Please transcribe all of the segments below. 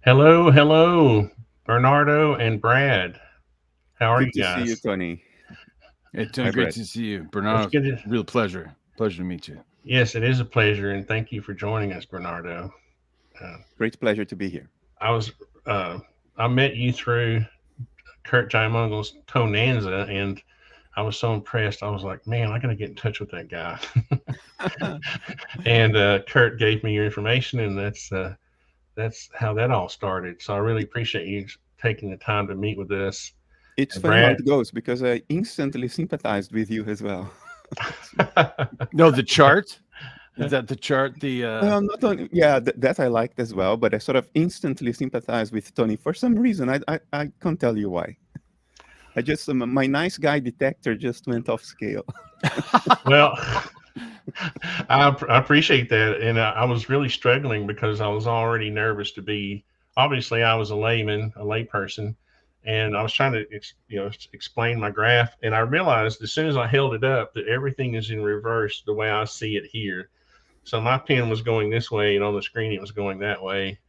Hello, hello, Bernardo and Brad. How are Good you to see you, guys? Tony. Hey, Tony, Hi, great Brett. to see you. Well, it's Bernardo, good. To, real pleasure. Pleasure to meet you. yes, it is a pleasure, and thank you for joining us, Bernardo. Uh, Great pleasure to be here. I was uh, I met you through Kurt Jaimungal's Tonanza, and I was so impressed. I was like, man, I gotta get in touch with that guy. And Kurt gave me your information, and that's how that all started. So I really appreciate you taking the time to meet with us, It's funny how Brad. it goes because I instantly sympathized with you as well. No, the chart is that the chart? Not only, yeah, that I liked as well, but I sort of instantly sympathized with Tony for some reason. I can't tell you why. I just my nice guy detector just went off scale. Well, I appreciate that, and I was really struggling because I was already nervous to be. Obviously, I was a layman, a layperson, and I was trying to, explain my graph, and I realized as soon as I held it up that everything is in reverse the way I see it here. So my pen was going this way, and on the screen it was going that way.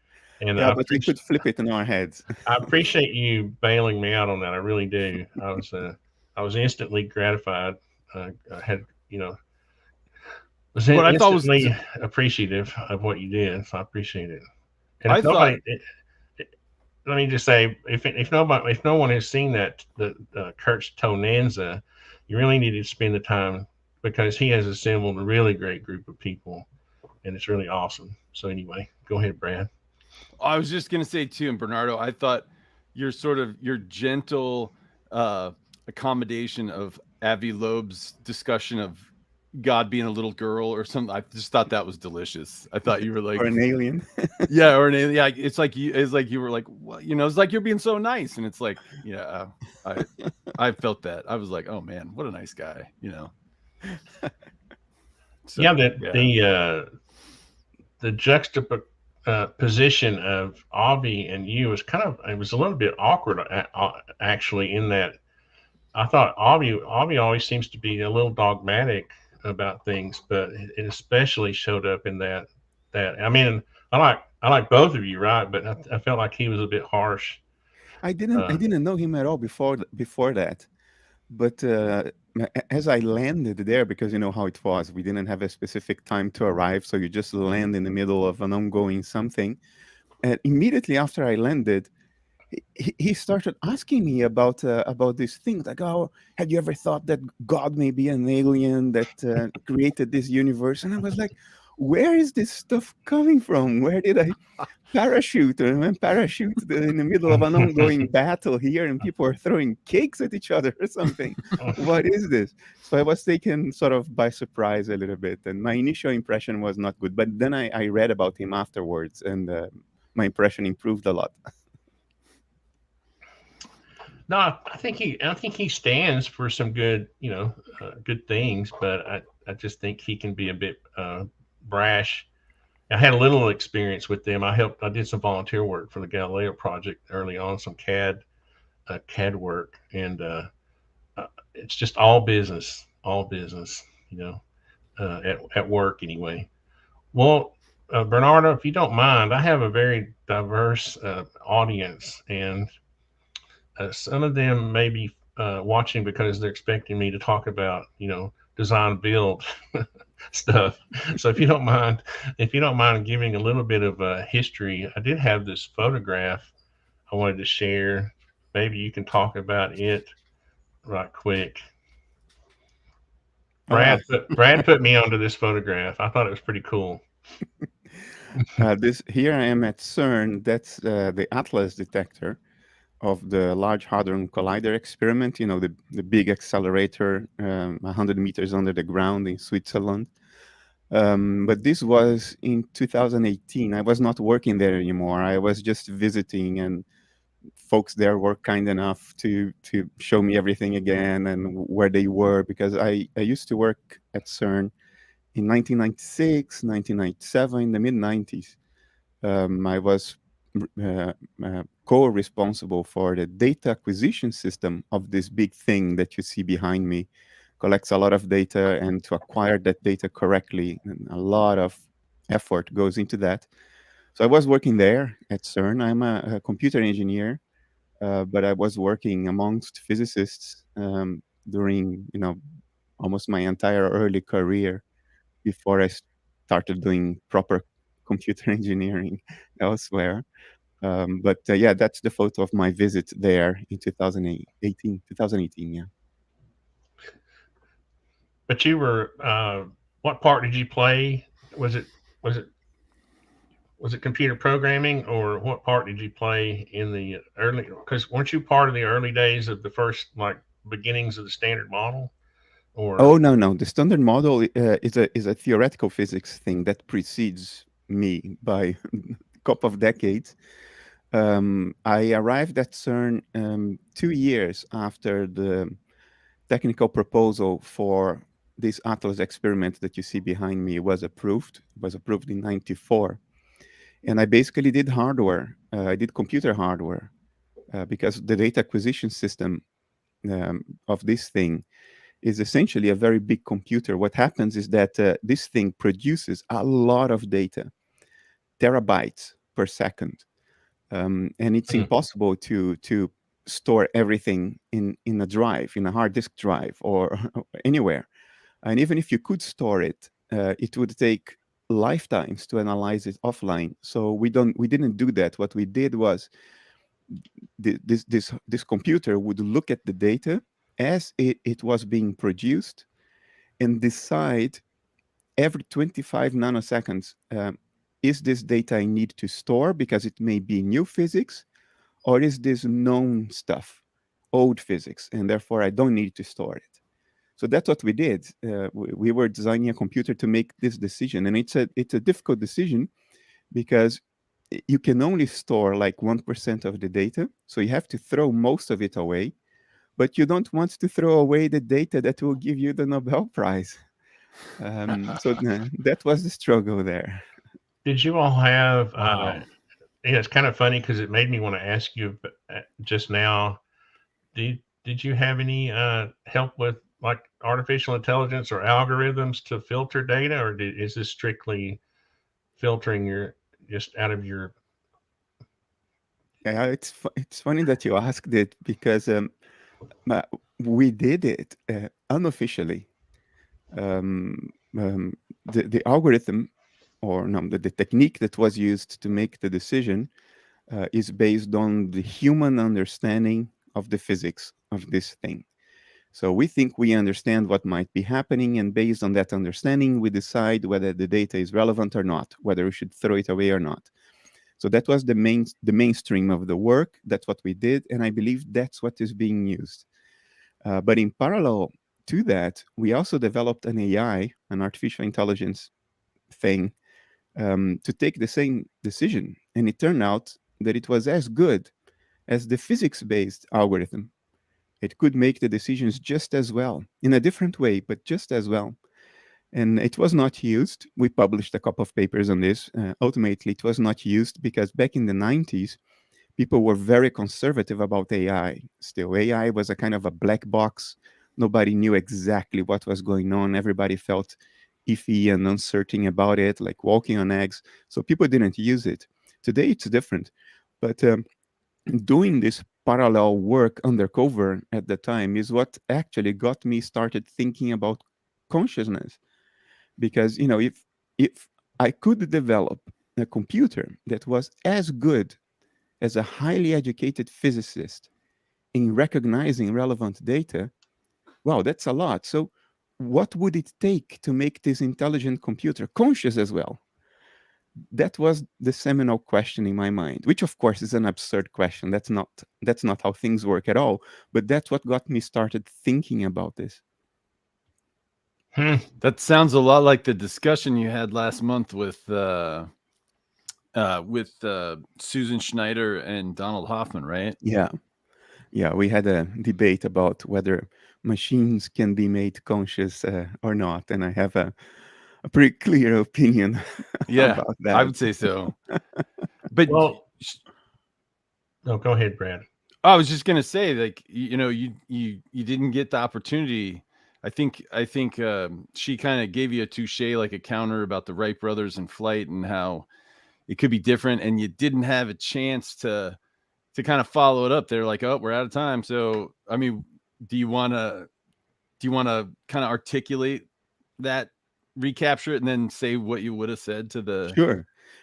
And Yeah, but we could flip it in our heads. I appreciate you bailing me out on that. I really do. I was instantly gratified. I had you know was what I thought was, instantly appreciative of what you did. So I appreciate it. And I if thought, nobody, let me just say, if no one has seen that the Kurt's Tonanza, you really need to spend the time because he has assembled a really great group of people, and it's really awesome. So anyway, go ahead, Brad. I was just gonna say too, and Bernardo, I thought your gentle uh, accommodation of Avi Loeb's discussion of God being a little girl or something. I just thought that was delicious. I thought you were Or like, an alien. yeah, or an alien. Yeah, it's like you were like, well, it's like you're being so nice, and it's like, yeah, I I felt that. I was like, oh man, what a nice guy. Yeah, So yeah, the juxtaposition position of Avi and you was it was a little bit awkward actually in that I thought Avi always seems to be a little dogmatic about things, but it especially showed up in that. I mean, I like both of you, right? But I felt like he was a bit harsh. I Uh, didn't know him at all before that. But as I landed there, because you know how it was, we didn't have a specific time to arrive, so you just land in the middle of an ongoing something. And immediately after I landed, he started asking me about these things, like, "Oh, have you ever thought that God may be an alien that created this universe?" And I was like, "Where is this stuff coming from? Where did I parachute? I'm parachuted in the middle of an ongoing battle here, and people are throwing cakes at each other or something. What is this?" So I was taken sort of by surprise a little bit, and my initial impression was not good. But then I read about him afterwards, and my impression improved a lot. no, I think he stands for some good good things, but I just think he can be a bit brash. I had a little experience with them. I did some volunteer work for the Galileo project early on, some CAD work, and it's just all business, at work anyway. Well, Bernardo, if you don't mind, I have a very diverse audience, and some of them may be watching because they're expecting me to talk about, design build stuff. So if you don't mind giving a little bit of history, I did have this photograph I wanted to share. Maybe you can talk about it right quick. All right. Brad put me onto this photograph. I thought it was pretty cool. This here I am at CERN. That's the Atlas detector of the Large Hadron Collider experiment. You know, the big accelerator, 100 meters under the ground in Switzerland. But this was in 2018. I was not working there anymore. I was just visiting, and folks there were kind enough to show me everything again and where they were, because I used to work at CERN in 1996, 1997, in the mid 90s. I was co-responsible for the data acquisition system of this big thing that you see behind me. Collects a lot of data, and to acquire that data correctly, and a lot of effort goes into that. So I was working there at CERN. I'm a computer engineer, but I was working amongst physicists during, almost my entire early career before I started doing proper computer engineering elsewhere. But yeah, that's the photo of my visit there in 2018, yeah. But you were, what part did you play? Was it was it was it computer programming, or what part did you play in the early? Because weren't you part of the early days of the first like beginnings of the standard model? Or Oh, no. The standard model is a theoretical physics thing that precedes me by a couple of decades. I arrived at CERN 2 years after the technical proposal for this Atlas experiment that you see behind me was approved. It was approved in '94. And I basically did hardware. I did computer hardware because the data acquisition system of this thing is essentially a very big computer. What happens is that this thing produces a lot of data, terabytes per second. And it's impossible to store everything in a drive, in a hard disk drive or anywhere. And even if you could store it, it would take lifetimes to analyze it offline. So we didn't do that. What we did was this computer would look at the data as it was being produced and decide every 25 nanoseconds, is this data I need to store because it may be new physics, or is this known stuff, old physics, and therefore I don't need to store it? So that's what we did. We were designing a computer to make this decision, and it's a difficult decision because you can only store like 1% of the data, so you have to throw most of it away, but you don't want to throw away the data that will give you the Nobel Prize. So that was the struggle there. did you all have? Wow. Yeah, it's kind of funny because it made me want to ask you just now. Did you have any help with like artificial intelligence or algorithms to filter data, or is this strictly filtering your just out of your? Yeah, it's funny that you asked it because we did it unofficially. The algorithm, or no, the technique that was used to make the decision is based on the human understanding of the physics of this thing. So we think we understand what might be happening, and based on that understanding, we decide whether the data is relevant or not, whether we should throw it away or not. So that was the mainstream of the work. That's what we did, and I believe that's what is being used. But in parallel to that, we also developed an AI, an artificial intelligence thing, to take the same decision. And it turned out that it was as good as the physics-based algorithm. It could make the decisions just as well, in a different way, but just as well. And it was not used. We published a couple of papers on this. Ultimately, it was not used because back in the 90s, people were very conservative about AI. Still, AI was a kind of a black box. Nobody knew exactly what was going on. Everybody felt iffy and uncertain about it, like walking on eggs. So people didn't use it. Today, it's different. But doing this parallel work undercover at the time is what actually got me started thinking about consciousness. Because, if I could develop a computer that was as good as a highly educated physicist in recognizing relevant data, wow, that's a lot. So what would it take to make this intelligent computer conscious as well? That was the seminal question in my mind, which of course is an absurd question. That's not how things work at all. But that's what got me started thinking about this. That sounds a lot like the discussion you had last month with Susan Schneider and Donald Hoffman, right? Yeah, we had a debate about whether machines can be made conscious or not, and I have a pretty clear opinion about that. I would say so. But Well, no, go ahead, Brad. I was just gonna say, like, you didn't get the opportunity. I think she kind of gave you a touche, like a counter about the Wright brothers in flight and how it could be different, and you didn't have a chance to kind of follow it up. They're like, oh, we're out of time. So, I mean, do you want to kind of articulate that, recapture it, and then say what you would have said to the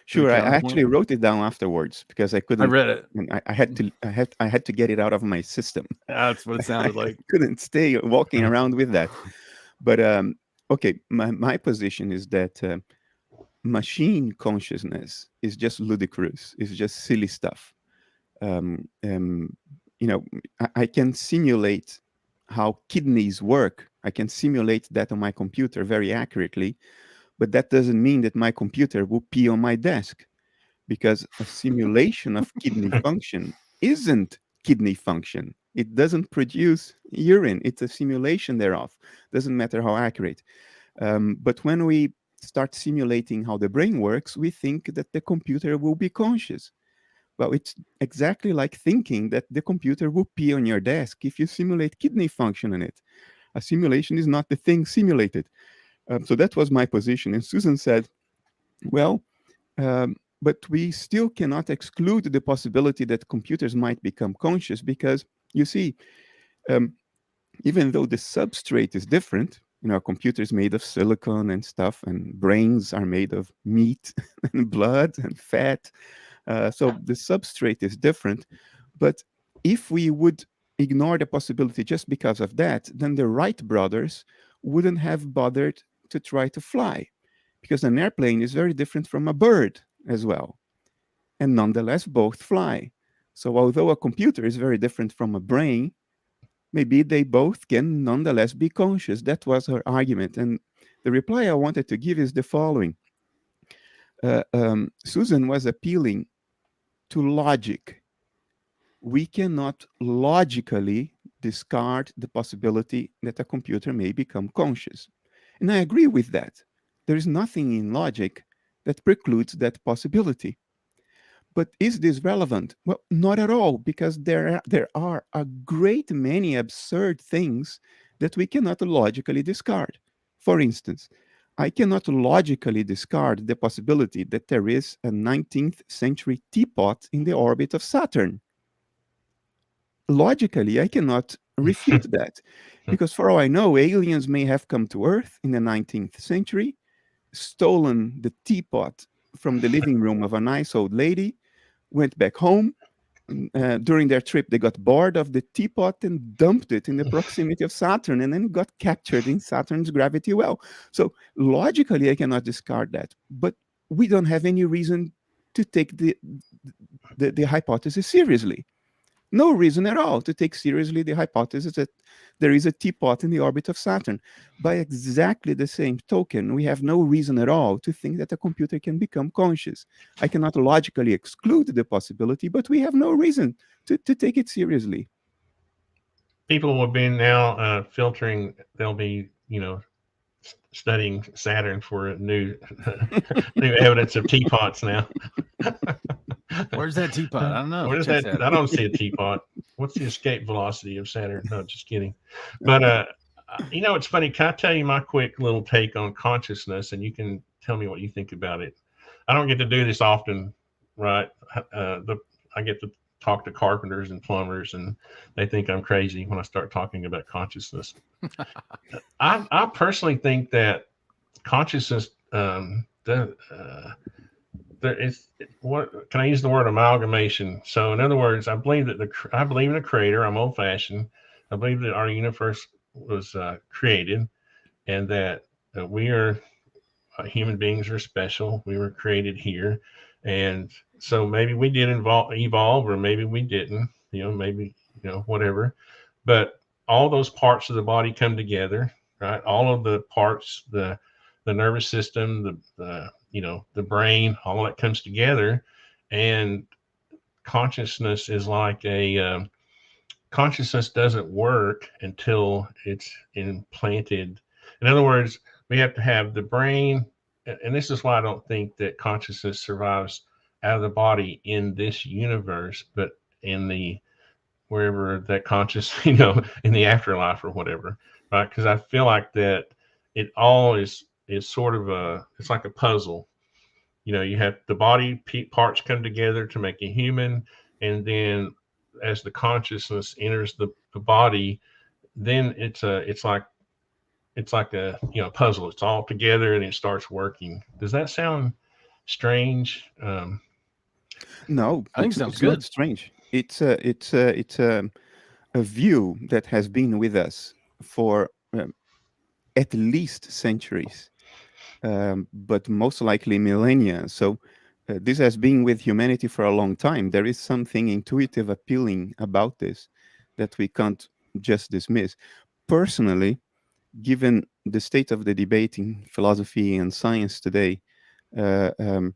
Sure. I actually wrote it down afterwards because I couldn't. I read it. And I had to get it out of my system. That's what it sounded like. I couldn't stay walking around with that. But okay, my position is that machine consciousness is just ludicrous. It's just silly stuff. You know, I can simulate how kidneys work. I can simulate that on my computer very accurately, but that doesn't mean that my computer will pee on my desk, because a simulation of kidney function isn't kidney function. It doesn't produce urine. It's a simulation thereof. Doesn't matter how accurate. But when we start simulating how the brain works, we think that the computer will be conscious. Well, it's exactly like thinking that the computer will pee on your desk if you simulate kidney function in it. A simulation is not the thing simulated. So that was my position. And Susan said, well, but we still cannot exclude the possibility that computers might become conscious, because, you see, even though the substrate is different, you know, a computer is made of silicon and stuff, and brains are made of meat and blood and fat. So the substrate is different. But if we would ignore the possibility just because of that, then the Wright brothers wouldn't have bothered to try to fly, because an airplane is very different from a bird as well. And nonetheless, both fly. So although a computer is very different from a brain, maybe they both can nonetheless be conscious. That was her argument. And the reply I wanted to give is the following. Susan was appealing to logic. We cannot logically discard the possibility that a computer may become conscious. And I agree with that. There is nothing in logic that precludes that possibility. But is this relevant? Well, not at all, because there are a great many absurd things that we cannot logically discard. For instance, I cannot logically discard the possibility that there is a 19th century teapot in the orbit of Saturn. Logically, I cannot refute that, because for all I know, aliens may have come to Earth in the 19th century, stolen the teapot from the living room of a nice old lady, went back home. During their trip, they got bored of the teapot and dumped it in the proximity of Saturn, and then got captured in Saturn's gravity well. So logically, I cannot discard that. But we don't have any reason to take the hypothesis seriously. No reason at all to take seriously the hypothesis that there is a teapot in the orbit of Saturn. By exactly the same token, we have no reason at all to think that a computer can become conscious. I cannot logically exclude the possibility, but we have no reason to take it seriously. People will be now filtering, they'll be, you know, studying Saturn for new evidence of teapots now. Where's that teapot? I don't know. Where's that? I don't see a teapot. What's the escape velocity of Saturn? No, just kidding. But you know, it's funny. Can I tell you my quick little take on consciousness, and you can tell me what you think about it? I don't get to do this often, right? I get to talk to carpenters and plumbers, and they think I'm crazy when I start talking about consciousness. I personally think that consciousness there is, what can I use the word amalgamation? So in other words, I believe in a creator. I'm old fashioned. I believe that our universe was created, and that we are human beings are special. We were created here, and so maybe we did evolve, or maybe we didn't. You know, maybe, you know, whatever. But all those parts of the body come together, right? All of the parts, the nervous system, the you know, the brain, all that comes together, and consciousness is like a consciousness doesn't work until it's implanted. In other words, we have to have the brain, and this is why I don't think that consciousness survives out of the body in this universe, but in the wherever that conscious, you know, in the afterlife or whatever, right? Because I feel like that it all is sort of it's like a puzzle. You have the body parts come together to make a human, and then as the consciousness enters the body, then it's like a puzzle. It's all together and it starts working. Does that sound strange? No, I think it sounds it's not good. strange. It's a view that has been with us for at least centuries, but most likely millennia. So this has been with humanity for a long time. There is something intuitive, appealing about this that we can't just dismiss. Personally, given the state of the debate in philosophy and science today, uh, um,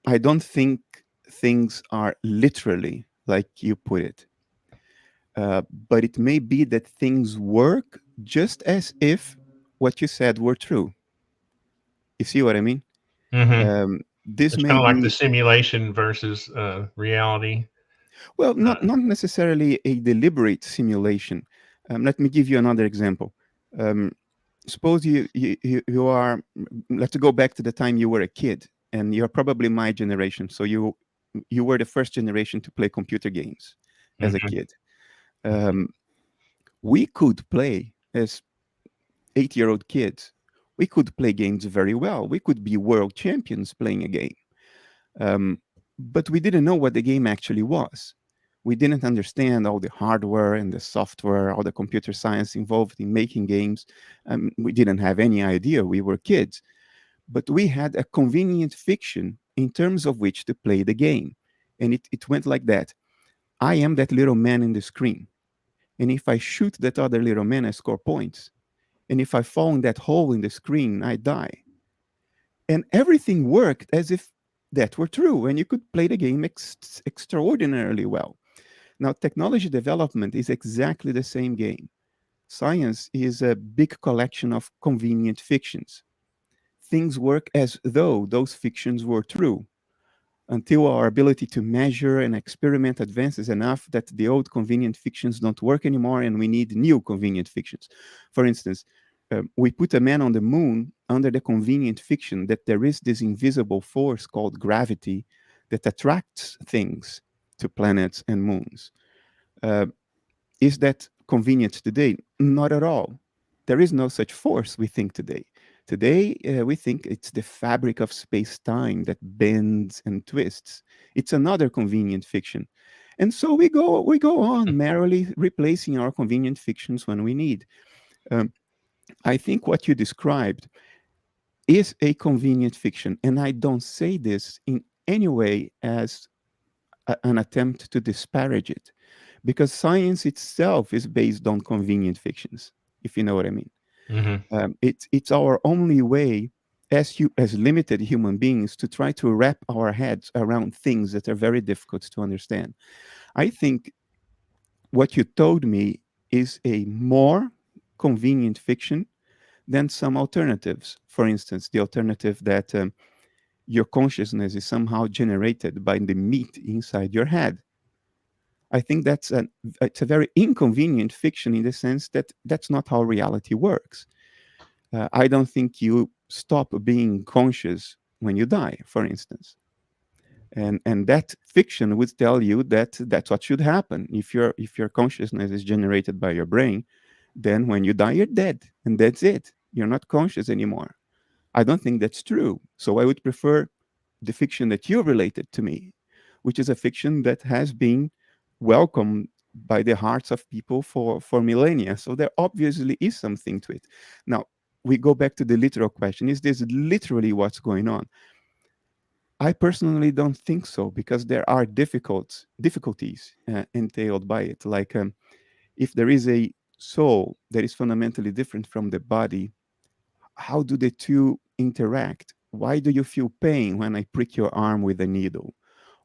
I don't think things are literally like you put it. But it may be that things work just as if what you said were true. You see what I mean? Hmm. This It's may kind of like the be, simulation versus reality. well, Uh, not necessarily a deliberate simulation. Let me give you another example. Um, Suppose you are, let's go back to the time you were a kid, and you're probably my generation. So you were the first generation to play computer games as a mhm. kid. Um, we could play as 8-year-old kids. We could play games very well. We could be world champions playing a game. Um, but we didn't know what the game actually was. We didn't understand all the hardware and the software, all the computer science involved in making games. We didn't have any idea. We were kids. But we had a convenient fiction in terms of which to play the game. And it went like that. I am that little man in the screen. And if I shoot that other little man, I score points. And if I fall in that hole in the screen, I die. And everything worked as if that were true. And you could play the game extraordinarily well. Now, technology development is exactly the same game. Science is a big collection of convenient fictions. Things work as though those fictions were true until our ability to measure and experiment advances enough that the old convenient fictions don't work anymore and we need new convenient fictions. For instance, we put a man on the moon under the convenient fiction that there is this invisible force called gravity that attracts things to planets and moons. Uh, is that convenient today? Not at all. There is no such force, we think today. Today, we think it's the fabric of space time that bends and twists. It's another convenient fiction. And so we go on merrily replacing our convenient fictions when we need. Um, I think what you described is a convenient fiction. And I don't say this in any way as an attempt to disparage it, because science itself is based on convenient fictions, if you know what I mean. Mhm. It's our only way as limited human beings to try to wrap our heads around things that are very difficult to understand. I think what you told me is a more convenient fiction than some alternatives. For instance, the alternative that your consciousness is somehow generated by the meat inside your head. I think it's a very inconvenient fiction in the sense that that's not how reality works. I don't think you stop being conscious when you die, for instance. And that fiction would tell you that that's what should happen. If your consciousness is generated by your brain, then when you die, you're dead, and that's it. You're not conscious anymore. I don't think that's true. So I would prefer the fiction that you related to me, which is a fiction that has been welcomed by the hearts of people for millennia. So there obviously is something to it. Now, we go back to the literal question. Is this literally what's going on? I personally don't think so, because there are difficulties entailed by it. Like if there is a soul that is fundamentally different from the body, how do the two interact? Why do you feel pain when I prick your arm with a needle?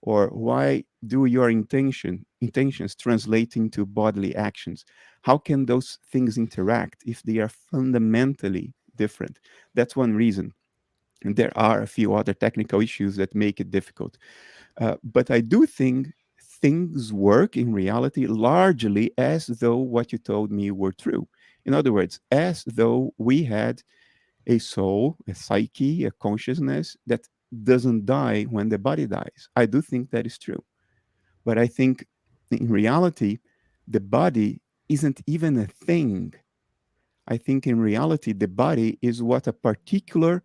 Or why do your intentions translate into bodily actions? How can those things interact if they are fundamentally different? That's one reason. And there are a few other technical issues that make it difficult. But I do think things work in reality largely as though what you told me were true. In other words, as though we had a soul, a psyche, a consciousness that doesn't die when the body dies. I do think that is true. But I think in reality, the body isn't even a thing. I think in reality, the body is what a particular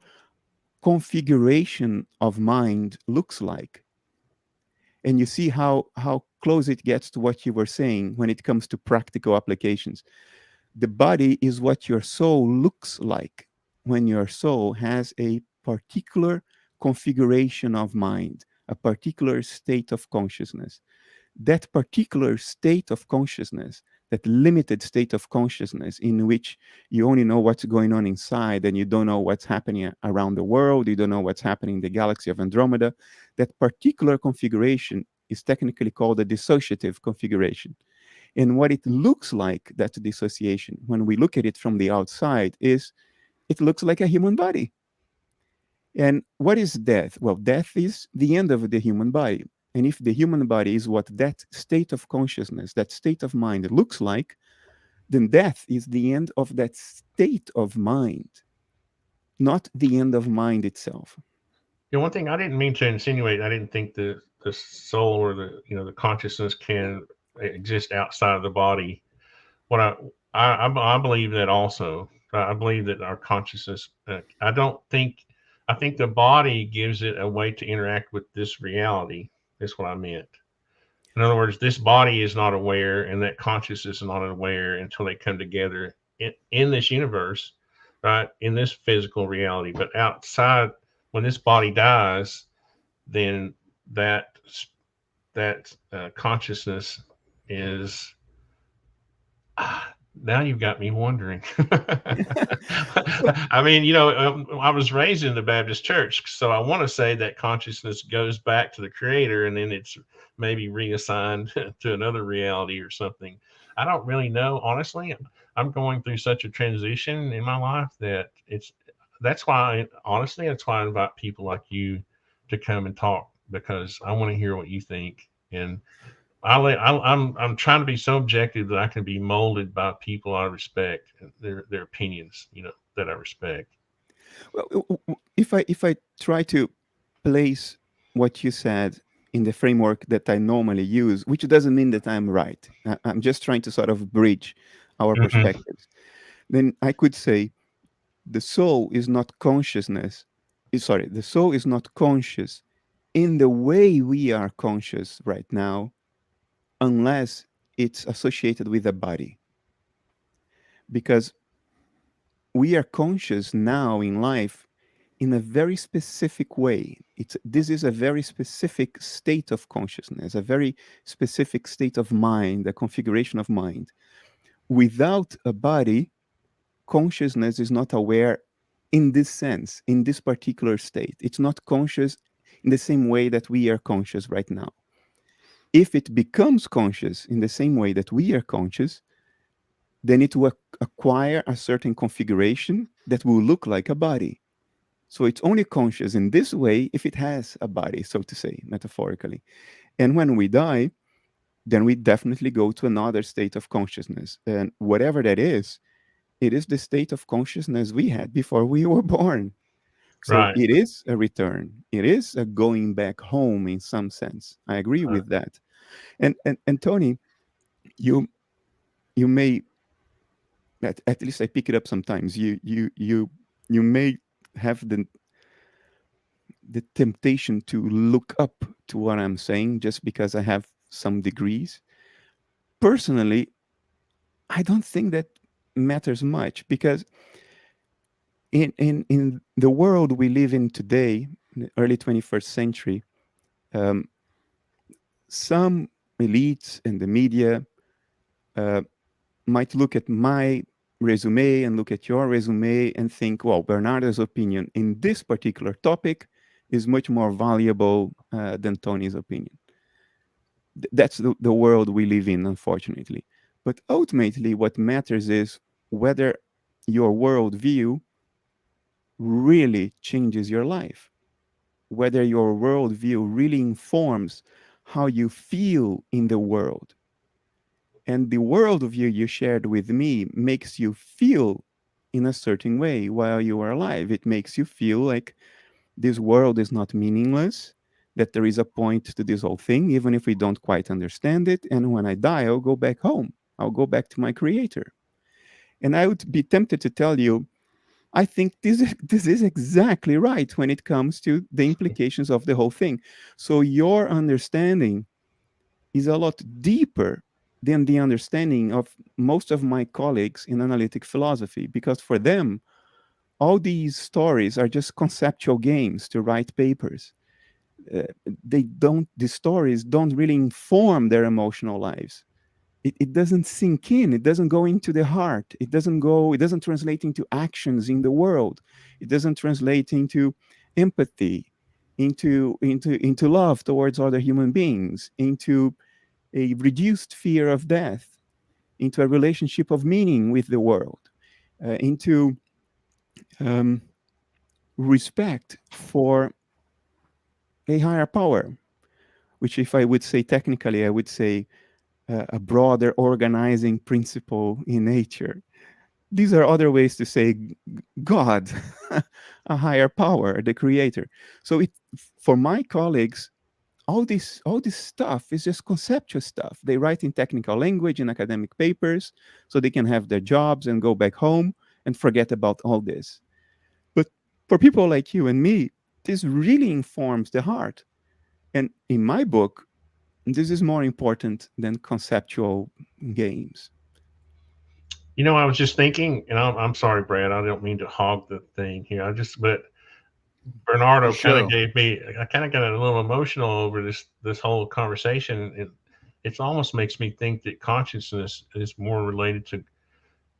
configuration of mind looks like. And you see how close it gets to what you were saying when it comes to practical applications. The body is what your soul looks like when your soul has a particular configuration of mind, a particular state of consciousness. That particular state of consciousness, that limited state of consciousness in which you only know what's going on inside and you don't know what's happening around the world, you don't know what's happening in the galaxy of Andromeda, that particular configuration is technically called a dissociative configuration. And what it looks like, that dissociation, when we look at it from the outside, is it looks like a human body. And what is death? Well, death is the end of the human body. And if the human body is what that state of consciousness, that state of mind looks like, then death is the end of that state of mind, not the end of mind itself. One thing I didn't mean to insinuate, I didn't think the soul or the consciousness can exist outside of the body. What I believe that also. I believe that our consciousness. I don't think. I think the body gives it a way to interact with this reality. That's what I meant. In other words, this body is not aware, and that consciousness is not aware until they come together in this universe, right? In this physical reality. But outside, when this body dies, then that consciousness is now you've got me wondering. I mean, I was raised in the Baptist church, so I want to say that consciousness goes back to the creator and then it's maybe reassigned to another reality or something. I don't really know. Honestly, I'm going through such a transition in my life that that's why I invite people like you to come and talk, because I want to hear what you think. And I'm trying to be so objective that I can be molded by people I respect, their opinions, that I respect. Well, if I try to place what you said in the framework that I normally use, which doesn't mean that I'm right. I'm just trying to sort of bridge our Hmm. perspectives. Then I could say the soul is not consciousness. Sorry, the soul is not conscious in the way we are conscious right now, unless it's associated with a body. Because we are conscious now in life in a very specific way. This is a very specific state of consciousness, a very specific state of mind, a configuration of mind. Without a body, consciousness is not aware in this sense, in this particular state. It's not conscious in the same way that we are conscious right now. If it becomes conscious in the same way that we are conscious, then it will acquire a certain configuration that will look like a body. So it's only conscious in this way if it has a body, so to say, metaphorically. And when we die, then we definitely go to another state of consciousness. And whatever that is, it is the state of consciousness we had before we were born. So Right. it is a return. It is a going back home in some sense. I agree Right. with that. And Tony, you you may, at least I pick it up sometimes. You may have the temptation to look up to what I'm saying just because I have some degrees. Personally, I don't think that matters much, because in the world we live in today, in the early 21st century, um, some elites and the media uh, might look at my resume and look at your resume and think, well, Bernardo's opinion in this particular topic is much more valuable than Tony's opinion. That's the world we live in, unfortunately. But ultimately, what matters is whether your worldview really changes your life, whether your worldview really informs how you feel in the world. And the worldview you shared with me makes you feel in a certain way while you are alive. It makes you feel like this world is not meaningless, that there is a point to this whole thing, even if we don't quite understand it. And when I die, I'll go back home. I'll go back to my creator. And I would be tempted to tell you, I think this is exactly right when it comes to the implications of the whole thing. So your understanding is a lot deeper than the understanding of most of my colleagues in analytic philosophy, because for them, all these stories are just conceptual games to write papers. The stories don't really inform their emotional lives. It doesn't sink in. It doesn't go into the heart. It doesn't translate into actions in the world. It doesn't translate into empathy, into love towards other human beings, into a reduced fear of death, into a relationship of meaning with the world, into respect for a higher power, which, if I would say technically, I would say a broader organizing principle in nature. These are other ways to say God, a higher power, the creator. So for my colleagues, all this stuff is just conceptual stuff. They write in technical language in academic papers so they can have their jobs and go back home and forget about all this. But for people like you and me, this really informs the heart. And in my book, this is more important than conceptual games. I was just thinking, and I'm sorry, Brad, I don't mean to hog the thing here. But The Bernardo kind of show. gave me, I kind of got a little emotional over this whole conversation. It almost makes me think that consciousness is more related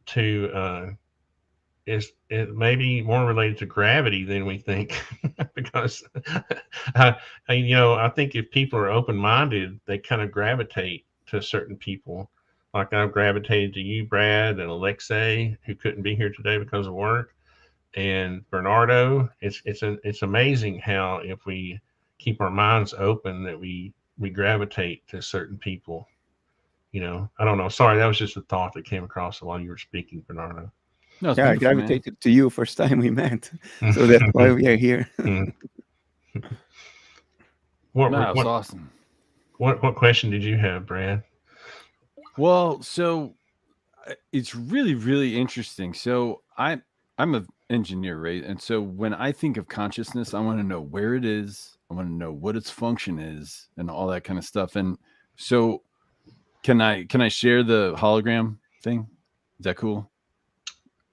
to is it maybe more related to gravity than we think. Because I think if people are open-minded, they kind of gravitate to certain people. Like I've gravitated to you, Brad, and Alexei, who couldn't be here today because of work, and Bernardo. It's amazing how, if we keep our minds open, that we gravitate to certain people. I don't know. Sorry, that was just a thought that came across while you were speaking, Bernardo. No, it's Yeah, I beautiful, man. gravitated to you first time we met. So that's why we are here. No, it's what awesome. what question did you have, Brad? Well, so it's really, really interesting. So I'm an engineer, right? And so when I think of consciousness, I want to know where it is. I want to know what its function is, and all that kind of stuff. And so, can I share the hologram thing? Is that cool?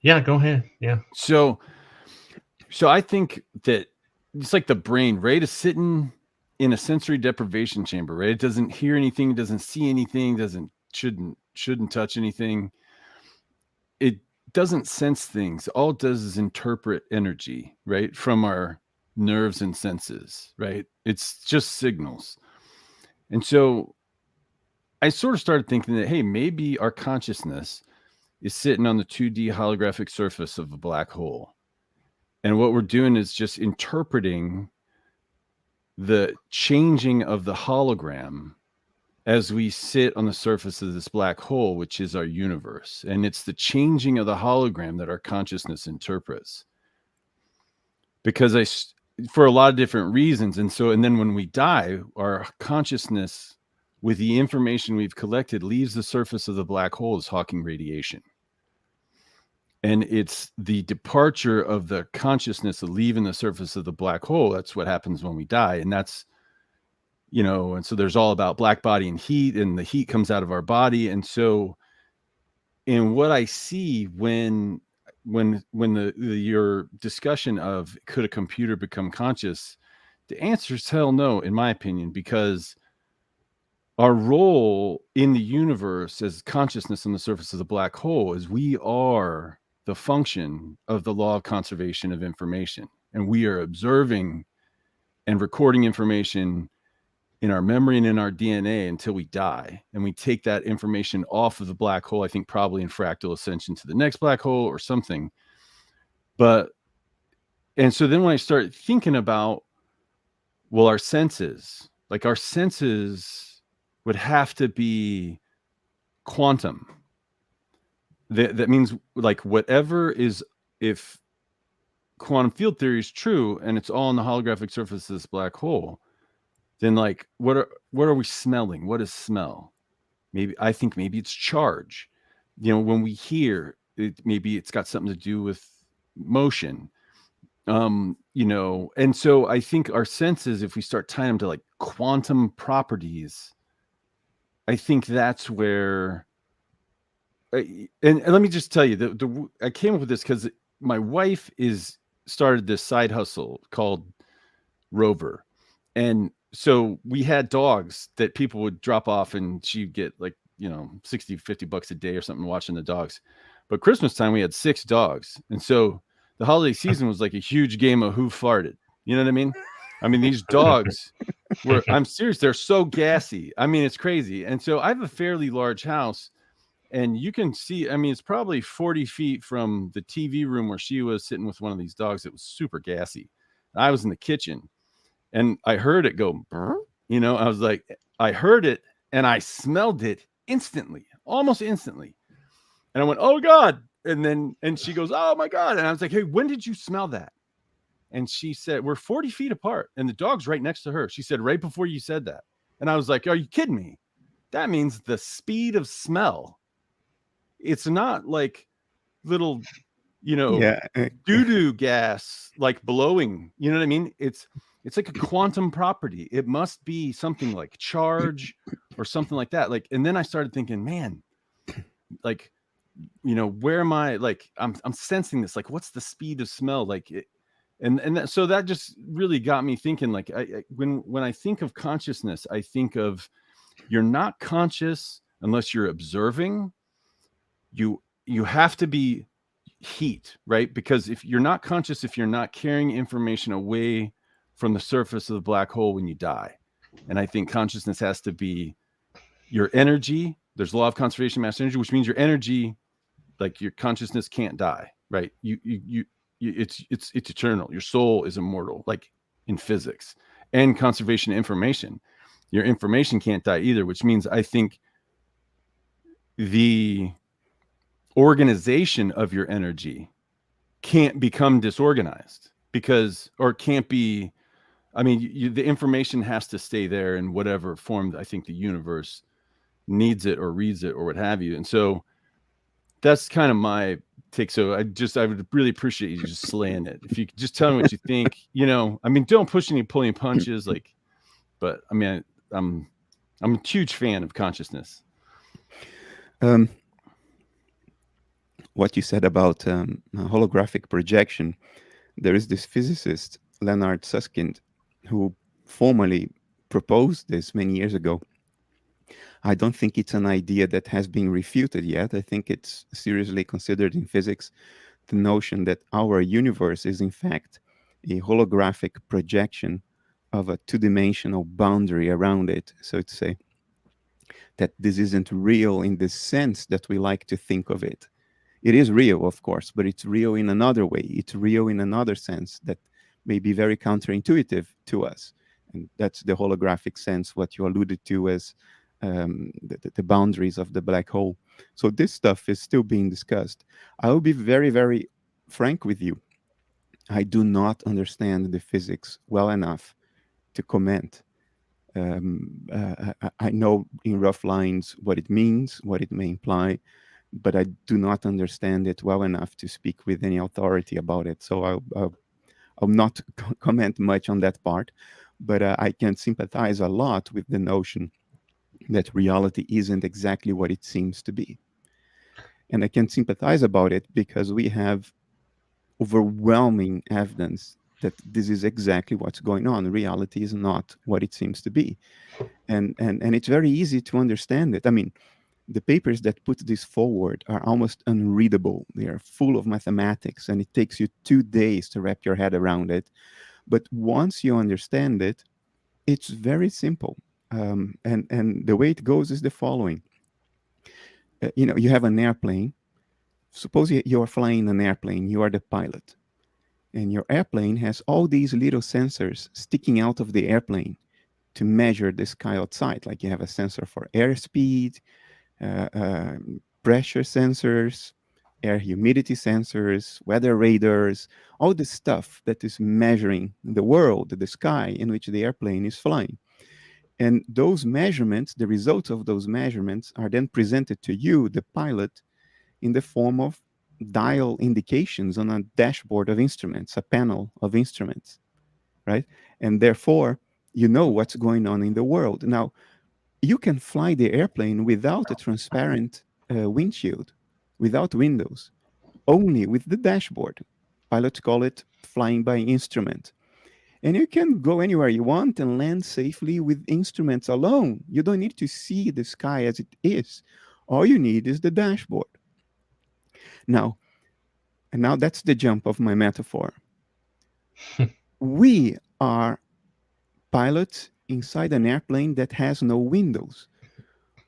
Yeah, go ahead. Yeah. So I think that it's like the brain, right? Is sitting in a sensory deprivation chamber, right? It doesn't hear anything, doesn't see anything, shouldn't touch anything. It doesn't sense things. All it does is interpret energy, right? From our nerves and senses, right? It's just signals. And so I sort of started thinking that, hey, maybe our consciousness is sitting on the 2D holographic surface of a black hole. And what we're doing is just interpreting the changing of the hologram as we sit on the surface of this black hole, which is our universe. And it's the changing of the hologram that our consciousness interprets. Because for a lot of different reasons. And then when we die, our consciousness, with the information we've collected, leaves the surface of the black hole as Hawking radiation. And it's the departure of the consciousness of leaving the surface of the black hole. That's what happens when we die. And that's, and so there's all about black body and heat, and the heat comes out of our body. And so in what I see when your discussion of could a computer become conscious, the answer is hell no, in my opinion, because our role in the universe as consciousness on the surface of the black hole is we are the function of the law of conservation of information. And we are observing and recording information in our memory and in our DNA until we die. And we take that information off of the black hole, I think probably in fractal ascension to the next black hole or something. And so then when I start thinking about, well, our senses would have to be quantum. That means like whatever is, if quantum field theory is true and it's all in the holographic surface of this black hole, then like what are we smelling? What is smell? I think maybe it's charge. You know, when we hear it, maybe it's got something to do with motion. You know, and so I think our senses, if we start tying them to like quantum properties, I think that's where. And let me just tell you, I came up with this because my wife started this side hustle called Rover, and so we had dogs that people would drop off, and she'd get like, you know, $60-$50 a day or something watching the dogs. But Christmas time we had 6 dogs, and so the holiday season was like a huge game of who farted. You know what I mean? I mean, these dogs were, I'm serious, they're so gassy. I mean, it's crazy. And so I have a fairly large house. And you can see, I mean, it's probably 40 feet from the TV room where she was sitting with one of these dogs that was super gassy. I was in the kitchen and I heard it go, you know, I was like, I heard it and I smelled it instantly, almost instantly. And I went, oh God. And she goes, oh my God. And I was like, hey, when did you smell that? And she said, we're 40 feet apart and the dog's right next to her. She said, right before you said that. And I was like, are you kidding me? That means the speed of smell. It's not like little, you know, doo-doo gas like blowing. You know what I mean? It's like a quantum property. It must be something like charge or something like that. Like, and then I started thinking, man, like, you know, where am I? Like, I'm sensing this. Like, what's the speed of smell? Like, so that just really got me thinking. Like, when I think of consciousness, I think of you're not conscious unless you're observing. You have to be heat, right? Because if you're not conscious, if you're not carrying information away from the surface of the black hole when you die. And I think consciousness has to be your energy. There's law of conservation of mass energy, which means your energy, like your consciousness can't die, right? It's eternal. Your soul is immortal, like in physics. And conservation of information. Your information can't die either, which means I think the organization of your energy can't become disorganized or can't be, I mean, the information has to stay there in whatever form I think the universe needs it or reads it or what have you. And so that's kind of my take. So I would really appreciate you just slaying it. If you could just tell me what you think, you know, I mean, don't push any pulling punches, like, but I mean, I'm a huge fan of consciousness. What you said about holographic projection, there is this physicist, Leonard Susskind, who formally proposed this many years ago. I don't think it's an idea that has been refuted yet. I think it's seriously considered in physics, the notion that our universe is in fact a holographic projection of a two-dimensional boundary around it, so to say. That this isn't real in the sense that we like to think of it. It is real, of course, but it's real in another way. It's real in another sense that may be very counterintuitive to us. And that's the holographic sense, what you alluded to as the boundaries of the black hole. So this stuff is still being discussed. I will be very, very frank with you. I do not understand the physics well enough to comment. I know in rough lines what it means, what it may imply, but I do not understand it well enough to speak with any authority about it. So I'll not comment much on that part, but I can sympathize a lot with the notion that reality isn't exactly what it seems to be. And I can sympathize about it because we have overwhelming evidence that this is exactly what's going on. Reality is not what it seems to be. And it's very easy to understand it. I mean, the papers that put this forward are almost unreadable. They are full of mathematics, and it takes you 2 days to wrap your head around it. But once you understand it, it's very simple. And the way it goes is the following. You have an airplane. Suppose you are flying an airplane. You are the pilot. And your airplane has all these little sensors sticking out of the airplane to measure the sky outside. Like you have a sensor for airspeed, pressure sensors, air humidity sensors, weather radars, all the stuff that is measuring the world, the sky in which the airplane is flying. And those measurements, the results of those measurements, are then presented to you, the pilot, in the form of dial indications on a dashboard of instruments, a panel of instruments, right? And therefore, you know what's going on in the world. Now, you can fly the airplane without a transparent windshield, without windows, only with the dashboard. Pilots call it flying by instrument. And you can go anywhere you want and land safely with instruments alone. You don't need to see the sky as it is. All you need is the dashboard. Now, and now that's the jump of my metaphor. We are pilots inside an airplane that has no windows.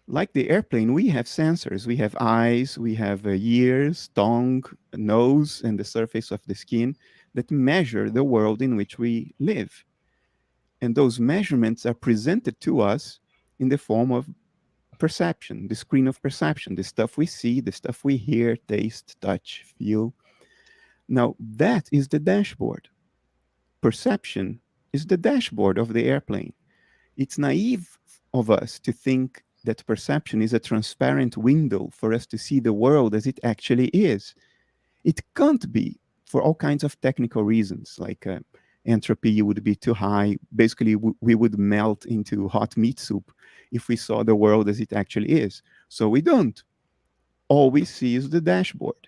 Like the airplane, we have sensors. We have eyes, we have ears, tongue, nose, and the surface of the skin that measure the world in which we live. And those measurements are presented to us in the form of perception, the screen of perception, the stuff we see, the stuff we hear, taste, touch, feel. Now, that is the dashboard. Perception is the dashboard of the airplane. It's naive of us to think that perception is a transparent window for us to see the world as it actually is. It can't be, for all kinds of technical reasons, like entropy would be too high. Basically, we would melt into hot meat soup if we saw the world as it actually is. So we don't. All we see is the dashboard.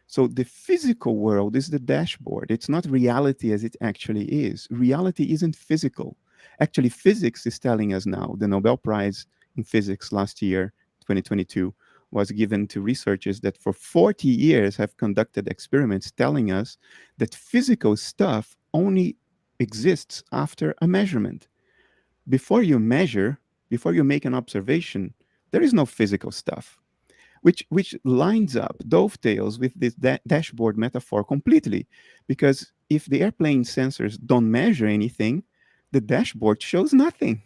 So the physical world is the dashboard. It's not reality as it actually is. Reality isn't physical. Actually, physics is telling us now. The Nobel Prize in Physics last year, 2022, was given to researchers that for 40 years have conducted experiments telling us that physical stuff only exists after a measurement. Before you measure, before you make an observation, there is no physical stuff, which lines up, dovetails with this dashboard metaphor completely. Because if the airplane sensors don't measure anything, the dashboard shows nothing.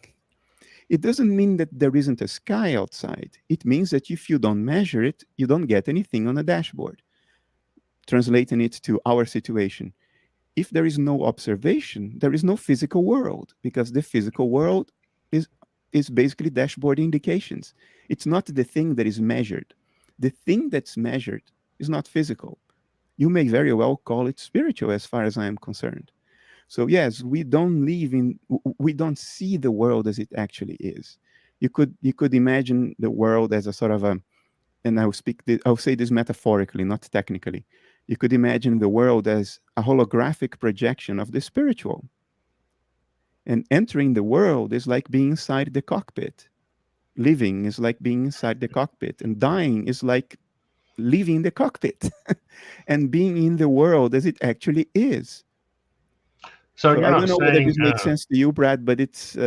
It doesn't mean that there isn't a sky outside. It means that if you don't measure it, you don't get anything on the dashboard. Translating it to our situation, if there is no observation, there is no physical world, because the physical world is basically dashboard indications. It's not the thing that is measured. The thing that's measured is not physical. You may very well call it spiritual as far as I am concerned. So yes, we don't see the world as it actually is. You could imagine the world as a sort of a, and I'll say this metaphorically, not technically. You could imagine the world as a holographic projection of the spiritual. And entering the world is like being inside the cockpit. Living is like being inside the cockpit, and dying is like leaving the cockpit and being in the world as it actually is. So So you're I not don't know whether saying this makes sense to you, Brad, but it's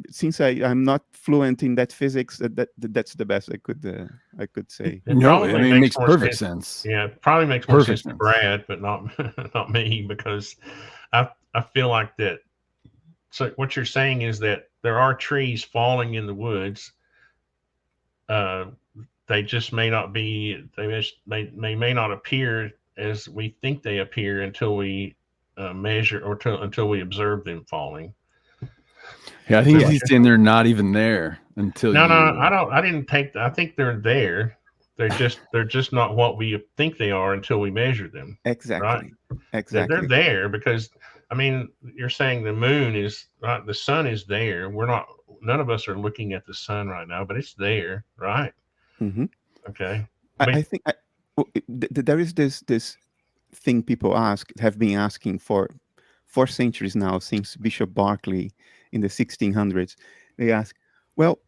since I'm not fluent in that physics, that's the best I could say. it No, I probably mean, it makes more perfect sense. Yeah, it probably makes more Perfect sense to sense. Brad, but not me, because I feel like that. So what you're saying is that there are trees falling in the woods. They just may not be. They may not appear as we think they appear until we measure or until we observe them falling. Yeah, I think he's saying they're not even there until No, you. I don't. I didn't take. I think they're there. They're just not what we think they are until we measure them. Exactly. Right? Exactly. They're there because, I mean, you're saying the moon is right. The sun is there. We're not. None of us are looking at the sun right now, but it's there, right? Mm-hmm. Okay. I think there is this thing people have been asking for 4 centuries now, since Bishop Berkeley in the 1600s. They ask, well,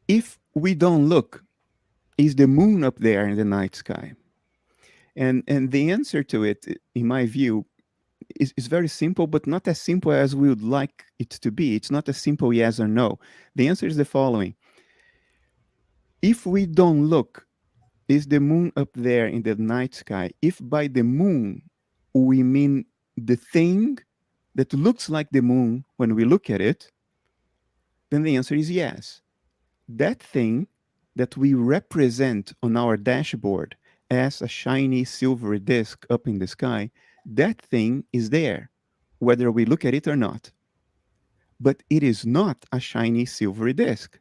if we don't look, is the moon up there in the night sky? And the answer to it, in my view, is very simple, but not as simple as we would like it to be. It's not a simple yes or no. The answer is the following. If we don't look, is the moon up there in the night sky? If by the moon we mean the thing that looks like the moon when we look at it, then the answer is yes. That thing that we represent on our dashboard as a shiny silvery disk up in the sky, that thing is there, whether we look at it or not. But it is not a shiny silvery disk.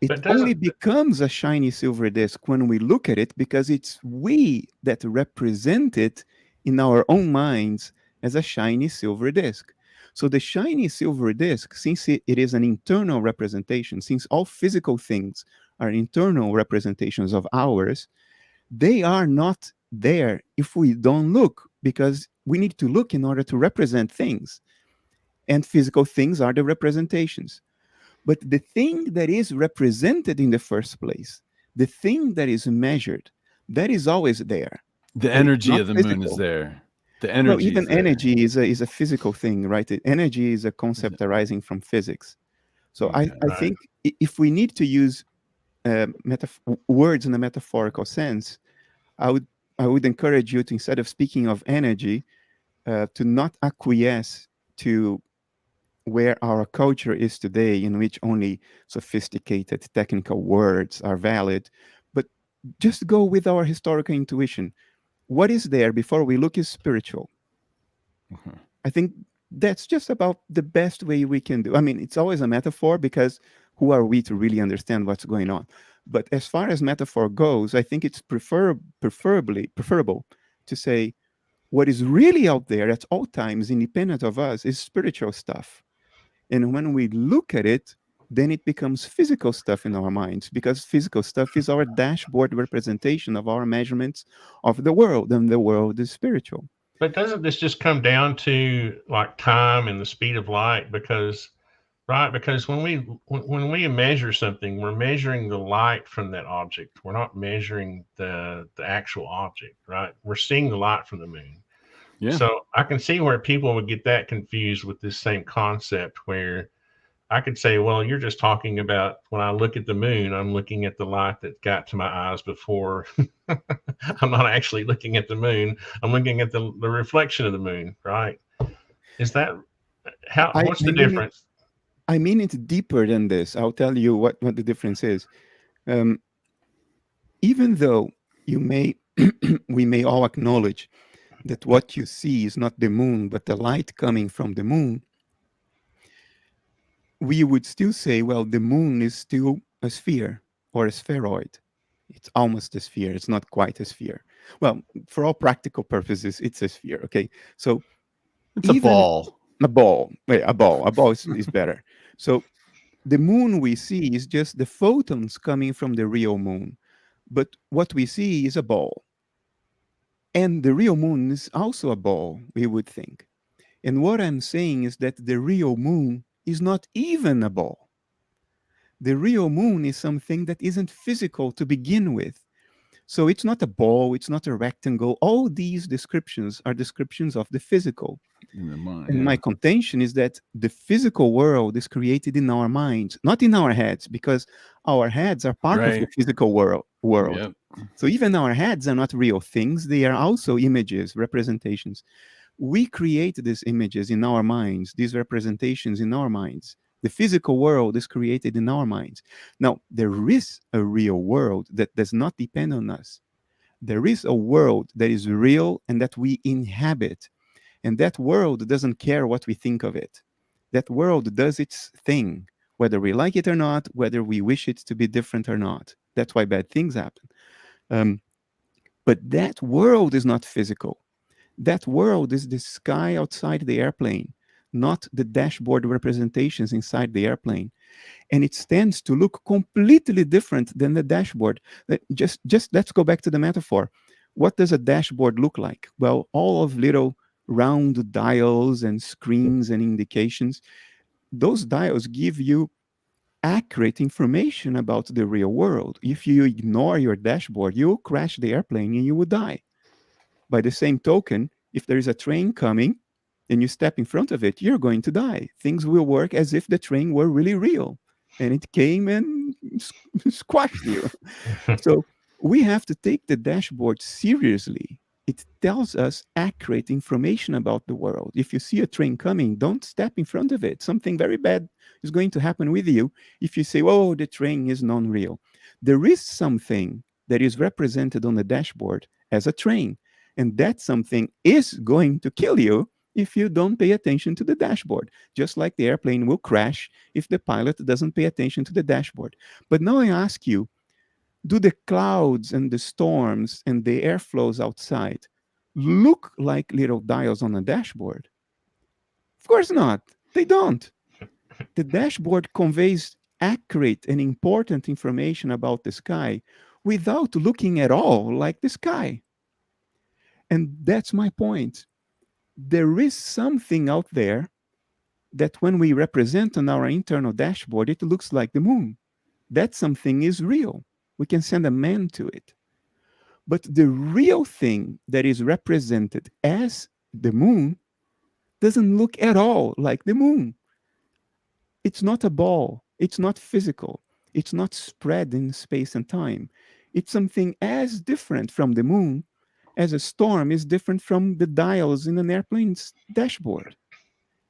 It But only doesn't becomes a shiny silver disk when we look at it because it's we that represent it in our own minds as a shiny silver disk. So the shiny silver disk, since it is an internal representation, since all physical things are internal representations of ours, they are not there if we don't look, because we need to look in order to represent things. And physical things are the representations. But the thing that is represented in the first place, the thing that is measured, that is always there. The But it's energy not of the moon is physical. there. The Well, energy is even there. energy is a physical thing, right? Energy is a concept arising from physics. So Okay. I right? think if we need to use words in a metaphorical sense, I would I would encourage you to, instead of speaking of energy, to not acquiesce to where our culture is today, in which only sophisticated technical words are valid, but just go with our historical intuition. What is there before we look is spiritual. Mhm. I think that's just about the best way we can do. I mean, it's always a metaphor because who are we to really understand what's going on? But as far as metaphor goes, I think it's preferable to say what is really out there at all times, independent of us, is spiritual stuff. And when we look at it, then it becomes physical stuff in our minds, because physical stuff is our dashboard representation of our measurements of the world, and the world is spiritual. But doesn't this just come down to like time and the speed of light? Because right, because when we measure something, we're measuring the light from that object. We're not measuring the actual object, right? We're seeing the light from the moon. Yeah. So I can see where people would get that confused with this same concept, where I could say, well, you're just talking about when I look at the moon, I'm looking at the light that got to my eyes before. I'm not actually looking at the moon. I'm looking at the reflection of the moon, right? Is that how, I, what's the I mean it. difference? I mean it deeper than this. I'll tell you what the difference is. Um, Even though you may, we may all acknowledge that what you see is not the moon, but the light coming from the moon, we would still say, well, the moon is still a sphere or a spheroid. It's almost a sphere. It's not quite a sphere. Well, for all practical purposes, it's a sphere. Okay. So It's a even ball. a ball, wait, a ball is better. So the moon we see is just the photons coming from the real moon. But what we see is a ball. And the real moon is also a ball, we would think. And what I'm saying is that the real moon is not even a ball. The real moon is something that isn't physical to begin with. So it's not a ball, it's not a rectangle. All these descriptions are descriptions of the physical. In the mind. And Yeah. my contention is that the physical world is created in our minds, not in our heads, because our heads are part of the Right. physical world. Yep. So even our heads are not real things, they are also images, representations. We create these images in our minds, these representations in our minds. The physical world is created in our minds. Now, there is a real world that does not depend on us. There is a world that is real and that we inhabit. And that world doesn't care what we think of it. That world does its thing, whether we like it or not, whether we wish it to be different or not. That's why bad things happen. Um, but that world is not physical. That world is the sky outside the airplane, not the dashboard representations inside the airplane. And it stands to look completely different than the dashboard. Just let's go back to the metaphor. What does a dashboard look like? Well, all of little round dials and screens and indications. Those dials give you accurate information about the real world. If you ignore your dashboard, you'll crash the airplane and you will die. By the same token, if there is a train coming and you step in front of it, you're going to die. Things will work as if the train were really real and it came and squashed you. So we have to take the dashboard seriously. It tells us accurate information about the world. If you see a train coming, don't step in front of it. Something very bad is going to happen with you if you say, oh, the train is non real. There is something that is represented on the dashboard as a train. And that something is going to kill you if you don't pay attention to the dashboard, just like the airplane will crash if the pilot doesn't pay attention to the dashboard. But now I ask you, do the clouds and the storms and the airflows outside look like little dials on a dashboard? Of course not. They don't. The dashboard conveys accurate and important information about the sky without looking at all like the sky. And that's my point. There is something out there that when we represent on our internal dashboard, it looks like the moon. That something is real. We can send a man to it. But the real thing that is represented as the moon doesn't look at all like the moon. It's not a ball. It's not physical. It's not spread in space and time. It's something as different from the moon as a storm is different from the dials in an airplane's dashboard.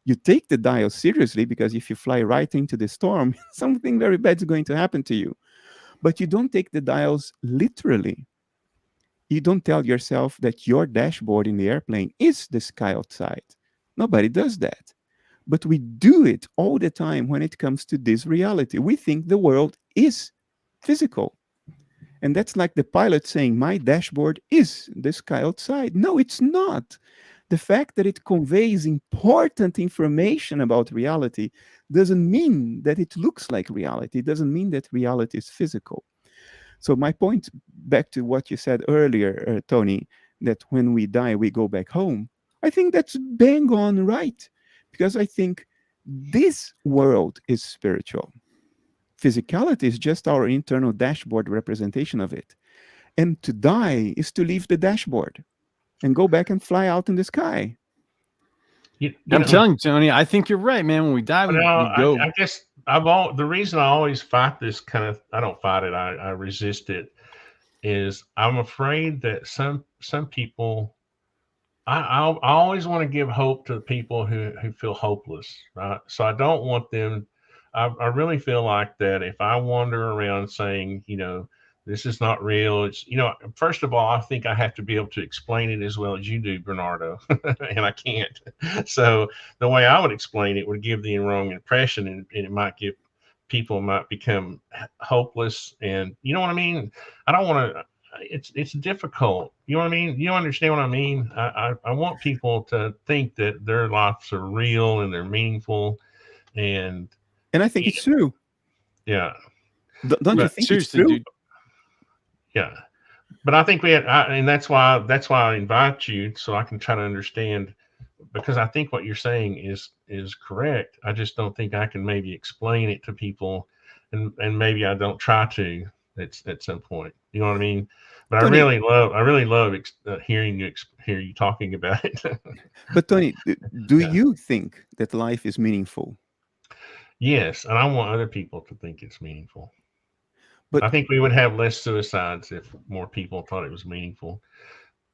You take the dial seriously because if you fly right into the storm, something very bad is going to happen to you. But you don't take the dials literally. You don't tell yourself that your dashboard in the airplane is the sky outside. Nobody does that. But we do it all the time when it comes to this reality. We think the world is physical. And that's like the pilot saying, my dashboard is the sky outside. No, it's not. The fact that it conveys important information about reality doesn't mean that it looks like reality. It doesn't mean that reality is physical. So my point, back to what you said earlier, Tony, that when we die, we go back home. I think that's bang on right. Because I think this world is spiritual. Physicality is just our internal dashboard representation of it. And to die is to leave the dashboard and go back and fly out in the sky. I'm telling you, Tony, I think you're right, man. When we die, we go. I guess the reason I always fight this kind of, I don't fight it, I resist it, is I'm afraid that some people, I always want to give hope to the people who feel hopeless, right? So I don't want them. I really feel like that if I wander around saying, this is not real, it's, first of all, I think I have to be able to explain it as well as you do, Bernardo, and I can't. So the way I would explain it would give the wrong impression, and it might give people might become hopeless. And you know what I mean? I don't want to. It's difficult. You know what I mean? You understand what I mean? I want people to think that their lives are real and they're meaningful, and I think it's true. Yeah. Don't you think it's true? Dude. Yeah. But I think and that's why I invite you, so I can try to understand, because I think what you're saying is correct. I just don't think I can maybe explain it to people, and maybe I don't try to at some point. You know what I mean? But Tony, I really love hearing you talking about it. But Tony, do you think that life is meaningful? Yes, and I want other people to think it's meaningful. But I think we would have less suicides if more people thought it was meaningful.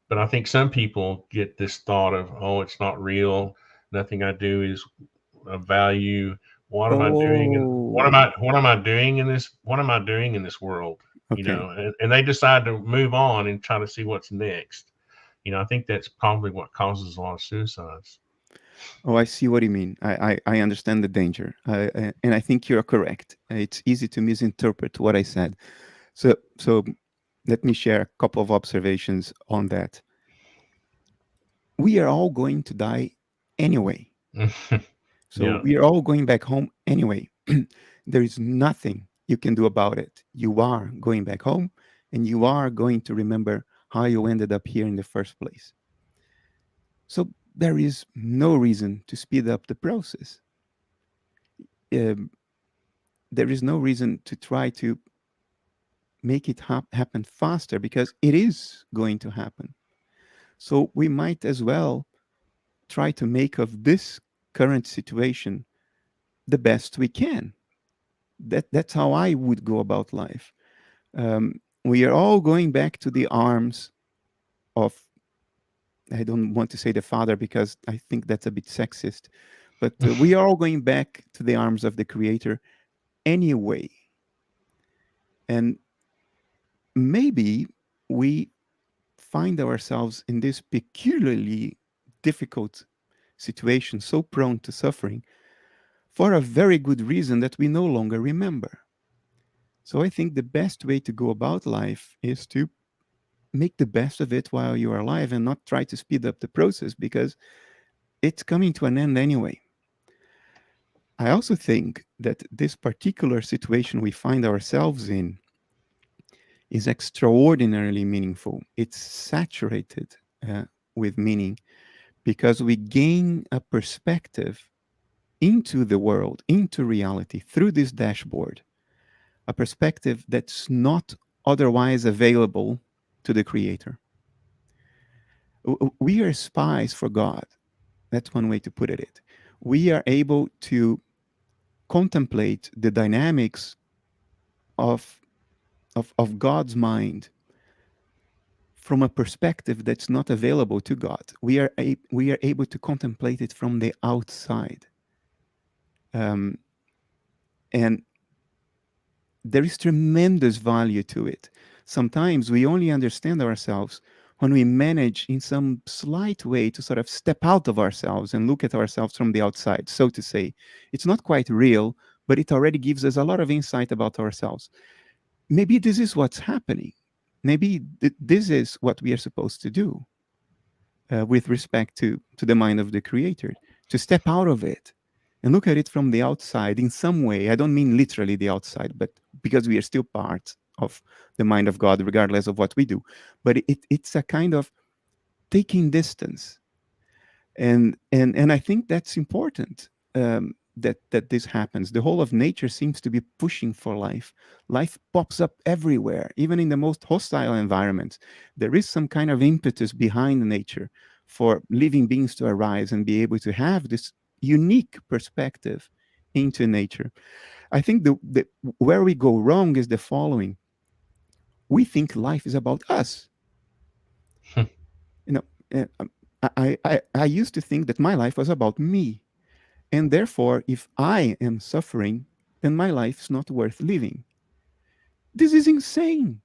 But I think some people get this thought of, oh, it's not real. Nothing I do is of value. What am I doing? What am I doing in this? What am I doing in this world? Okay. And they decide to move on and try to see what's next. I think that's probably what causes a lot of suicides. Oh, I see what you mean. I understand the danger. And I think you're correct. It's easy to misinterpret what I said. So let me share a couple of observations on that. We are all going to die anyway. So we are all going back home anyway. There is nothing you can do about it. You are going back home, and you are going to remember how you ended up here in the first place. So there is no reason to speed up the process. There is no reason to try to make it happen faster, because it is going to happen. So we might as well try to make of this current situation the best we can. That's how I would go about life. We are all going back to the arms of, I don't want to say the Father because I think that's a bit sexist, but we are all going back to the arms of the Creator anyway. And maybe we find ourselves in this peculiarly difficult situation, so prone to suffering, for a very good reason that we no longer remember. So I think the best way to go about life is to make the best of it while you are alive and not try to speed up the process, because it's coming to an end anyway. I also think that this particular situation we find ourselves in is extraordinarily meaningful. It's saturated with meaning because we gain a perspective into the world, into reality through this dashboard, a perspective that's not otherwise available to the Creator. We are spies for God. That's one way to put it. We are able to contemplate the dynamics of, of God's mind from a perspective that's not available to God. We are able to contemplate it from the outside. And there is tremendous value to it. Sometimes we only understand ourselves when we manage in some slight way to sort of step out of ourselves and look at ourselves from the outside, so to say. It's not quite real, but it already gives us a lot of insight about ourselves. Maybe this is what's happening. Maybe this is what we are supposed to do with respect to the mind of the Creator, to step out of it and look at it from the outside in some way. I don't mean literally the outside, but because we are still part of the mind of God, regardless of what we do. But it's a kind of taking distance. And I think that's important, that this happens. The whole of nature seems to be pushing for life. Life pops up everywhere, even in the most hostile environments. There is some kind of impetus behind nature for living beings to arise and be able to have this unique perspective into nature. I think where we go wrong is the following. We think life is about us. I used to think that my life was about me. And therefore, if I am suffering, then my life's not worth living. This is insane.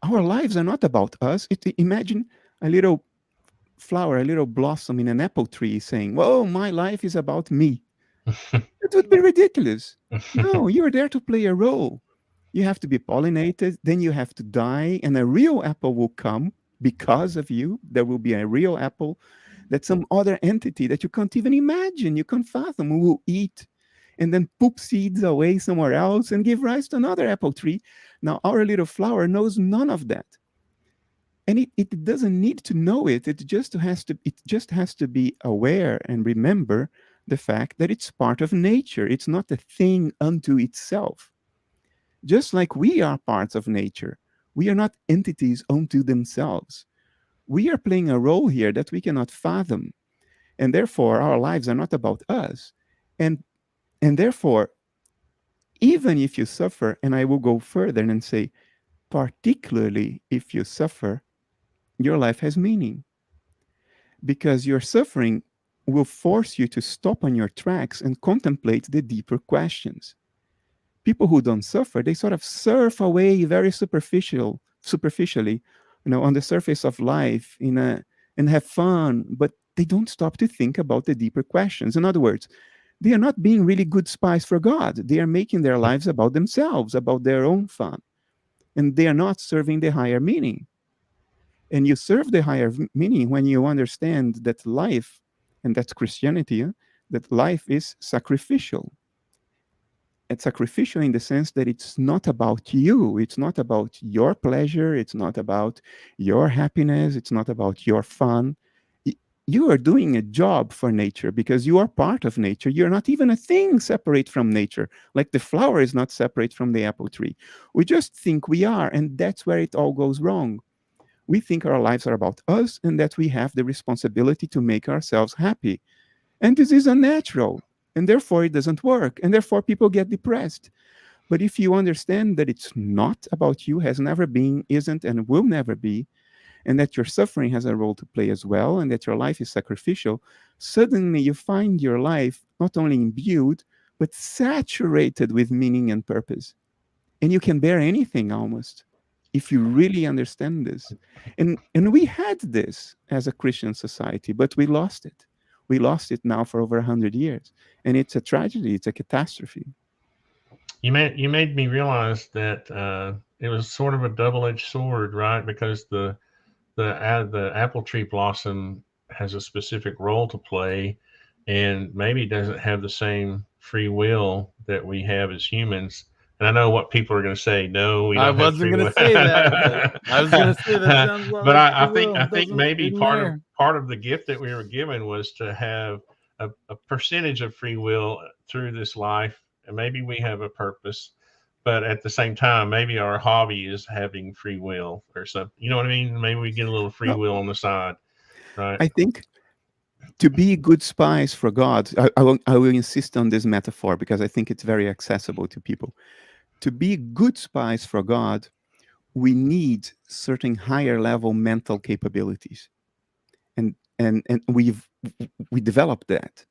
Our lives are not about us. Imagine a little flower, a little blossom in an apple tree saying, "Whoa, my life is about me." It would be ridiculous. No, you're there to play a role. You have to be pollinated, then you have to die, and a real apple will come because of you. There will be a real apple that some other entity that you can't even imagine, you can't fathom, will eat and then poop seeds away somewhere else and give rise to another apple tree. Now, our little flower knows none of that. And it doesn't need to know it. It just has to be aware and remember the fact that it's part of nature. It's not a thing unto itself. Just like we are parts of nature, we are not entities unto themselves. We are playing a role here that we cannot fathom. And therefore, our lives are not about us. And therefore, even if you suffer, and I will go further and say, particularly if you suffer, your life has meaning. Because your suffering will force you to stop on your tracks and contemplate the deeper questions. People who don't suffer, they sort of surf away very superficially, on the surface of life and have fun, but they don't stop to think about the deeper questions. In other words, they are not being really good spies for God. They are making their lives about themselves, about their own fun. And they are not serving the higher meaning. And you serve the higher meaning when you understand that life, and that's Christianity, that life is sacrificial. It's sacrificial in the sense that it's not about you. It's not about your pleasure. It's not about your happiness. It's not about your fun. You are doing a job for nature because you are part of nature. You're not even a thing separate from nature. Like the flower is not separate from the apple tree. We just think we are, and that's where it all goes wrong. We think our lives are about us and that we have the responsibility to make ourselves happy. And this is unnatural. And therefore, it doesn't work. And therefore, people get depressed. But if you understand that it's not about you, has never been, isn't, and will never be, and that your suffering has a role to play as well, and that your life is sacrificial, suddenly you find your life not only imbued, but saturated with meaning and purpose. and you can bear anything almost if you really understand this. And we had this as a Christian society, but we lost it. We lost it now for over 100 years, and it's a tragedy. It's a catastrophe. You made me realize that it was sort of a double-edged sword, right? Because the apple tree blossom has a specific role to play, and maybe doesn't have the same free will that we have as humans. And I know what people are going to say. No, we don't have free will. I wasn't going to say that, but I was going to say that sounds a lot but like I think maybe part of the gift that we were given was to have a percentage of free will through this life, and maybe we have a purpose. But at the same time, maybe our hobby is having free will or something. You know what I mean? Maybe we get a little free will on the side, right? I think to be good spies for God, I will insist on this metaphor because I think it's very accessible to people. To be good spies for God, we need certain higher level mental capabilities. And we developed that.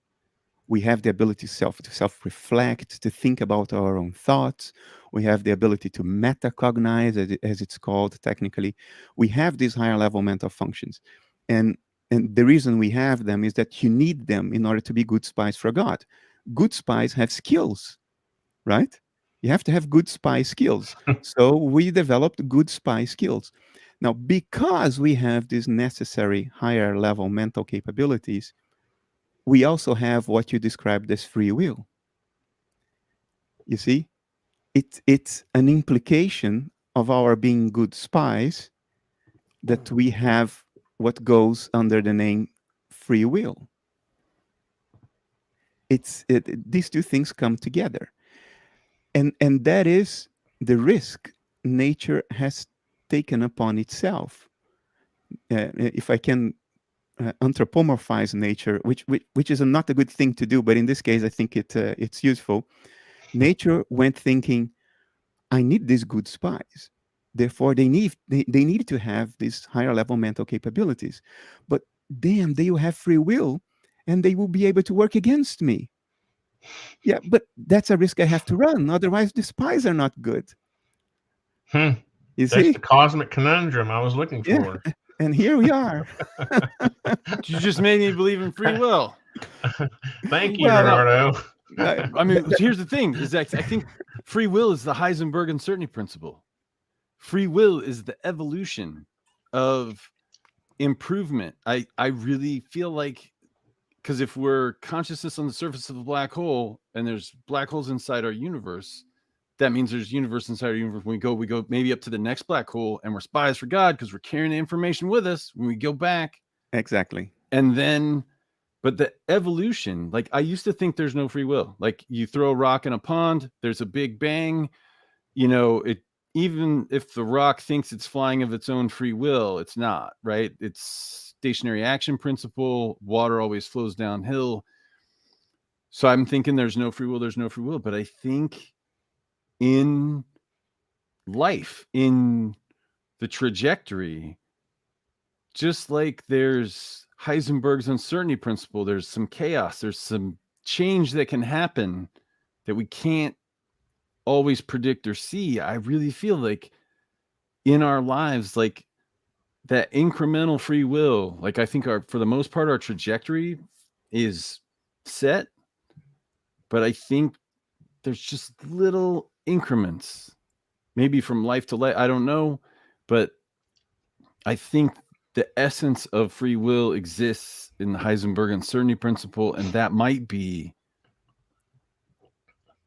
We have the ability to self-reflect, to think about our own thoughts. We have the ability to metacognize, as it's called technically. We have these higher level mental functions. And the reason we have them is that you need them in order to be good spies for God. Good spies have skills, right? You have to have good spy skills. So we developed good spy skills. Now, because we have these necessary higher level mental capabilities, we also have what you described as free will. You see, it's an implication of our being good spies that we have what goes under the name free will. These two things come together. And that is the risk nature has taken upon itself. If I can anthropomorphize nature, which is not a good thing to do, but in this case, I think it's useful. Nature went thinking, I need these good spies. Therefore, they need to have these higher level mental capabilities. But then they will have free will, and they will be able to work against me. Yeah, but that's a risk I have to run. Otherwise, the spies are not good. You That's see? the cosmic conundrum I was looking for. And here we are. You just made me believe in free will. Thank you, Bernardo. I mean, here's the thing: is that I think free will is the Heisenberg uncertainty principle. Free will is the evolution of improvement. I really feel like, because if we're consciousness on the surface of a black hole and there's black holes inside our universe, that means there's universe inside our universe. When we go maybe up to the next black hole, and we're spies for God because we're carrying the information with us when we go back. Exactly. And then, but the evolution, like I used to think there's no free will. Like you throw a rock in a pond, there's a big bang. You know, even if the rock thinks it's flying of its own free will, it's not, right? It's stationary action principle. Water always flows downhill. So I'm thinking there's no free will. But I think in life, in the trajectory, just like there's Heisenberg's uncertainty principle, there's some chaos, there's some change that can happen that we can't always predict or see. I really feel like in our lives, like that incremental free will, like I think for the most part, our trajectory is set, but I think there's just little increments, maybe from life to life. I don't know, but I think the essence of free will exists in the Heisenberg uncertainty principle, and that might be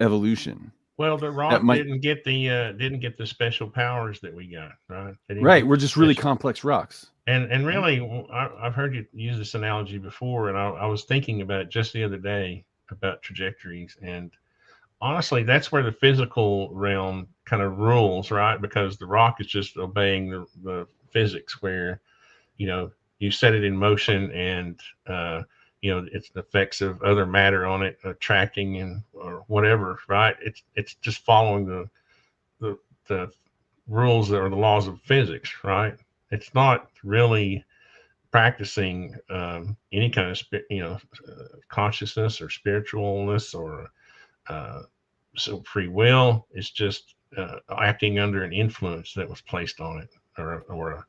evolution. Well, the rock didn't get the special powers that we got, right? Right, we're just really complex rocks. And really, I've heard you use this analogy before, and I was thinking about it just the other day about trajectories. And honestly, that's where the physical realm kind of rules, right? Because the rock is just obeying the physics, where you set it in motion, and it's the effects of other matter on it attracting or whatever, right? It's just following the rules or the laws of physics, right? It's not really practicing any kind of consciousness or spiritualness or so free will. It's just acting under an influence that was placed on it, or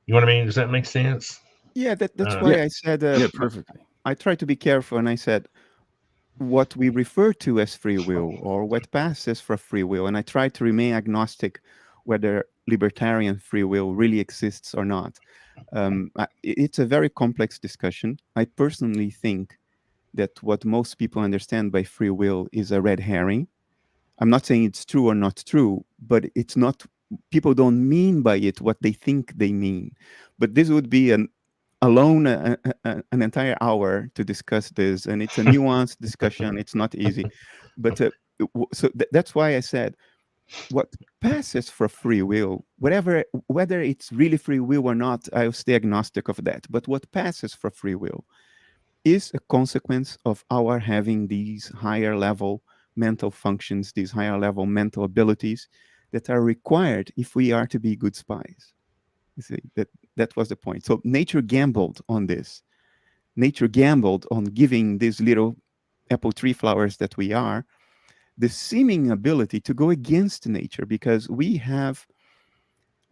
you know what I mean? Does that make sense? Yeah, that's Uh, Yeah, why I said yeah, perfectly. I try to be careful, and I said what we refer to as free will or what passes for free will, and I try to remain agnostic whether libertarian free will really exists or not. It's a very complex discussion. I personally think that what most people understand by free will is a red herring. I'm not saying it's true or not true, but it's not, people don't mean by it what they think they mean. But this would be alone an entire hour to discuss this, and it's a nuanced discussion. It's not easy. But that's why I said what passes for free will, whatever, whether it's really free will or not, I'll stay agnostic of that. But what passes for free will is a consequence of our having these higher level mental functions, these higher level mental abilities that are required if we are to be good spies. You see, that was the point. So nature gambled on this. Nature gambled on giving these little apple tree flowers that we are the seeming ability to go against nature because we have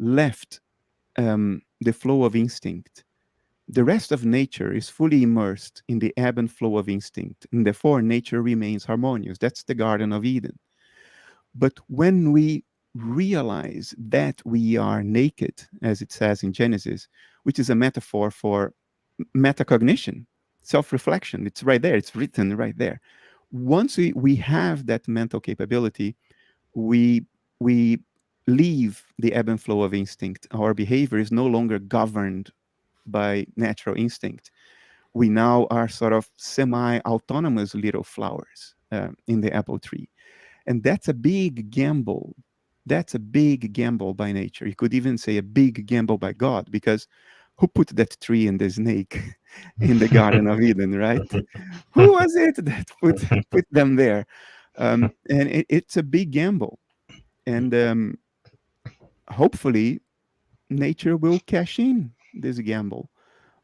left the flow of instinct. The rest of nature is fully immersed in the ebb and flow of instinct, and therefore nature remains harmonious. That's the Garden of Eden. But when we realize that we are naked, as it says in Genesis, which is a metaphor for metacognition, self reflection, it's right there, it's written right there. Once we have that mental capability, we leave the ebb and flow of instinct. Our behavior is no longer governed by natural instinct. We now are sort of semi-autonomous little flowers in the apple tree. And that's a big gamble. That's a big gamble by nature. You could even say a big gamble by God, because who put that tree and the snake in the Garden of Eden, right? Who was it that put them there? And it's a big gamble. And hopefully, nature will cash in this gamble.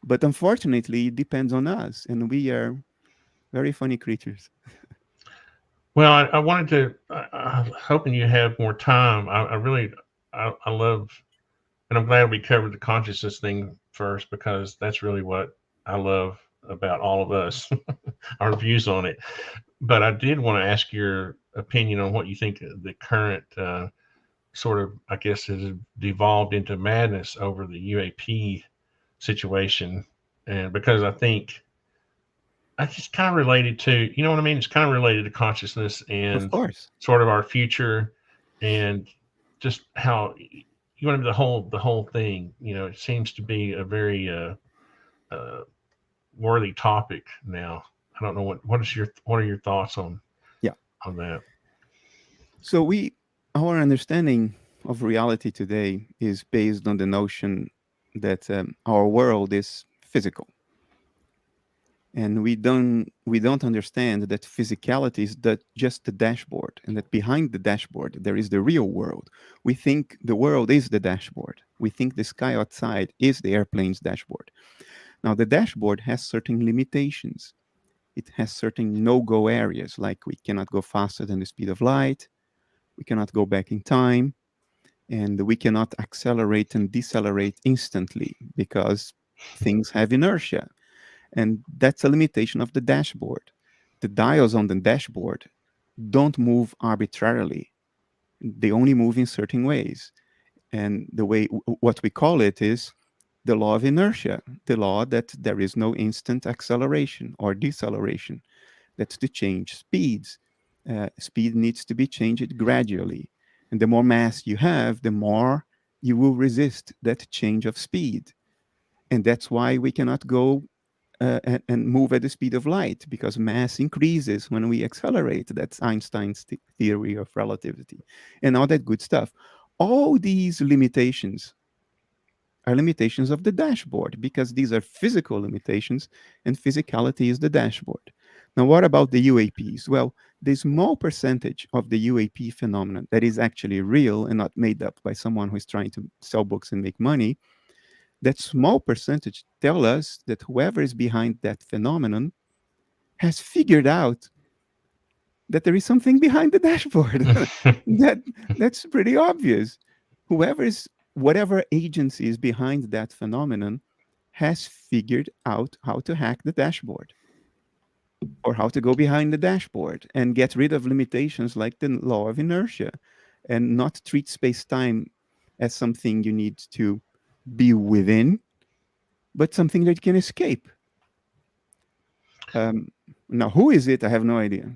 But unfortunately, it depends on us, and we are very funny creatures. well, I wanted to. I'm hoping you have more time. I really, I love, and I'm glad we covered the consciousness thing first because that's really what I love about all of us, our views on it. But I did want to ask your opinion on what you think the current sort of, I guess, has devolved into madness over the UAP situation, and because I think I just kind of related to, you know what I mean? It's kind of related to consciousness Of and course. sort of our future and just how you want to the whole thing. You know, it seems to be a very uh, worthy topic now. I don't know what are your thoughts Yeah. on that? So our understanding of reality today is based on the notion that our world is physical, and we don't understand that physicality is just the dashboard, and that behind the dashboard there is the real world. We think the world is the dashboard. We think the sky outside is the airplane's dashboard. Now, the dashboard has certain limitations. It has certain no-go areas, like we cannot go faster than the speed of light, we cannot go back in time, and we cannot accelerate and decelerate instantly because things have inertia. And that's a limitation of the dashboard. The dials on the dashboard don't move arbitrarily, they only move in certain ways. And the way, what we call it is the law of inertia, the law that there is no instant acceleration or deceleration. That's to change speeds. Speed needs to be changed gradually. And the more mass you have, the more you will resist that change of speed. And that's why we cannot go and move at the speed of light, because mass increases when we accelerate. That's Einstein's theory of relativity and all that good stuff. All these limitations are limitations of the dashboard because these are physical limitations, and physicality is the dashboard. Now, what about the UAPs? Well, the small percentage of the UAP phenomenon that is actually real and not made up by someone who is trying to sell books and make money, that small percentage tell us that whoever is behind that phenomenon has figured out that there is something behind the dashboard. That's pretty obvious. Whatever agency is behind that phenomenon has figured out how to hack the dashboard, or how to go behind the dashboard and get rid of limitations like the law of inertia, and not treat space-time as something you need to be within, but something that you can escape. Now, who is it? I have no idea.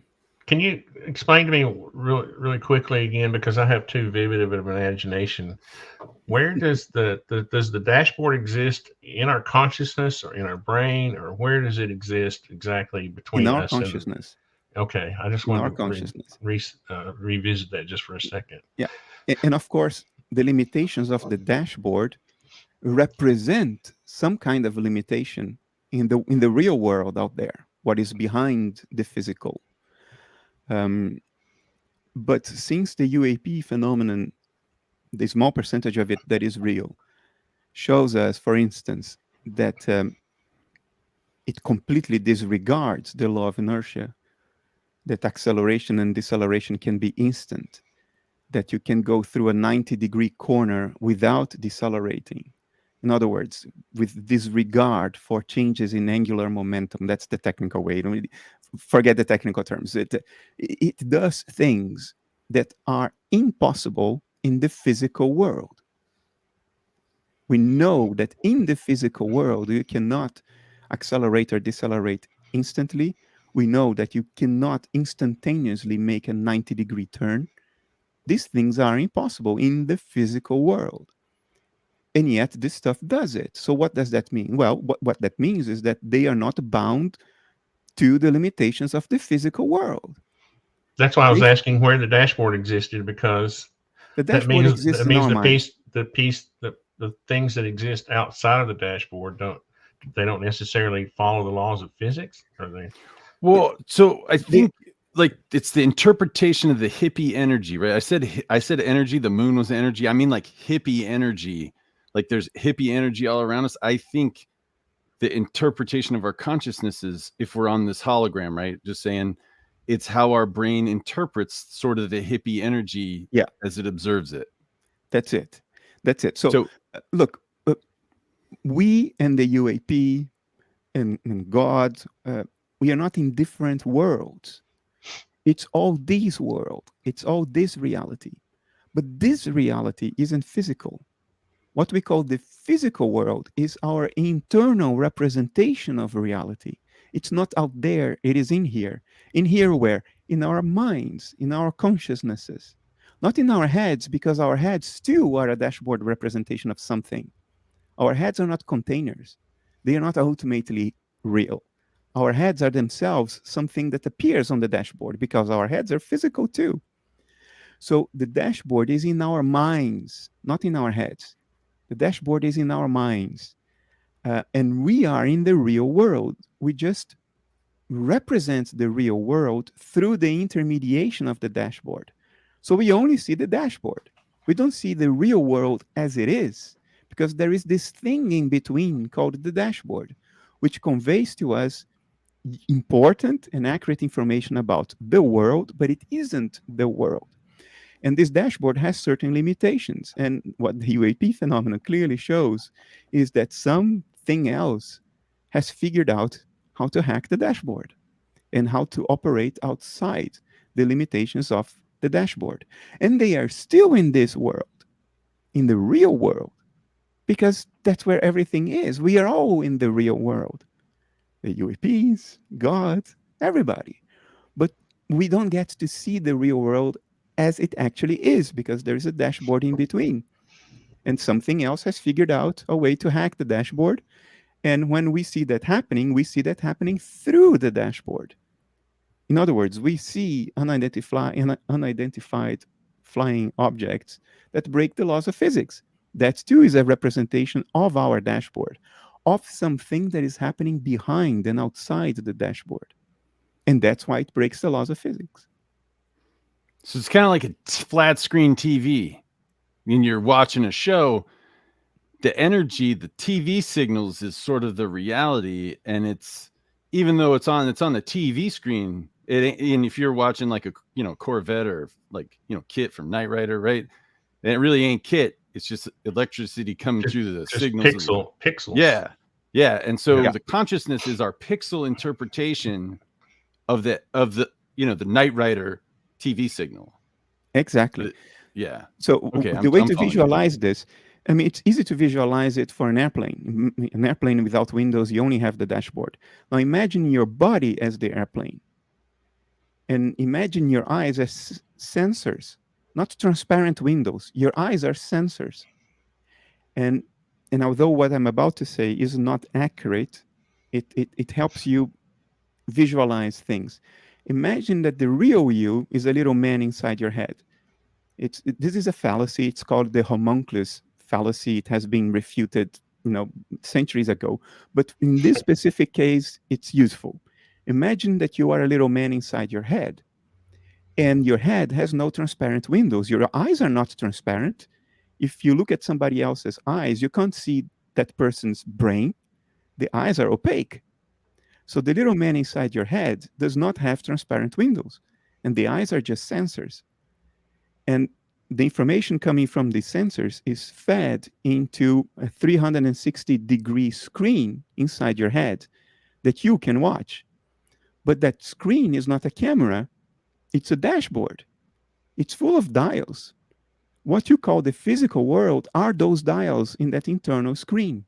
Can you explain to me really quickly again, because I have too vivid of an imagination? Where does the dashboard exist, in our consciousness or in our brain, or where does it exist exactly between In our us consciousness. and? Okay, I just In our wanted to consciousness. revisit that just for a second. Yeah, and of course, the limitations of the dashboard represent some kind of limitation in the real world out there, what is behind the physical. But since the UAP phenomenon, the small percentage of it that is real, shows us, for instance, that it completely disregards the law of inertia, that acceleration and deceleration can be instant, that you can go through a 90-degree corner without decelerating. In other words, with disregard for changes in angular momentum. That's the technical way. Forget the technical terms. It does things that are impossible in the physical world. We know that in the physical world, you cannot accelerate or decelerate instantly. We know that you cannot instantaneously make a 90-degree turn. These things are impossible in the physical world. And yet this stuff does it. So what does that mean? Well, what that means is that they are not bound to the limitations of the physical world. That's why I was asking where the dashboard existed, because the dashboard exists in our mind. The things that exist outside of the dashboard don't necessarily follow the laws of physics, are they? Well, so I think like it's the interpretation of the hippie energy, right? I said energy, the moon was energy. I mean like hippie energy. Like there's hippie energy all around us. I think the interpretation of our consciousnesses, if we're on this hologram, right? Just saying, it's how our brain interprets sort of the hippie energy as it observes it. That's it. So look, we and the UAP and God, we are not in different worlds. It's all this world. It's all this reality. But this reality isn't physical. What we call the physical world is our internal representation of reality. It's not out there, it is in here. In here where? In our minds, in our consciousnesses. Not in our heads, because our heads too are a dashboard representation of something. Our heads are not containers. They are not ultimately real. Our heads are themselves something that appears on the dashboard, because our heads are physical too. So the dashboard is in our minds, not in our heads. The dashboard is in our minds. And we are in the real world. We just represent the real world through the intermediation of the dashboard. So we only see the dashboard. We don't see the real world as it is, because there is this thing in between called the dashboard, which conveys to us important and accurate information about the world, but it isn't the world. And this dashboard has certain limitations. And what the UAP phenomenon clearly shows is that something else has figured out how to hack the dashboard and how to operate outside the limitations of the dashboard. And they are still in this world, in the real world, because that's where everything is. We are all in the real world. The UAPs, God, everybody. But we don't get to see the real world as it actually is, because there is a dashboard in between. And something else has figured out a way to hack the dashboard. And when we see that happening through the dashboard. In other words, we see unidentified flying objects that break the laws of physics. That too is a representation of our dashboard, of something that is happening behind and outside the dashboard. And that's why it breaks the laws of physics. So it's kind of like a flat screen TV. When you're watching a show, the energy, the TV signals is sort of the reality. And it's, even though it's on the TV screen, And if you're watching like a Corvette or like Kit from Knight Rider, right? And it really ain't Kit. It's just electricity coming through the signals. Pixels. Yeah. And so the consciousness is our pixel interpretation of the the Knight Rider TV signal. Exactly. Yeah. So the way to visualize this, I mean, it's easy to visualize it for an airplane. An airplane without windows, you only have the dashboard. Now imagine your body as the airplane. And imagine your eyes as sensors, not transparent windows. Your eyes are sensors. And although what I'm about to say is not accurate, it helps you visualize things. Imagine that the real you is a little man inside your head. This is a fallacy. It's called the homunculus fallacy. It has been refuted, centuries ago. But in this specific case, it's useful. Imagine that you are a little man inside your head, and your head has no transparent windows. Your eyes are not transparent. If you look at somebody else's eyes, you can't see that person's brain. The eyes are opaque. So the little man inside your head does not have transparent windows, and the eyes are just sensors. And the information coming from these sensors is fed into a 360-degree screen inside your head that you can watch. But that screen is not a camera. It's a dashboard. It's full of dials. What you call the physical world are those dials in that internal screen.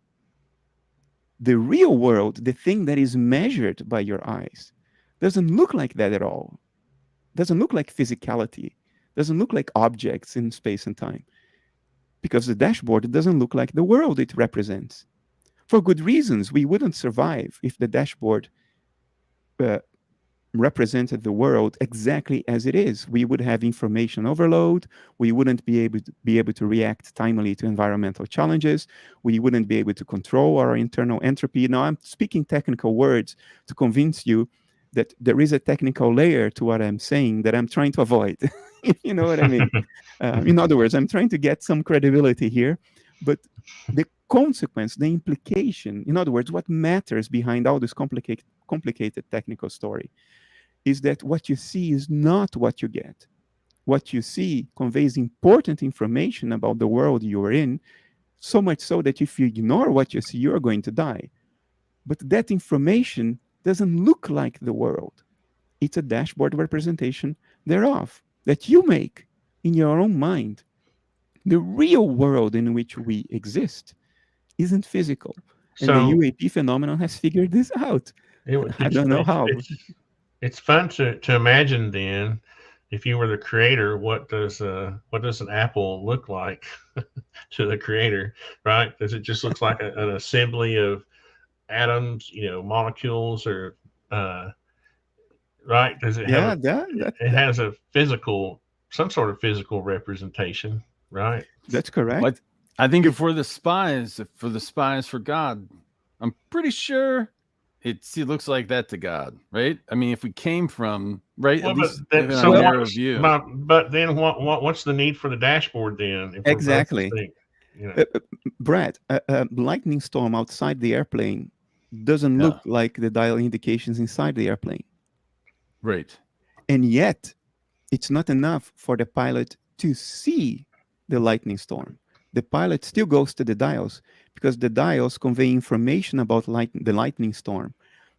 The real world, the thing that is measured by your eyes, doesn't look like that at all. Doesn't look like physicality. Doesn't look like objects in space and time. Because the dashboard doesn't look like the world it represents. For good reasons. We wouldn't survive if the dashboard represented the world exactly as it is. We would have information overload. We wouldn't be able to react timely to environmental challenges. We wouldn't be able to control our internal entropy. Now, I'm speaking technical words to convince you that there is a technical layer to what I'm saying that I'm trying to avoid. You know what I mean? In other words, I'm trying to get some credibility here, but the consequence, the implication, in other words, what matters behind all this complicated technical story is that what you see is not what you get. What you see conveys important information about the world you are in, so much so that if you ignore what you see, you're going to die. But that information doesn't look like the world. It's a dashboard representation thereof that you make in your own mind. The real world in which we exist isn't physical. And the UAP phenomenon has figured this out. I don't know how. It's fun to imagine then, if you were the creator, what does an apple look like to the creator, right? Does it just look like an assembly of atoms, molecules, or right? Does it have it has a some sort of physical representation, right? That's correct. Well, I think if we're the spies, for God, I'm pretty sure it looks like that to God, right? I mean, if we came from Well, at least so narrow view. But then what's the need for the dashboard then? Exactly. Brad, a lightning storm outside the airplane doesn't look like the dial indications inside the airplane. Right. And yet, it's not enough for the pilot to see the lightning storm. The pilot still goes to the dials because the dials convey information about the lightning storm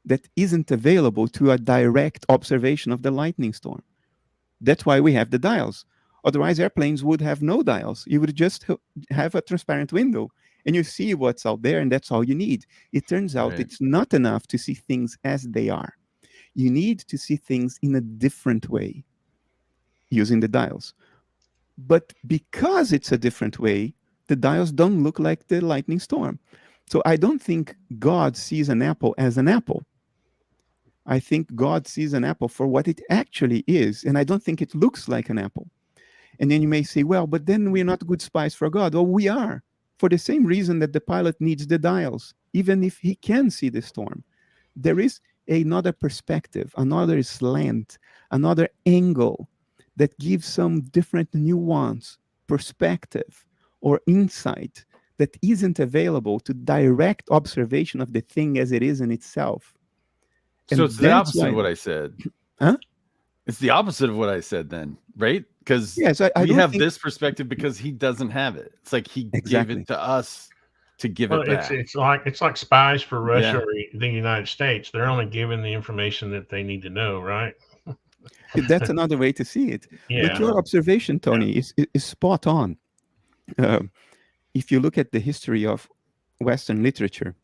that isn't available to a direct observation of the lightning storm. That's why we have the dials. Otherwise, airplanes would have no dials. You would just have a transparent window and you see what's out there, and that's all you need. It turns out it's not enough to see things as they are. You need to see things in a different way using the dials. But because it's a different way, the dials don't look like the lightning storm. So I don't think God sees an apple as an apple. I think God sees an apple for what it actually is, and I don't think it looks like an apple. And then you may say, well, but then we're not good spies for God. Well, we are, for the same reason that the pilot needs the dials, even if he can see the storm. There is another perspective, another slant, another angle that gives some different nuance, perspective, or insight that isn't available to direct observation of the thing as it is in itself. So it's the opposite of what I said. Huh? It's the opposite of what I said then, right? Because Yes, I we don't have think this perspective because he doesn't have it. It's like he gave exactly. it to us to give Well, it back. it's like spies for Russia Yeah. or the United States. They're only given the information that they need to know, right? That's another way to see it. But Yeah. your observation, Tony, is spot on. Um, if you look at the history of Western literature,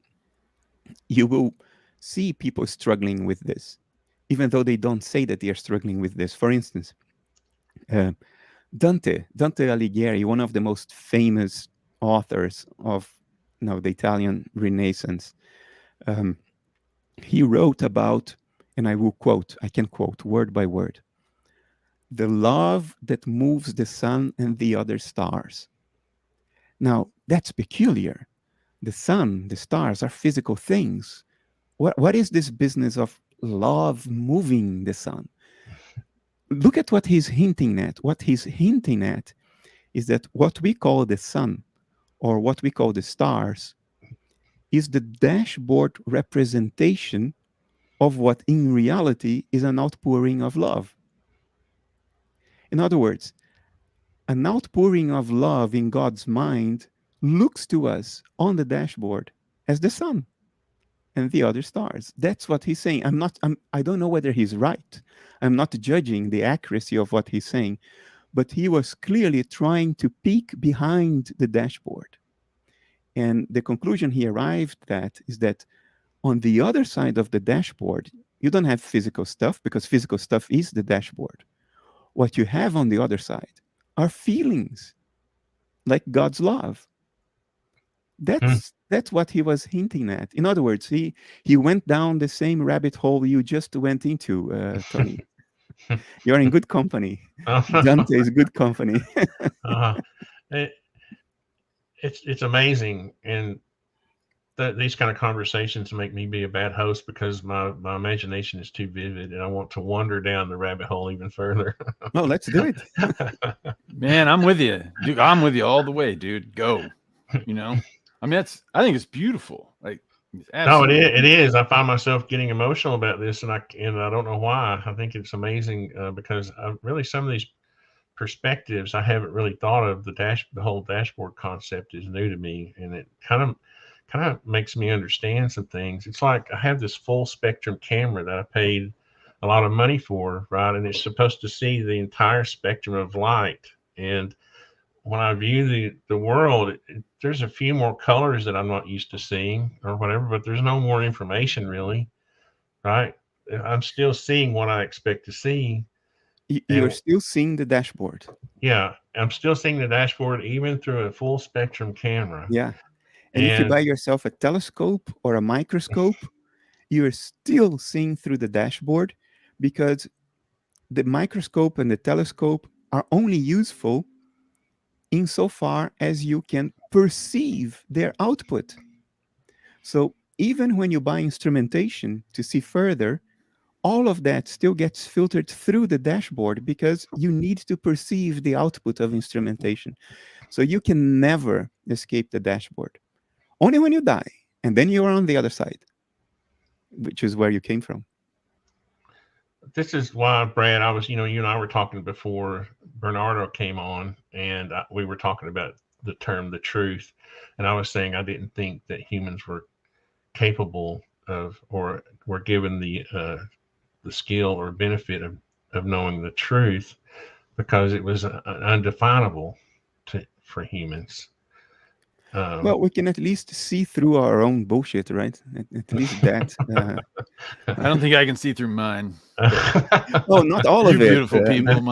you will see people struggling with this, even though they don't say that they are struggling with this. For instance, uh, Dante Alighieri, one of the most famous authors of the Italian Renaissance, um, he wrote about, and I can quote word by word, the love that moves the sun and the other stars. Now, that's peculiar. The sun, the stars are physical things. What is this business of love moving the sun? Look at what he's hinting at. What he's hinting at is that what we call the sun or what we call the stars is the dashboard representation of what in reality is an outpouring of love. In other words, an outpouring of love in God's mind looks to us on the dashboard as the sun and the other stars. That's what he's saying. I don't know whether he's right. I'm not judging the accuracy of what he's saying, but he was clearly trying to peek behind the dashboard. And the conclusion he arrived at is that on the other side of the dashboard, you don't have physical stuff because physical stuff is the dashboard. What you have on the other side are feelings like God's love. That's what he was hinting at. In other words, he went down the same rabbit hole you just went into, Tony. You're in good company. Dante is good company. It's amazing, and these kind of conversations make me be a bad host because my imagination is too vivid, and I want to wander down the rabbit hole even further. No, let's do it. Man, I'm with you, dude. I'm with you all the way, dude. Go. You know, I mean, I think it's beautiful. Like, no, it is. I find myself getting emotional about this, and I don't know why. I think it's amazing because really some of these perspectives I haven't really thought of. The whole dashboard concept is new to me, and it kind of makes me understand some things. It's like I have this full spectrum camera that I paid a lot of money for, right? And it's supposed to see the entire spectrum of light. And when I view the world, there's a few more colors that I'm not used to seeing or whatever, but there's no more information really, right? I'm still seeing what I expect to see. You're still seeing the dashboard. Yeah, I'm still seeing the dashboard even through a full spectrum camera. Yeah. And if you buy yourself a telescope or a microscope, you're still seeing through the dashboard because the microscope and the telescope are only useful insofar as you can perceive their output. So even when you buy instrumentation to see further, all of that still gets filtered through the dashboard because you need to perceive the output of instrumentation. So you can never escape the dashboard. Only when you die, and then you are on the other side, which is where you came from. This is why, Brad, you and I were talking before Bernardo came on, and we were talking about the term "the truth," and I was saying I didn't think that humans were capable of or were given the skill or benefit of knowing the truth because it was undefinable for humans. Well, we can at least see through our own bullshit, right? At least that. I don't think I can see through mine. Oh, not all of it. Beautiful people,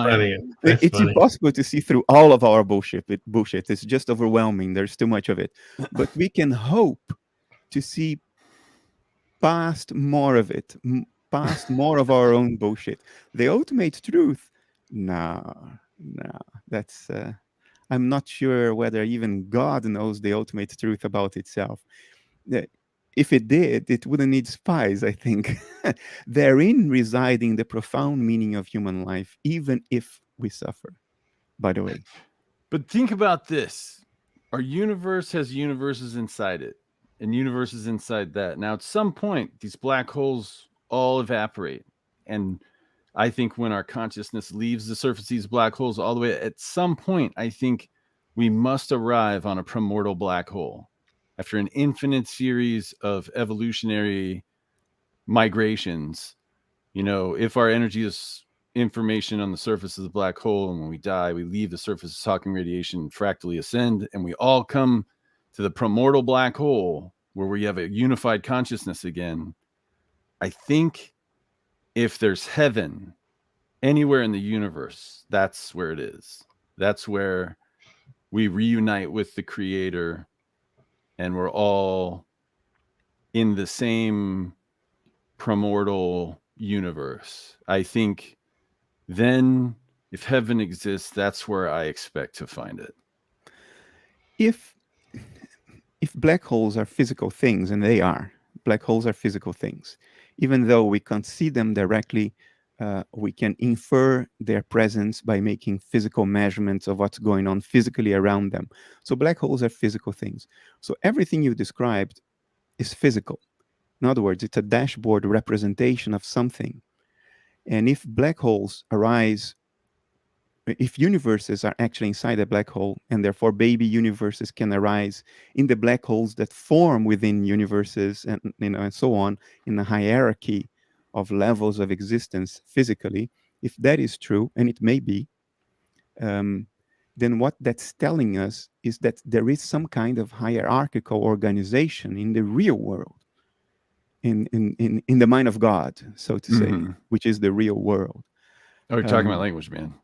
it's impossible to see through all of our bullshit. It's just overwhelming. There's too much of it. But we can hope to see past more of it, past more of our own bullshit. The ultimate truth, no, that's. I'm not sure whether even God knows the ultimate truth about itself. If it did, it wouldn't need spies, I think. Therein residing the profound meaning of human life, even if we suffer, by the way. But think about this. Our universe has universes inside it, and universes inside that. Now, at some point, these black holes all evaporate, and I think when our consciousness leaves the surface of these black holes all the way, at some point, I think we must arrive on a primordial black hole. After an infinite series of evolutionary migrations, you know, if our energy is information on the surface of the black hole, and when we die, we leave the surface of Hawking radiation, fractally ascend, and we all come to the primordial black hole where we have a unified consciousness again. I think if there's heaven anywhere in the universe, that's where it is. That's where we reunite with the creator and we're all in the same primordial universe. I think then if heaven exists, that's where I expect to find it. If black holes are physical things, and they are, black holes are physical things, even though we can't see them directly, we can infer their presence by making physical measurements of what's going on physically around them. So black holes are physical things. So everything you described is physical. In other words, it's a dashboard representation of something. And if black holes arise, if universes are actually inside a black hole, and therefore baby universes can arise in the black holes that form within universes, and and so on, in a hierarchy of levels of existence physically, if that is true, and it may be, then what that's telling us is that there is some kind of hierarchical organization in the real world, in the mind of God, so to say, which is the real world. Oh, you're talking about language, man.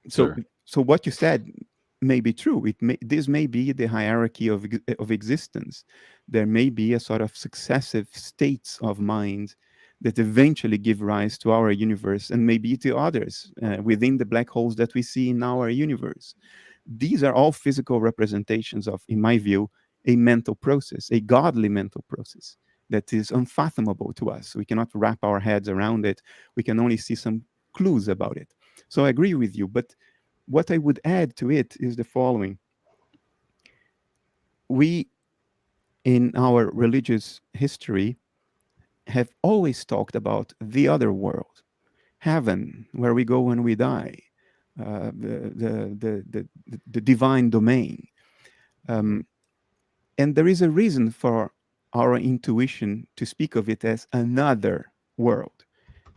So what you said may be true. This may be the hierarchy of existence. There may be a sort of successive states of mind that eventually give rise to our universe, and maybe to others within the black holes that we see in our universe. These are all physical representations of, in my view, a mental process, a godly mental process that is unfathomable to us. We cannot wrap our heads around it. We can only see some clues about it. So I agree with you, but what I would add to it is the following. We, in our religious history, have always talked about the other world, heaven, where we go when we die, the divine domain. And there is a reason for our intuition to speak of it as another world,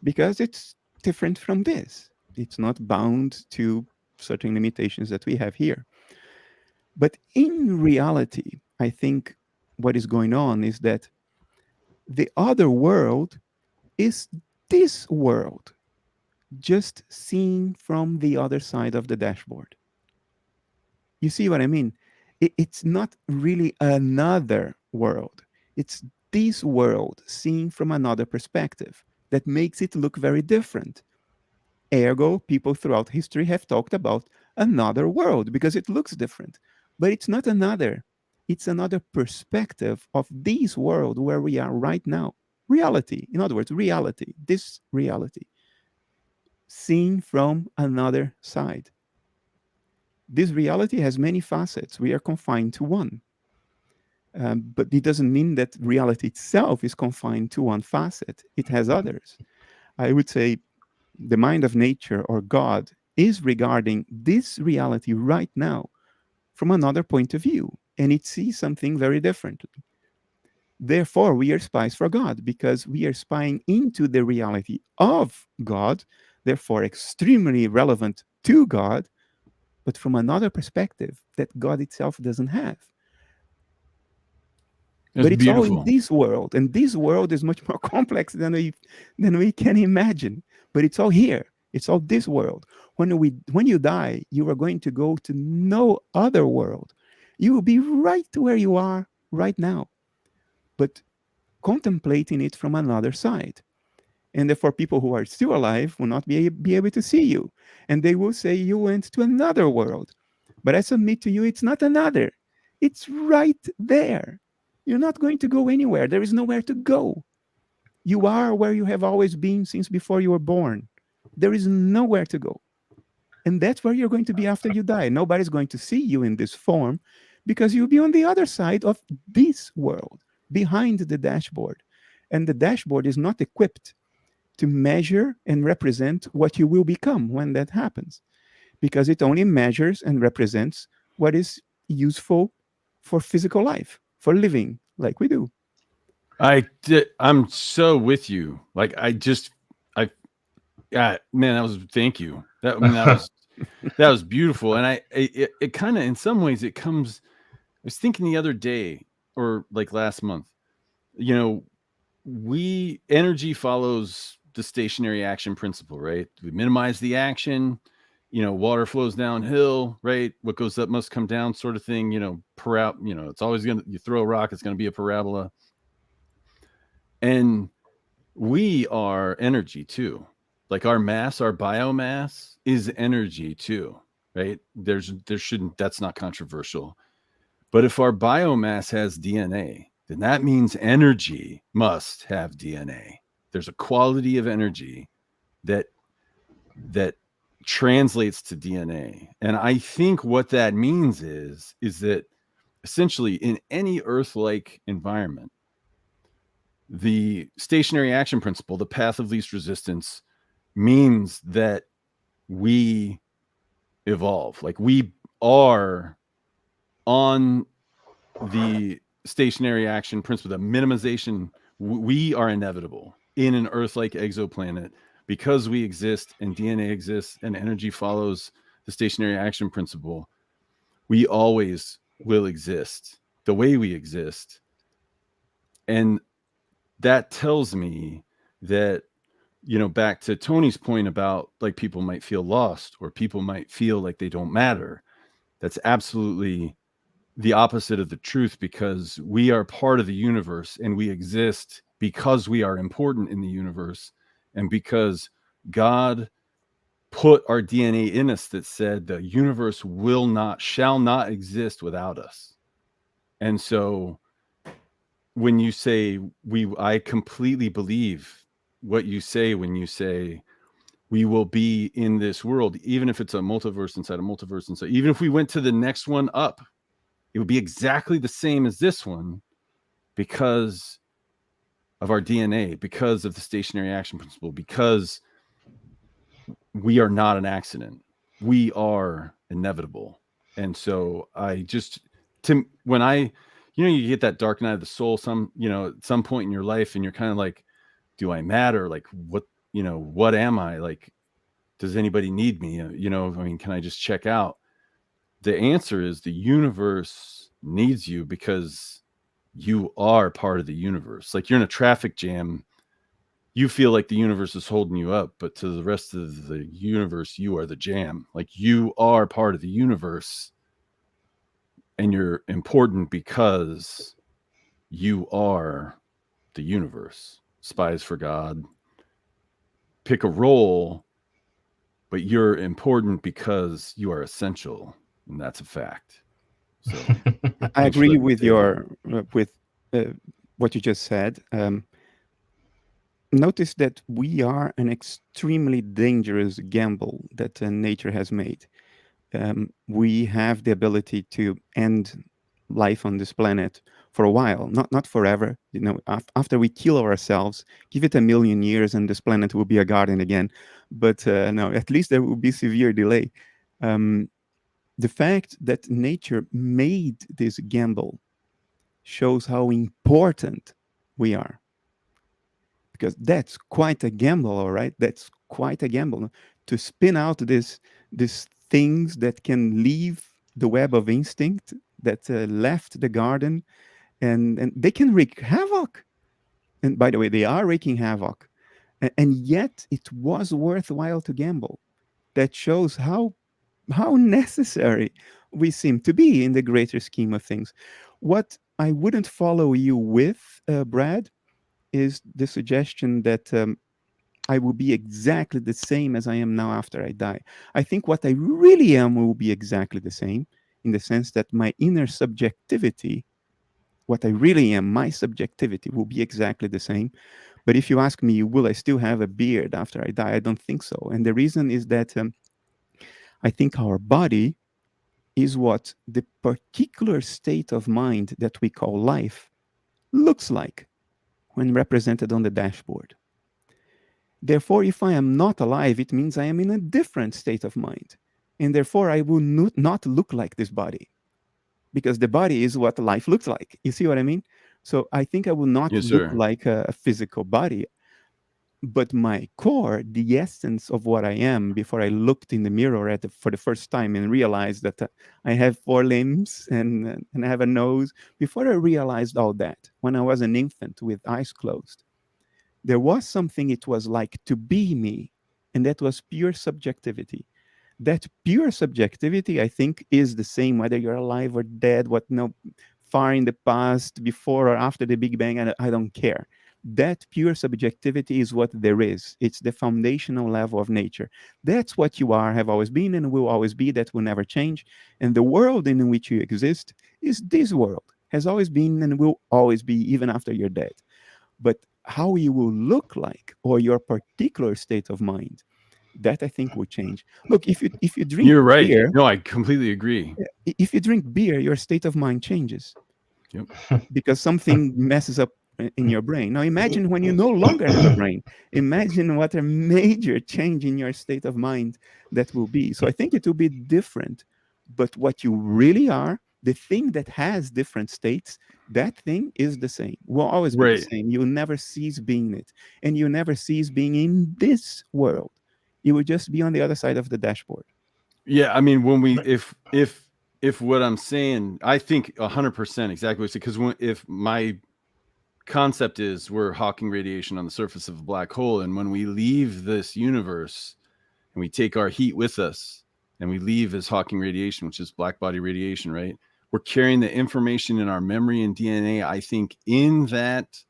because it's different from this. It's not bound to certain limitations that we have here. But in reality, I think what is going on is that the other world is this world, just seen from the other side of the dashboard. You see what I mean? It's not really another world. It's this world seen from another perspective that makes it look very different. Ergo, people throughout history have talked about another world because it looks different. But it's not another. It's another perspective of this world where we are right now. Reality. In other words, reality. This reality. Seen from another side. This reality has many facets. We are confined to one. But it doesn't mean that reality itself is confined to one facet. It has others. I would say the mind of nature or God is regarding this reality right now from another point of view, and it sees something very differently. Therefore, we are spies for God because we are spying into the reality of God, therefore extremely relevant to God, but from another perspective that God itself doesn't have. But it's beautiful. all in this world, and this world is much more complex than we can imagine. But it's all here. It's all this world. When you die, you are going to go to no other world. You will be right where you are right now, but contemplating it from another side. And therefore, people who are still alive will not be able to see you, and they will say you went to another world. But I submit to you, it's not another. It's right there. You're not going to go anywhere. There is nowhere to go. You are where you have always been since before you were born. There is nowhere to go. And that's where you're going to be after you die. Nobody's going to see you in this form because you'll be on the other side of this world, behind the dashboard. And the dashboard is not equipped to measure and represent what you will become when that happens, because it only measures and represents what is useful for physical life, for living like we do. I'm so with you. Like man, thank you. That was beautiful. And it kind of, in some ways it comes, I was thinking the other day, or like last month, energy follows the stationary action principle, right? We minimize the action, water flows downhill, right? What goes up must come down, sort of thing, it's always you throw a rock, it's going to be a parabola. And we are energy too. Like our mass, our biomass is energy too, right? That's not controversial. But if our biomass has DNA, then that means energy must have DNA. There's a quality of energy that translates to DNA. And I think what that means is that essentially in any Earth-like environment, the stationary action principle, the path of least resistance, means that we evolve. Like we are on the stationary action principle, the minimization. We are inevitable in an Earth-like exoplanet because we exist and DNA exists and energy follows the stationary action principle. We always will exist the way we exist. And that tells me that, back to Tony's point about like people might feel lost or people might feel like they don't matter. That's absolutely the opposite of the truth, because we are part of the universe and we exist because we are important in the universe and because God put our DNA in us that said the universe shall not exist without us. And so when you say I completely believe what you say when you say we will be in this world, even if it's a multiverse inside a multiverse inside, even if we went to the next one up, it would be exactly the same as this one because of our DNA, because of the stationary action principle, because we are not an accident. We are inevitable. And so when you get that dark night of the soul, at some point in your life, and you're kind of like, do I matter? Like, what am I? Like, does anybody need me? Can I just check out? The answer is the universe needs you because you are part of the universe. Like you're in a traffic jam. You feel like the universe is holding you up, but to the rest of the universe, you are the jam. Like you are part of the universe and you're important because you are the universe. Spies for God. Pick a role, but you're important because you are essential. And that's a fact. So I agree with what you just said. Notice that we are an extremely dangerous gamble that nature has made. We have the ability to end life on this planet for a while, not forever. After we kill ourselves, give it 1,000,000 years, and this planet will be a garden again. But no, at least there will be severe delay. The fact that nature made this gamble shows how important we are. Because that's quite a gamble, all right? That's quite a gamble to spin out these things that can leave the web of instinct that left the garden, and they can wreak havoc. And by the way, they are wreaking havoc. And yet it was worthwhile to gamble. That shows how necessary we seem to be in the greater scheme of things. What I wouldn't follow you with, Brad, is the suggestion that I will be exactly the same as I am now after I die. I think what I really am will be exactly the same, in the sense that my inner subjectivity, what I really am, my subjectivity will be exactly the same. But if you ask me, will I still have a beard after I die? I don't think so. And the reason is that I think our body is what the particular state of mind that we call life looks like when represented on the dashboard. Therefore, if I am not alive, it means I am in a different state of mind. And therefore, I will not look like this body, because the body is what life looks like. You see what I mean? So I think I will not Yes, look sir. like a physical body, but my core, the essence of what I am, before I looked in the mirror for the first time and realized that I have 4 limbs and I have a nose, before I realized all that, when I was an infant with eyes closed, there was something it was like to be me, and that was pure subjectivity. That pure subjectivity, I think, is the same whether you're alive or dead, far in the past, before or after the Big Bang, I don't care. That pure subjectivity is what there is. It's the foundational level of nature. That's what you are, have always been, and will always be. That will never change. And the world in which you exist is this world, has always been and will always be, even after you're dead. But how you will look like, or your particular state of mind, that I think will change. Look, if you drink You're right. beer, No, I completely agree. if you drink beer, your state of mind changes. Yep. Because something messes up in your brain. Now imagine when you no longer have a brain. Imagine what a major change in your state of mind that will be. So I think it will be different. But what you really are, the thing that has different states, that thing is the same. Will always be the same. You'll never cease being it. And you never cease being in this world. You will just be on the other side of the dashboard. Yeah, I mean, when we if what I'm saying, I think 100% exactly what, because if my concept is we're Hawking radiation on the surface of a black hole, and when we leave this universe and we take our heat with us and we leave as Hawking radiation, which is black body radiation, right? We're carrying the information in our memory and DNA, I think, in that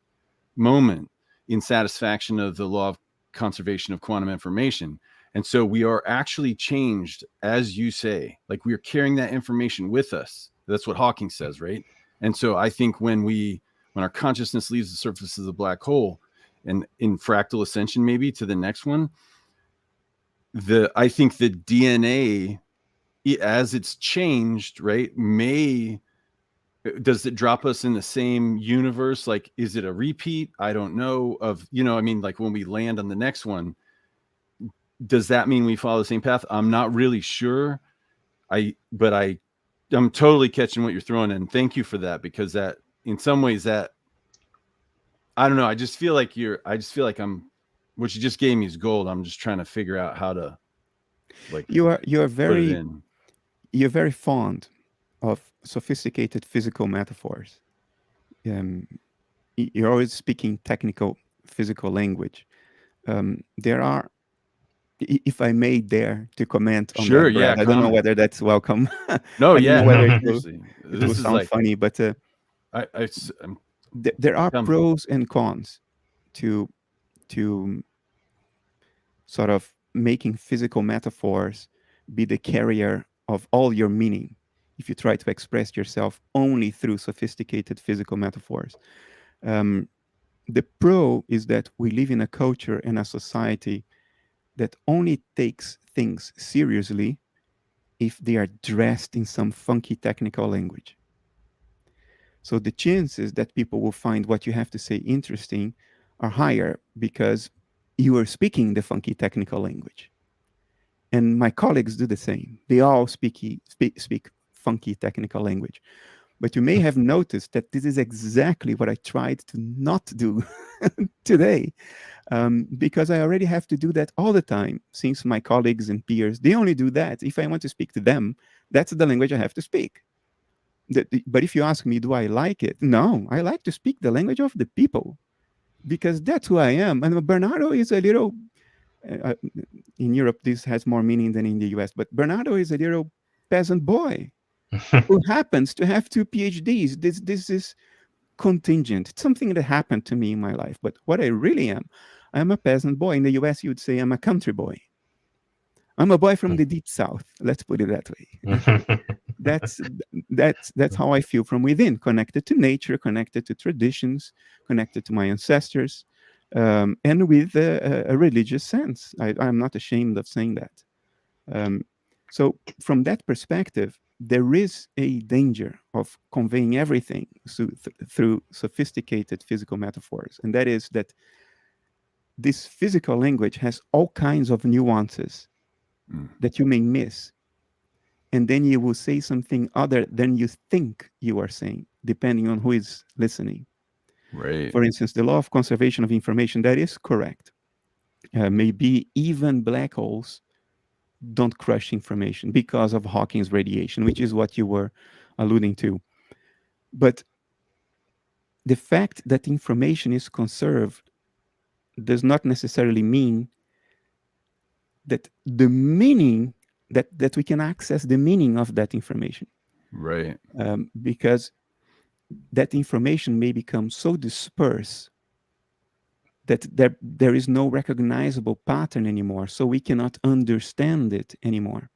moment, in satisfaction of the law of conservation of quantum information. And so we are actually changed, as you say, like we are carrying that information with us. That's what Hawking says, right? And so I think when our consciousness leaves the surface of the black hole, and in fractal ascension, maybe to the next one, I think the DNA, as it's changed, right, does it drop us in the same universe? Like, is it a repeat? I don't know. I mean, like when we land on the next one, does that mean we follow the same path? I'm not really sure. I'm totally catching what you're throwing in. Thank you for that, because that, in some ways, that, I don't know. I just feel like what you just gave me is gold. I'm just trying to figure out how to, like, you're put it in. You're very fond of sophisticated physical metaphors. You're always speaking technical physical language. There are, if I may dare to comment on Sure, that, Brad, I don't know whether that's welcome. No, I don't know whether it will is sound like funny, but there are pros and cons to sort of making physical metaphors be the carrier of all your meaning if you try to express yourself only through sophisticated physical metaphors. The pro is that we live in a culture and a society that only takes things seriously if they are dressed in some funky technical language. So the chances that people will find what you have to say interesting are higher because you are speaking the funky technical language. And my colleagues do the same. They all speak funky technical language. But you may have noticed that this is exactly what I tried to not do today, because I already have to do that all the time, since my colleagues and peers, they only do that. If I want to speak to them, that's the language I have to speak. But if you ask me, do I like it? No, I like to speak the language of the people, because that's who I am. And Bernardo is a little, in Europe, this has more meaning than in the US, but Bernardo is a little peasant boy who happens to have 2 PhDs. This is contingent. It's something that happened to me in my life. But what I really am, I'm a peasant boy. In the US, you would say I'm a country boy. I'm a boy from the deep South. Let's put it that way. That's how I feel from within, connected to nature, connected to traditions, connected to my ancestors, and with a religious sense. I'm not ashamed of saying that. So from that perspective, there is a danger of conveying everything through sophisticated physical metaphors. And that is that this physical language has all kinds of nuances that you may miss. And then you will say something other than you think you are saying, depending on who is listening. Right. For instance, the law of conservation of information, that is correct. Maybe even black holes don't crush information because of Hawking's radiation, which is what you were alluding to. But the fact that information is conserved does not necessarily mean that the meaning, that we can access the meaning of that information. Right. Because that information may become so dispersed that there is no recognizable pattern anymore, so we cannot understand it anymore.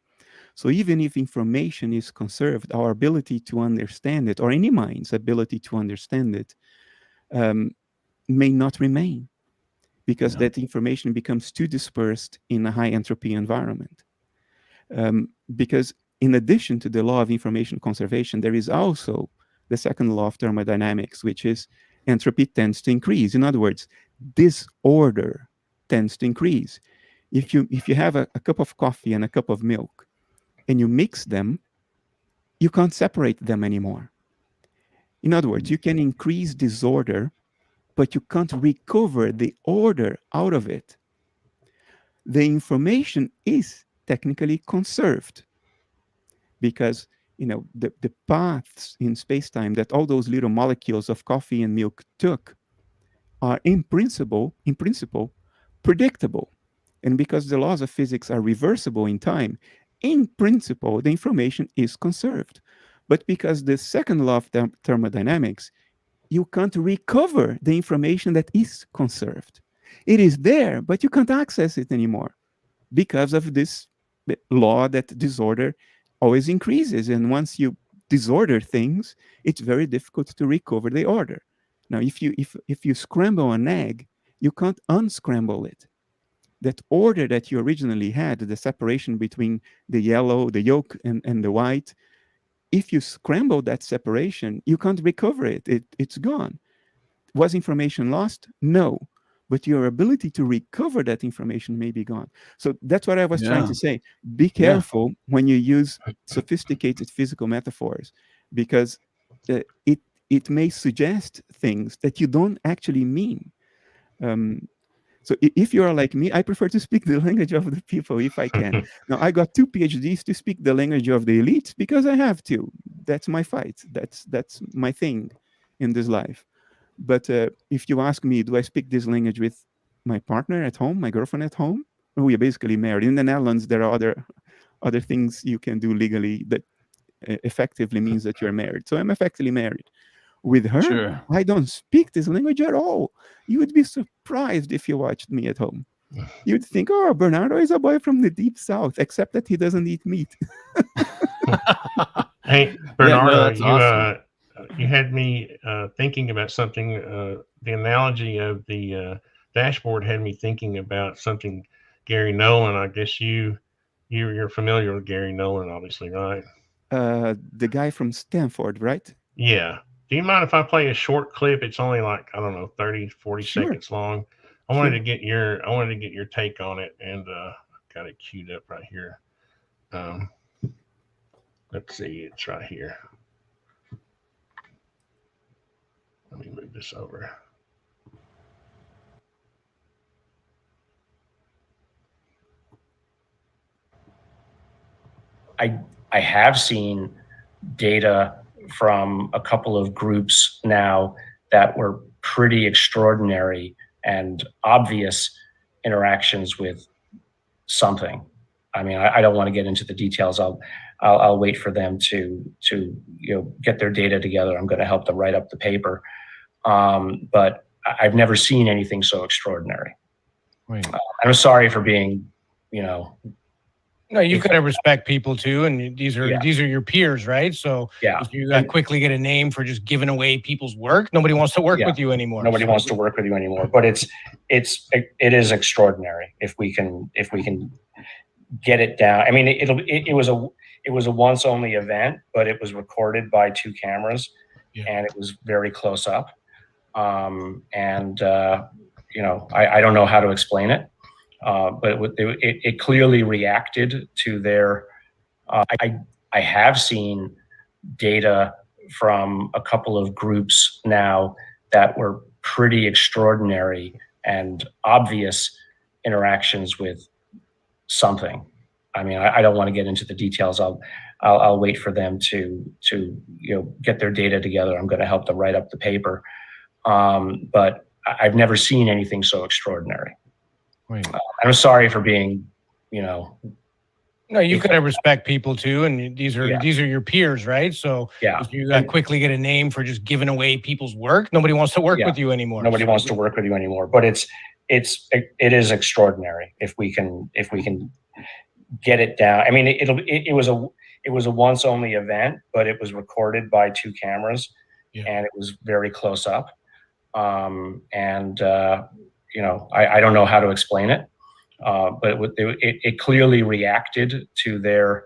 So even if information is conserved, our ability to understand it, or any mind's ability to understand it, may not remain, because that information becomes too dispersed in a high entropy environment. Because in addition to the law of information conservation, there is also the second law of thermodynamics, which is entropy tends to increase. In other words, disorder tends to increase. If you have a cup of coffee and a cup of milk, and you mix them, you can't separate them anymore. In other words, you can increase disorder, but you can't recover the order out of it. The information is technically conserved, because the paths in space-time that all those little molecules of coffee and milk took are in principle predictable. And because the laws of physics are reversible in time, in principle, the information is conserved. But because the second law of thermodynamics, you can't recover the information that is conserved. It is there, but you can't access it anymore because of this law that disorder always increases. And once you disorder things, it's very difficult to recover the order. Now, if you scramble an egg, you can't unscramble it. That order that you originally had, the separation between the yolk and the white, if you scramble that separation, you can't recover it. It's gone. Was information lost? No. But your ability to recover that information may be gone. So that's what I was trying to say. Be careful when you use sophisticated physical metaphors, because it may suggest things that you don't actually mean. So if you are like me, I prefer to speak the language of the people if I can. Now, I got 2 PhDs to speak the language of the elites because I have to. That's my fight. That's my thing in this life. But if you ask me, do I speak this language with my partner at home, my girlfriend at home? We are basically married. In the Netherlands, there are other things you can do legally that effectively means that you're married. So I'm effectively married. With her, I don't speak this language at all. You would be surprised if you watched me at home. You'd think, oh, Bernardo is a boy from the deep south, except that he doesn't eat meat. Hey, Bernardo, awesome. You had me thinking about something. The analogy of the dashboard had me thinking about something Gary Nolan. I guess you're familiar with Gary Nolan, obviously, right? The guy from Stanford, right? Yeah. Do you mind if I play a short clip? It's only like, I don't know, 30, 40 seconds long. I wanted to get your take on it, and got it queued up right here. Let's see, it's right here. Let me move this over. I have seen data from a couple of groups now that were pretty extraordinary and obvious interactions with something. I mean, I don't want to get into the details. I'll wait for them to get their data together. I'm going to help them write up the paper. But I've never seen anything so extraordinary. I'm sorry for being, No, you've got to respect people too, and these are your peers, right? So if you quickly get a name for just giving away people's work, nobody wants to work with you anymore. Nobody wants to work with you anymore. But it is extraordinary if we can get it down. I mean, it was a once only event, but it was recorded by 2 cameras, and it was very close up. I don't know how to explain it, but it clearly reacted to their. I have seen data from a couple of groups now that were pretty extraordinary and obvious interactions with something. I mean, I don't want to get into the details. I'll wait for them to get their data together. I'm going to help them write up the paper. But I've never seen anything so extraordinary. I'm sorry for being, No, you've got to respect people too, and these are your peers, right? So if you quickly get a name for just giving away people's work, nobody wants to work with you anymore. Nobody wants to work with you anymore. But it is extraordinary if we can get it down. I mean, it was a once only event, but it was recorded by 2 cameras, and it was very close up. I don't know how to explain it. But it clearly reacted to their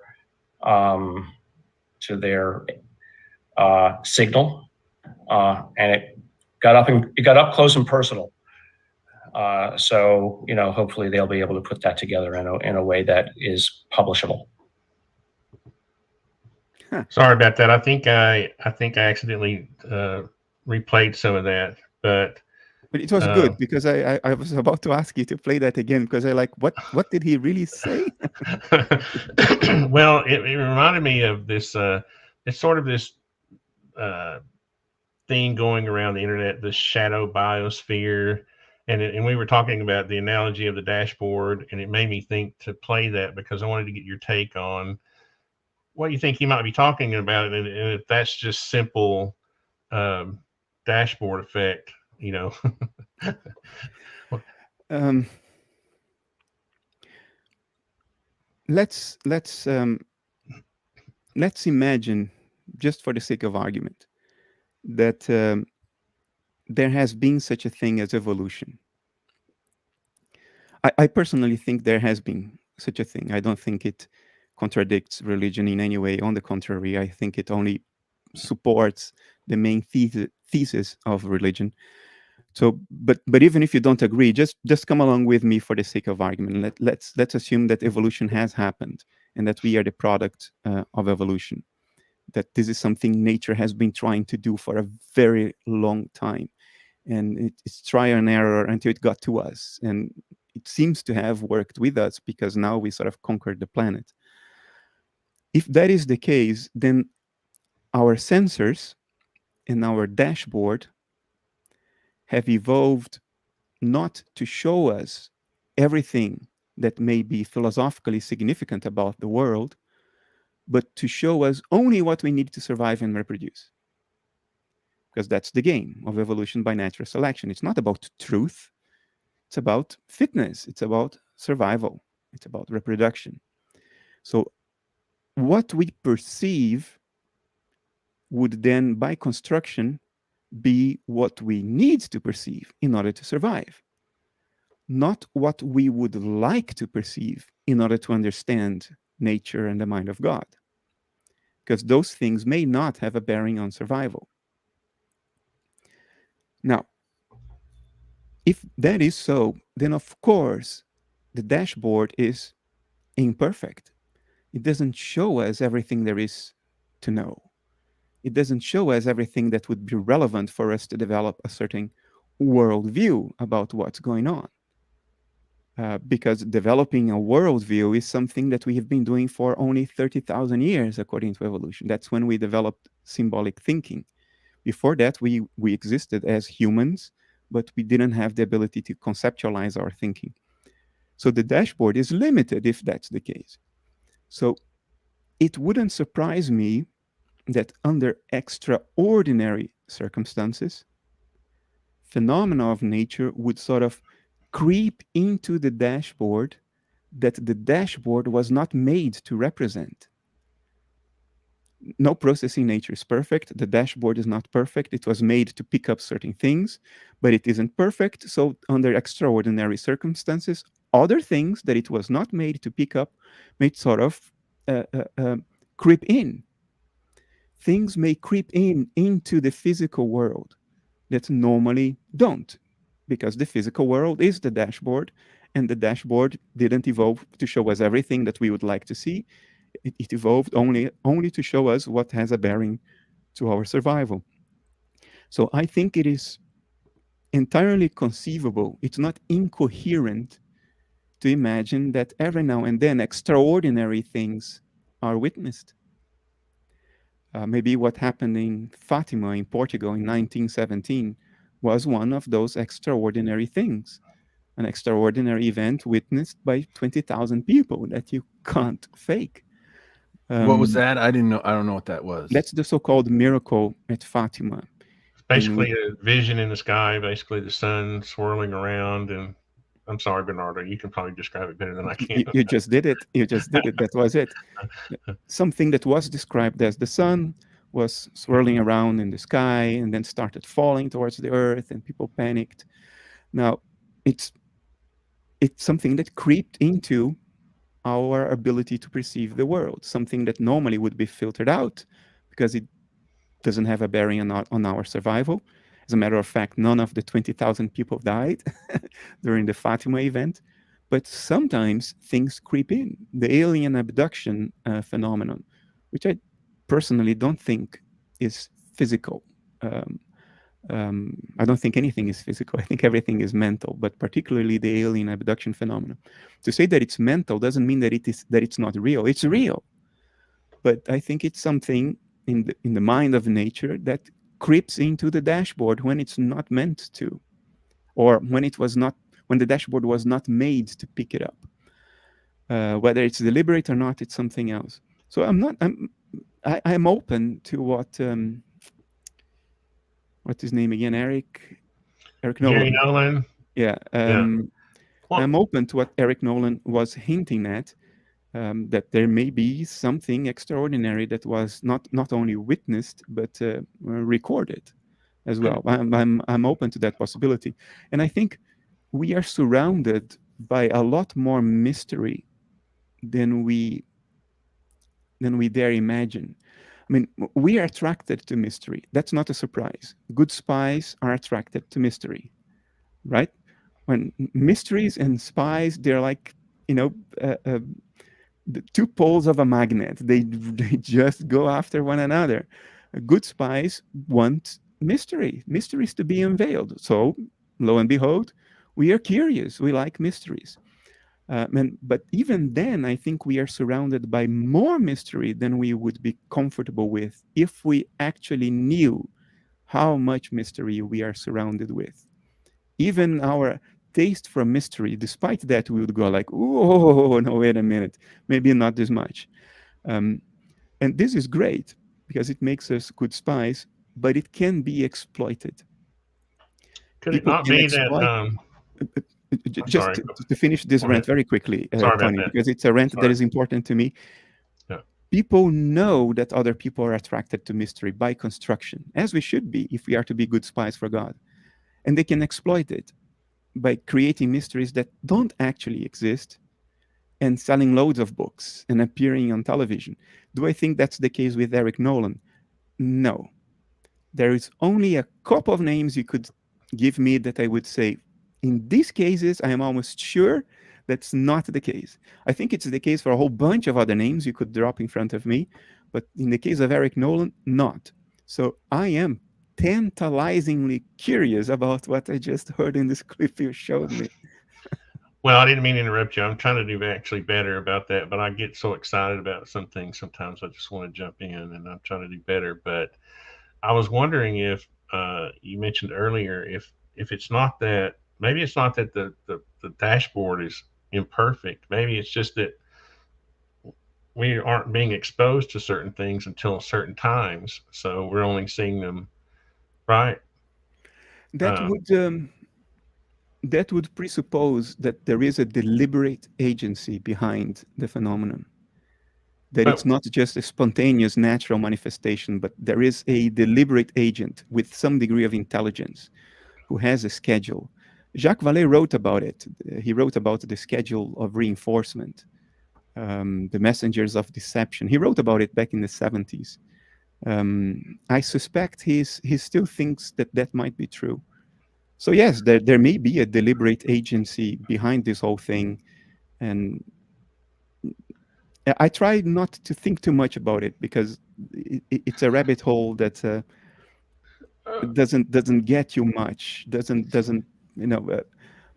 signal, and it got up close and personal. So hopefully they'll be able to put that together in a way that is publishable. Sorry about that. I think I accidentally replayed some of that, but it was good because I was about to ask you to play that again because I like what did he really say? Well, it reminded me of this. It's sort of this thing going around the internet, the shadow biosphere, and we were talking about the analogy of the dashboard, and it made me think to play that because I wanted to get your take on what you think he might be talking about, and if that's just simple dashboard effect. Let's imagine, just for the sake of argument, that there has been such a thing as evolution. I personally think there has been such a thing. I don't think it contradicts religion in any way. On the contrary, I think it only supports the main thesis of religion. So, but even if you don't agree, just come along with me for the sake of argument. Let's assume that evolution has happened and that we are the product of evolution. That this is something nature has been trying to do for a very long time, and it's trial and error until it got to us, and it seems to have worked with us because now we sort of conquered the planet. If that is the case, then our sensors and our dashboard have evolved not to show us everything that may be philosophically significant about the world, but to show us only what we need to survive and reproduce. Because that's the game of evolution by natural selection. It's not about truth. It's about fitness. It's about survival. It's about reproduction. So what we perceive would then, by construction, be what we need to perceive in order to survive, not what we would like to perceive in order to understand nature and the mind of God, because those things may not have a bearing on survival. Now, if that is so, then of course the dashboard is imperfect. It doesn't show us everything there is to know. It doesn't show us everything that would be relevant for us to develop a certain worldview about what's going on. Because developing a worldview is something that we have been doing for only 30,000 years, according to evolution. That's when we developed symbolic thinking. Before that, we existed as humans, but we didn't have the ability to conceptualize our thinking. So the dashboard is limited if that's the case. So it wouldn't surprise me that under extraordinary circumstances, phenomena of nature would sort of creep into the dashboard that the dashboard was not made to represent. No process in nature is perfect. The dashboard is not perfect. It was made to pick up certain things, but it isn't perfect. So under extraordinary circumstances, other things that it was not made to pick up may sort of creep in. Things may creep into the physical world that normally don't, because the physical world is the dashboard, and the dashboard didn't evolve to show us everything that we would like to see. It evolved only to show us what has a bearing to our survival. So I think it is entirely conceivable, it's not incoherent, to imagine that every now and then extraordinary things are witnessed. Maybe what happened in Fatima in Portugal in 1917 was one of those extraordinary things, an extraordinary event witnessed by 20,000 people that you can't fake. What was that? I don't know what that was. That's the so-called miracle at Fatima. It's basically a vision in the sky, basically the sun swirling around. And I'm sorry, Bernardo, you can probably describe it better than I can. You just did it. You just did it. That was it. Something that was described as the sun was swirling around in the sky and then started falling towards the earth, and people panicked. Now, it's something that creeped into our ability to perceive the world, something that normally would be filtered out because it doesn't have a bearing on our survival. As a matter of fact, none of the 20,000 people died during the Fatima event, but sometimes things creep in. The alien abduction phenomenon, which I personally don't think is physical. I don't think anything is physical. I think everything is mental, but particularly the alien abduction phenomenon. To say that it's mental doesn't mean that it's not real. It's real, but I think it's something in the mind of nature that creeps into the dashboard when it's not meant to, or when the dashboard was not made to pick it up. Whether it's deliberate or not, it's something else. So I'm open to what's his name again? Eric Nolan. Gary Nolan. Yeah. I'm open to what Eric Nolan was hinting at, that there may be something extraordinary that was not only witnessed but recorded as well. I'm open to that possibility, and I think we are surrounded by a lot more mystery than we dare imagine. I mean, we are attracted to mystery. That's not a surprise. Good spies are attracted to mystery, right? When mysteries and spies, they're like, the two poles of a magnet. They just go after one another. Good spies want mysteries to be unveiled. So, lo and behold, we are curious. We like mysteries. But even then, I think we are surrounded by more mystery than we would be comfortable with if we actually knew how much mystery we are surrounded with. Even our taste for mystery, despite that, we would go like, oh, no, wait a minute, maybe not this much. And this is great because it makes us good spies, but it can be exploited. Could it not be that... Just to finish this rant very quickly, Tony, because it's a rant that is important to me. Yeah. People know that other people are attracted to mystery by construction, as we should be if we are to be good spies for God. And they can exploit it by creating mysteries that don't actually exist and selling loads of books and appearing on television. Do I think that's the case with Eric Nolan? No. There is only a couple of names you could give me that I would say, in these cases, I am almost sure that's not the case. I think it's the case for a whole bunch of other names you could drop in front of me, but in the case of Eric Nolan, not. So I am tantalizingly curious about what I just heard in this clip you showed me. Well, I didn't mean to interrupt you. I'm trying to do actually better about that, but I get so excited about some things. Sometimes I just want to jump in, and I'm trying to do better. But I was wondering if you mentioned earlier, if it's not that, maybe it's not that the dashboard is imperfect. Maybe it's just that we aren't being exposed to certain things until certain times. So we're only seeing them, right? That would presuppose that there is a deliberate agency behind the phenomenon. That it's not just a spontaneous natural manifestation, but there is a deliberate agent with some degree of intelligence who has a schedule. Jacques Vallée wrote about it. He wrote about the schedule of reinforcement, the messengers of deception. He wrote about it back in the 70s. I suspect he still thinks that might be true. So yes, there may be a deliberate agency behind this whole thing, and I try not to think too much about it because it's a rabbit hole that doesn't get you much. Doesn't you know?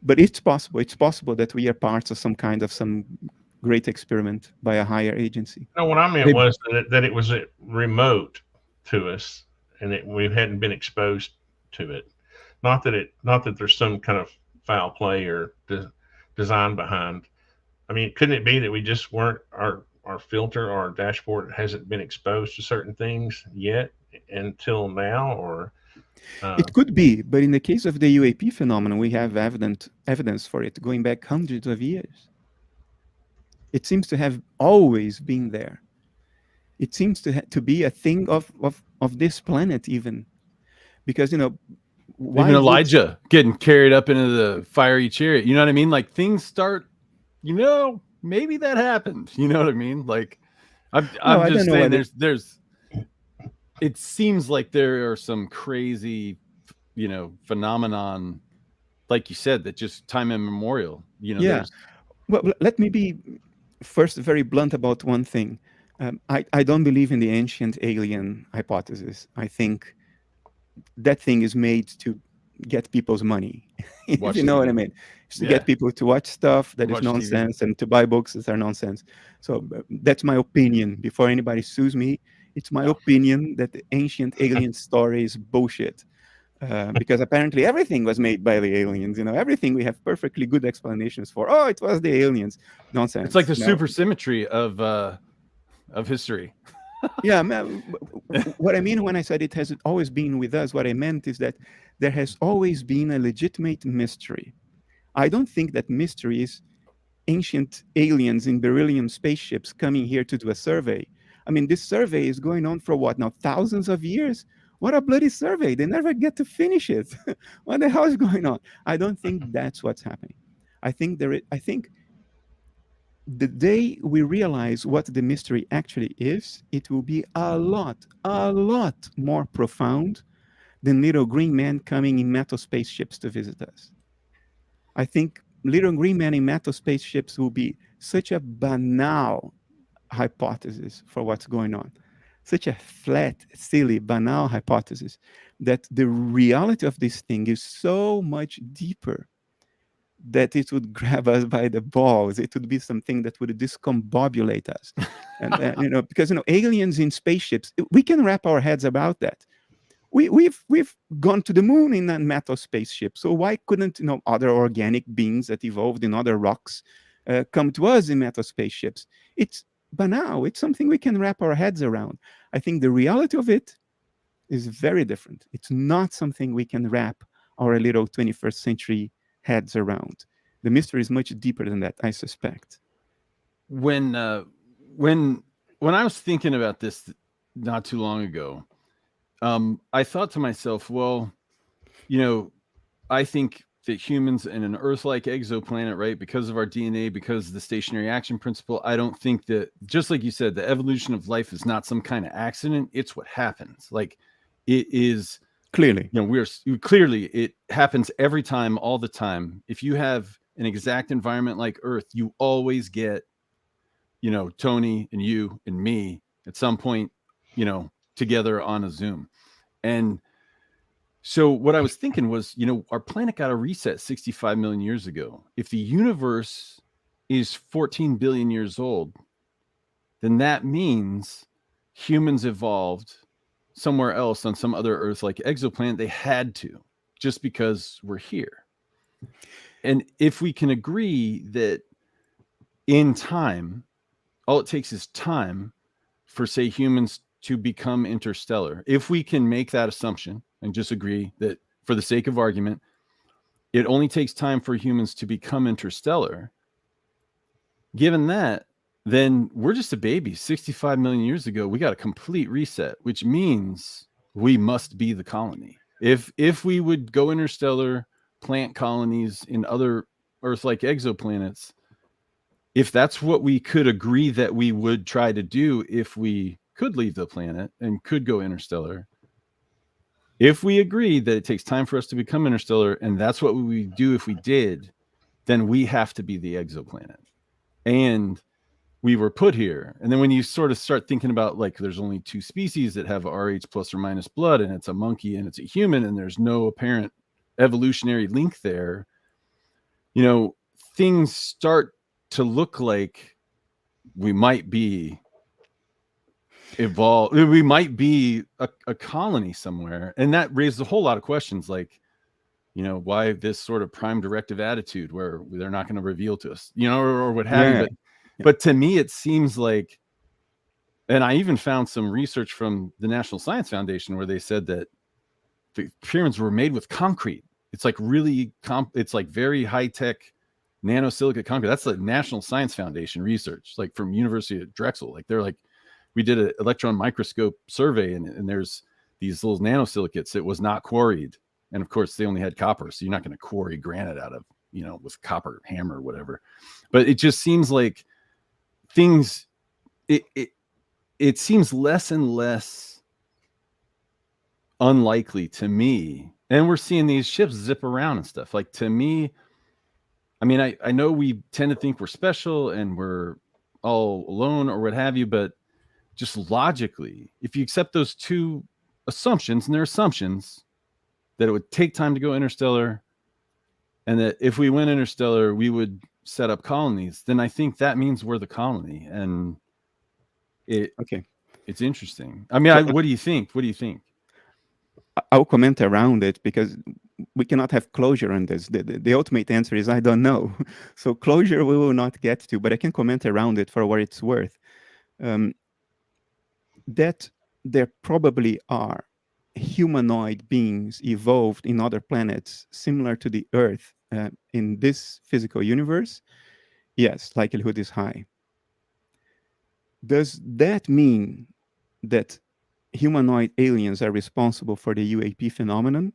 But it's possible. It's possible that we are parts of some great experiment by a higher agency. No, what I meant was that it was remote to us, and that we hadn't been exposed to it. Not that there's some kind of foul play or design behind. I mean, couldn't it be that we just weren't our filter or our dashboard hasn't been exposed to certain things yet until now, or it could be, but in the case of the UAP phenomenon, we have evidence for it going back hundreds of years. It seems to have always been there. It seems to be a thing of this planet, even because even Elijah getting carried up into the fiery chariot. You know what I mean? Like things start. Maybe that happened. You know what I mean? Like I'm just saying. There's. It seems like there are some crazy, phenomenon, like you said, that just time immemorial. Yeah. Well, let me be first very blunt about one thing. I don't believe in the ancient alien hypothesis. I think that thing is made to get people's money. If you know what I mean. It's to get people to watch stuff that is nonsense TV. And to buy books that are nonsense. So that's my opinion. Before anybody sues me, it's my opinion that the ancient alien story is bullshit. Because apparently everything was made by the aliens. Everything we have perfectly good explanations for. Oh, it was the aliens. Nonsense. It's like the supersymmetry of history. Yeah, what I mean when I said it has always been with us, what I meant is that there has always been a legitimate mystery. I don't think that mystery is ancient aliens in beryllium spaceships coming here to do a survey. I mean, this survey is going on for what now? Thousands of years? What a bloody survey. They never get to finish it. What the hell is going on? I don't think that's what's happening. I think the day we realize what the mystery actually is, it will be a lot more profound than little green men coming in metal spaceships to visit us. I think little green men in metal spaceships will be such a banal hypothesis for what's going on. Such a flat, silly, banal hypothesis that the reality of this thing is so much deeper that it would grab us by the balls. It would be something that would discombobulate us. And because aliens in spaceships, we can wrap our heads about that. We've gone to the moon in a metal spaceship. So why couldn't other organic beings that evolved in other rocks come to us in metal spaceships? It's banal. It's something we can wrap our heads around. I think the reality of it is very different. It's not something we can wrap our little 21st century heads around. The mystery is much deeper than that, I suspect. When I was thinking about this not too long ago, I thought to myself, well, I think that humans in an Earth-like exoplanet, right, because of our DNA, because of the stationary action principle, I don't think that, just like you said, the evolution of life is not some kind of accident. It's what happens. Like it is clearly, clearly it happens every time, all the time. If you have an exact environment like Earth, you always get, Tony and you and me at some point, together on a Zoom. And so what I was thinking was, our planet got a reset 65 million years ago. If the universe is 14 billion years old, then that means humans evolved somewhere else on some other Earth-like exoplanet. They had to, just because we're here. And if we can agree that in time, all it takes is time for, say, humans to become interstellar. If we can make that assumption and just agree that for the sake of argument, it only takes time for humans to become interstellar. Given that, then we're just a baby. 65 million years ago, we got a complete reset, which means we must be the colony. If we would go interstellar, plant colonies in other Earth-like exoplanets, if that's what we could agree that we would try to do if we could leave the planet and could go interstellar, if we agree that it takes time for us to become interstellar, and that's what we would do if we did, then we have to be the exoplanet. And we were put here. And then when you sort of start thinking about, like, there's only 2 species that have Rh plus or minus blood, and it's a monkey and it's a human, and there's no apparent evolutionary link there, you know, things start to look like we might be evolved. We might be a colony somewhere. And that raises a whole lot of questions, like, you know, why this sort of prime directive attitude where they're not going to reveal to us, you know, or what have you. But to me, it seems like, and I even found some research from the National Science Foundation where they said that the pyramids were made with concrete. It's like really, it's like very high tech nanosilica concrete. That's the National Science Foundation research, like from University of Drexel. Like they're like, we did an electron microscope survey, and there's these little nanosilicates. It was not quarried. And of course, they only had copper. So you're not going to quarry granite out of, you know, with copper hammer or whatever. But it just seems like things, it seems less and less unlikely to me. And we're seeing these ships zip around and stuff. Like, to me, I mean, I know we tend to think we're special and we're all alone or what have you, but just logically, if you accept those 2 assumptions, and they're assumptions, that it would take time to go interstellar, and that if we went interstellar, we would set up colonies, then I think that means we're the colony. And it's interesting. I mean, what do you think? What do you think? I'll comment around it because we cannot have closure on this. The ultimate answer is I don't know. So closure we will not get to, but I can comment around it for what it's worth. That there probably are humanoid beings evolved in other planets similar to the Earth in this physical universe. Yes, likelihood is high. Does that mean that humanoid aliens are responsible for the UAP phenomenon?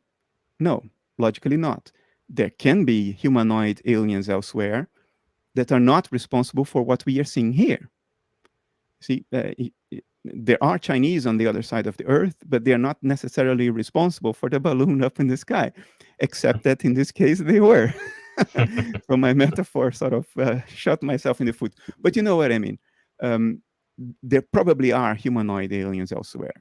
No, logically not. There can be humanoid aliens elsewhere that are not responsible for what we are seeing here. See, there are Chinese on the other side of the Earth, but they are not necessarily responsible for the balloon up in the sky, except that in this case they were. So my metaphor sort of shot myself in the foot. But you know what I mean. There probably are humanoid aliens elsewhere.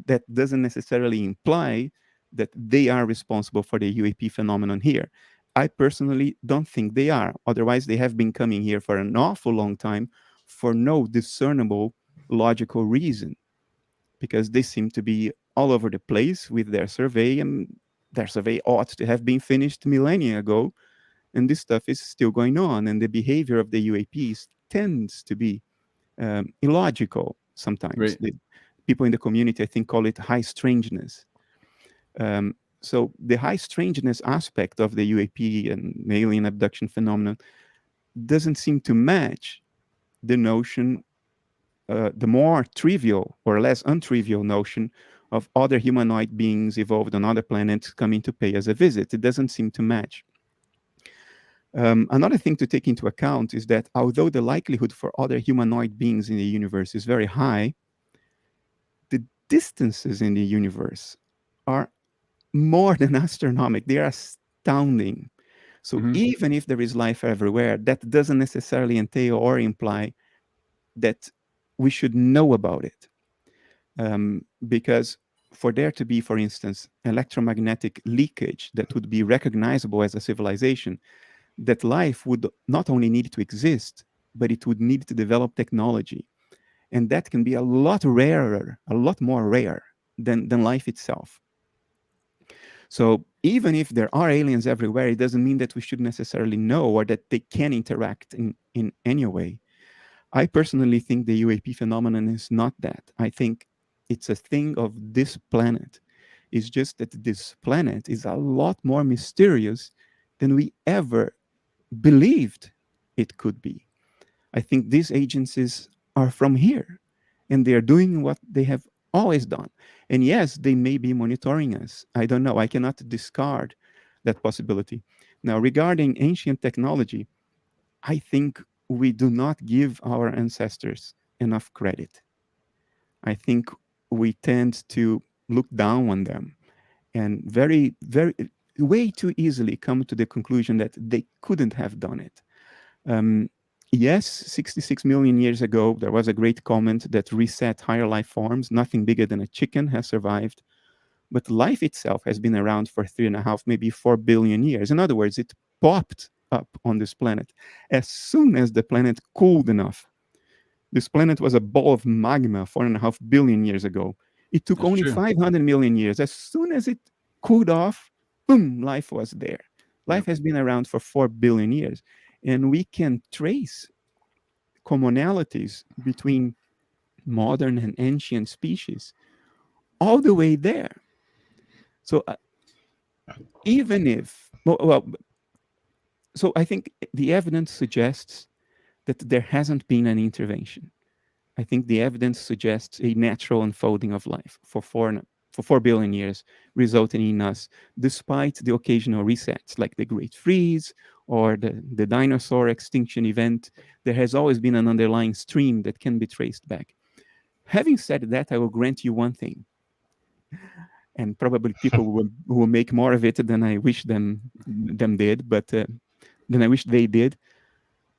That doesn't necessarily imply that they are responsible for the UAP phenomenon here. I personally don't think they are. Otherwise, they have been coming here for an awful long time for no discernible logical reason, because they seem to be all over the place with their survey, and their survey ought to have been finished millennia ago, and this stuff is still going on, and the behavior of the UAPs tends to be illogical sometimes. Right. People in the community, I think, call it high strangeness. So the high strangeness aspect of the UAP and alien abduction phenomenon doesn't seem to match the notion, the more trivial or less untrivial notion of other humanoid beings evolved on other planets coming to pay us a visit. It doesn't seem to match. Another thing to take into account is that although the likelihood for other humanoid beings in the universe is very high, the distances in the universe are more than astronomical. They are astounding. So even if there is life everywhere, that doesn't necessarily entail or imply that we should know about it. Because for there to be, for instance, electromagnetic leakage that would be recognizable as a civilization, that life would not only need to exist, but it would need to develop technology. And that can be a lot rarer, a lot more rare than life itself. So even if there are aliens everywhere, it doesn't mean that we should necessarily know or that they can interact in any way. I personally think the UAP phenomenon is not that. I think it's a thing of this planet. It's just that this planet is a lot more mysterious than we ever believed it could be. I think these agencies are from here, and they're doing what they have always done. And yes, they may be monitoring us. I don't know. I cannot discard that possibility. Now, regarding ancient technology, I think we do not give our ancestors enough credit. I think we tend to look down on them and very, very, way too easily come to the conclusion that they couldn't have done it. Yes, 66 million years ago, there was a great comet that reset higher life forms. Nothing bigger than a chicken has survived. But life itself has been around for 3.5, maybe 4 billion years. In other words, it popped up on this planet as soon as the planet cooled enough. This planet was a ball of magma 4.5 billion years ago. It took only 500 million years. As soon as it cooled off, boom, life was there. Life has been around for 4 billion years. And we can trace commonalities between modern and ancient species all the way there. So even if, so I think the evidence suggests that there hasn't been an intervention. I think the evidence suggests a natural unfolding of life for 4 billion years, resulting in us, despite the occasional resets, like the Great Freeze or the dinosaur extinction event. There has always been an underlying stream that can be traced back. Having said that, I will grant you one thing, and probably people will make more of it than I wish them did, but than I wish they did.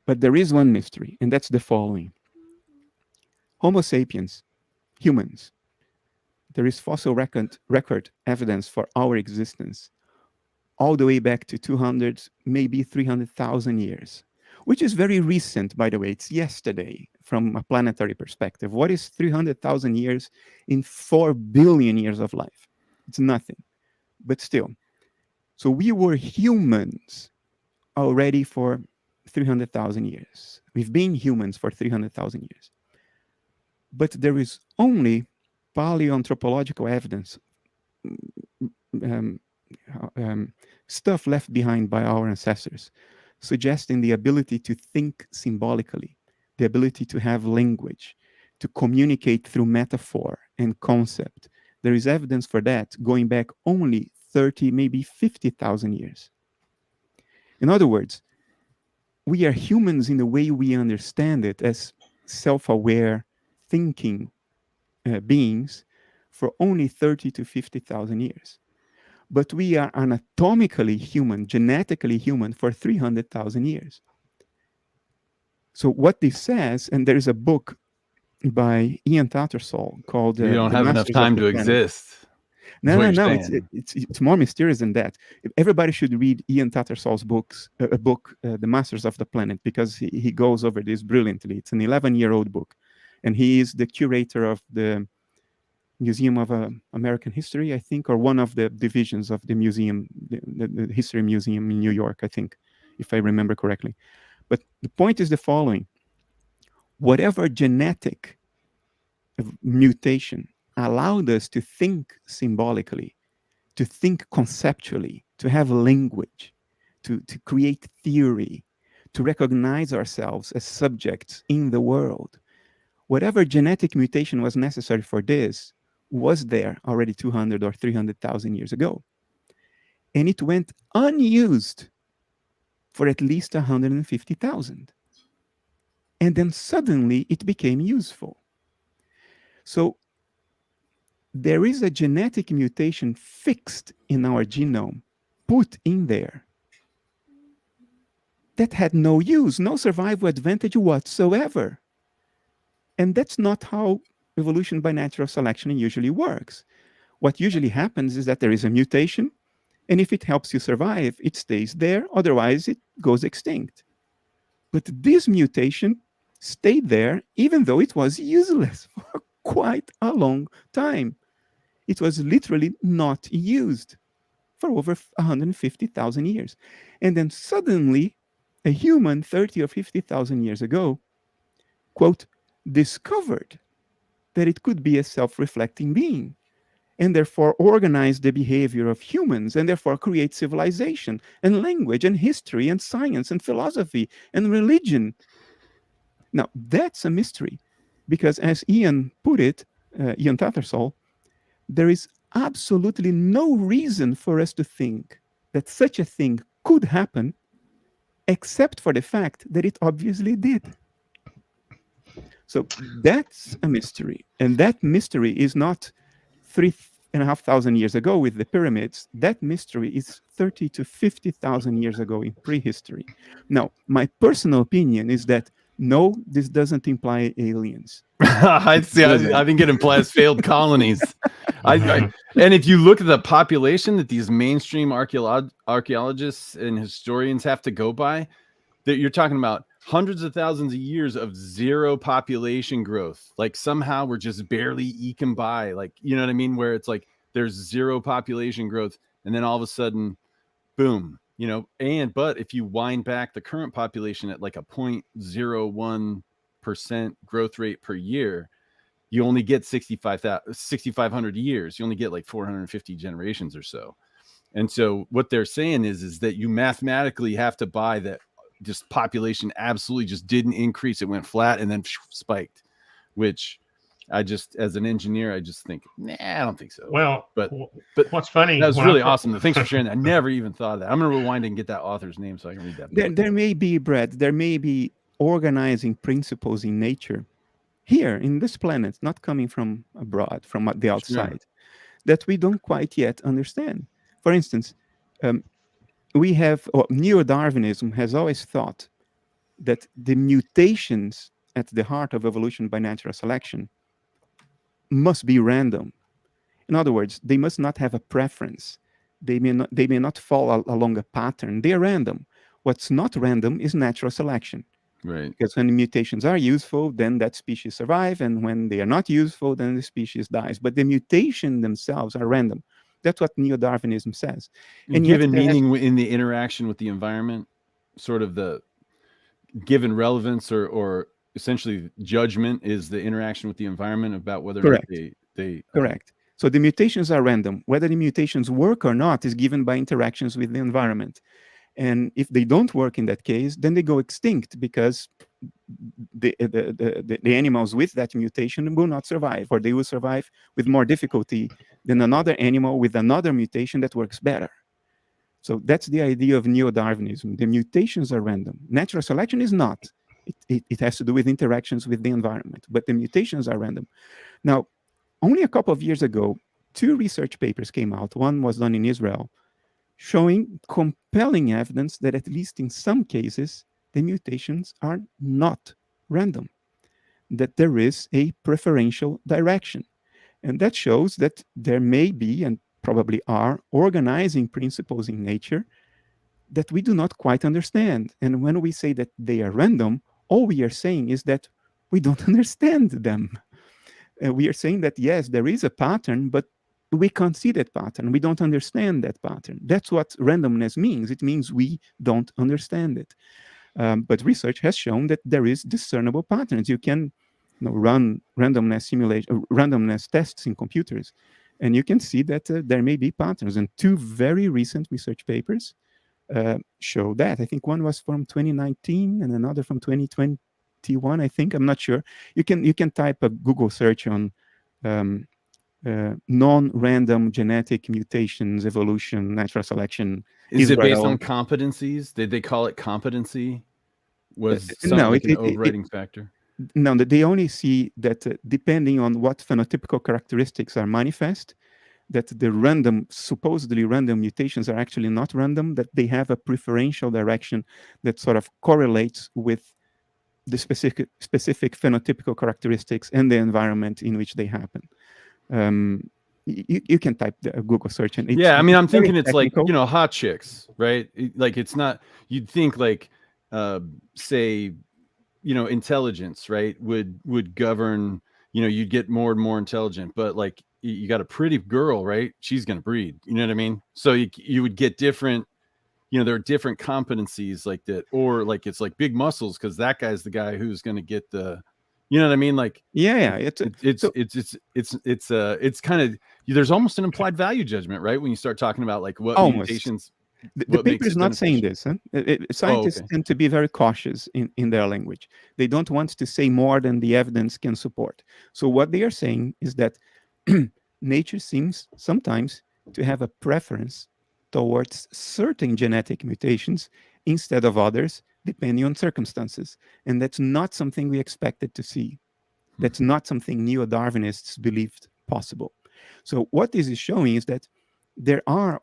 But there is one mystery, and that's the following. Homo sapiens, humans, there is fossil record evidence for our existence all the way back to 200, maybe 300,000 years, which is very recent, by the way. It's yesterday from a planetary perspective. What is 300,000 years in 4 billion years of life? It's nothing, but still. So we were humans already for 300,000 years. We've been humans for 300,000 years. But there is only paleoanthropological evidence, stuff left behind by our ancestors, suggesting the ability to think symbolically, the ability to have language, to communicate through metaphor and concept. There is evidence for that going back only 30, maybe 50,000 years. In other words, we are humans in the way we understand it as self-aware, thinking beings for only 30 to 50,000 years. But we are anatomically human, genetically human for 300,000 years. So what this says, and there is a book by Ian Tattersall called You don't have enough time to exist. No. It's more mysterious than that. Everybody should read Ian Tattersall's book, The Masters of the Planet, because he goes over this brilliantly. It's an 11-year-old book. And he is the curator of the Museum of American History, I think, or one of the divisions of the museum, the History Museum in New York, I think, if I remember correctly. But the point is the following. Whatever genetic mutation allowed us to think symbolically, to think conceptually, to have language, to create theory, to recognize ourselves as subjects in the world. Whatever genetic mutation was necessary for this was there already 200 or 300,000 years ago. And it went unused for at least 150,000. And then suddenly it became useful. So there is a genetic mutation fixed in our genome, put in there, that had no use, no survival advantage whatsoever. And that's not how evolution by natural selection usually works. What usually happens is that there is a mutation, and if it helps you survive, it stays there, otherwise it goes extinct. But this mutation stayed there even though it was useless for quite a long time. It was literally not used for over 150,000 years. And then suddenly, a human 30 or 50,000 years ago, quote, discovered that it could be a self-reflecting being, and therefore organize the behavior of humans, and therefore create civilization and language and history and science and philosophy and religion. Now, that's a mystery, because as Ian put it, Ian Tattersall, there is absolutely no reason for us to think that such a thing could happen, except for the fact that it obviously did. So that's a mystery. And that mystery is not 2,500 years ago with the pyramids, that mystery is 30 to 50,000 years ago in prehistory. Now, my personal opinion is that no, this doesn't imply aliens. I see. I think it implies failed colonies. And if you look at the population that these mainstream archaeologists and historians have to go by, that you're talking about hundreds of thousands of years of zero population growth. Like somehow we're just barely eking by. Like, you know what I mean? Where it's like there's zero population growth, and then all of a sudden, boom. You know, but if you wind back the current population at like a 0.01% growth rate per year, you only get 6,500 years. You only get like 450 generations or so. And so what they're saying is that you mathematically have to buy that just population absolutely just didn't increase. It went flat and then spiked, which I just, as an engineer, I just think, nah, I don't think so. Well, but what's funny? That was really awesome. Thanks for sharing that. I never even thought of that. I'm going to rewind and get that author's name so I can read that. There may be, Brad, there may be organizing principles in nature here in this planet, not coming from abroad, from the outside, that we don't quite yet understand. For instance, we have, neo-Darwinism has always thought that the mutations at the heart of evolution by natural selection must be random. In other words, they must not have a preference. They may not fall along a pattern. They are random. What's not random is natural selection. Right. Because when the mutations are useful, then that species survive, and when they are not useful, then the species dies. But the mutation themselves are random. That's what neo-Darwinism says. And given meaning in the interaction with the environment, sort of the given relevance or essentially judgment is the interaction with the environment about whether or not they correct. So the mutations are random. Whether the mutations work or not is given by interactions with the environment. And if they don't work in that case, then they go extinct because the animals with that mutation will not survive, or they will survive with more difficulty than another animal with another mutation that works better. So that's the idea of neo-Darwinism. The mutations are random. Natural selection is not. It has to do with interactions with the environment, but the mutations are random. Now, only a couple of years ago, 2 research papers came out. One was done in Israel, showing compelling evidence that at least in some cases, the mutations are not random, that there is a preferential direction. And that shows that there may be, and probably are, organizing principles in nature that we do not quite understand. And when we say that they are random, all we are saying is that we don't understand them. We are saying that, yes, there is a pattern, but we can't see that pattern. We don't understand that pattern. That's what randomness means. It means we don't understand it. But research has shown that there is discernible patterns. You can run randomness tests in computers, and you can see that there may be patterns. And 2 very recent research papers show that. I think one was from 2019 and another from 2021, I think. I'm not sure. You can type a Google search on non-random genetic mutations, evolution, natural selection. Is it based on competencies? Did they call it competency? Was something like an overriding factor? No, they only see that depending on what phenotypical characteristics are manifest, that the supposedly random mutations are actually not random, that they have a preferential direction that sort of correlates with the specific phenotypical characteristics and the environment in which they happen. You can type the Google search and I mean, I'm thinking it's technical. Like, hot chicks, right? Like it's not, you'd think like, say, intelligence, right, would govern, you'd get more and more intelligent, but like you got a pretty girl, right? She's going to breed, you know what I mean? So you would get different, there are different competencies like that, or like, it's like big muscles, because that guy's the guy who's going to get the, you know what I mean? Like, it's kind of, there's almost an implied value judgment, right? When you start talking about like what mutations. The paper is not saying this. Scientists tend to be very cautious in their language. They don't want to say more than the evidence can support. So what they are saying is that nature seems sometimes to have a preference towards certain genetic mutations instead of others, depending on circumstances. And that's not something we expected to see. That's not something neo-Darwinists believed possible. So what this is showing is that there are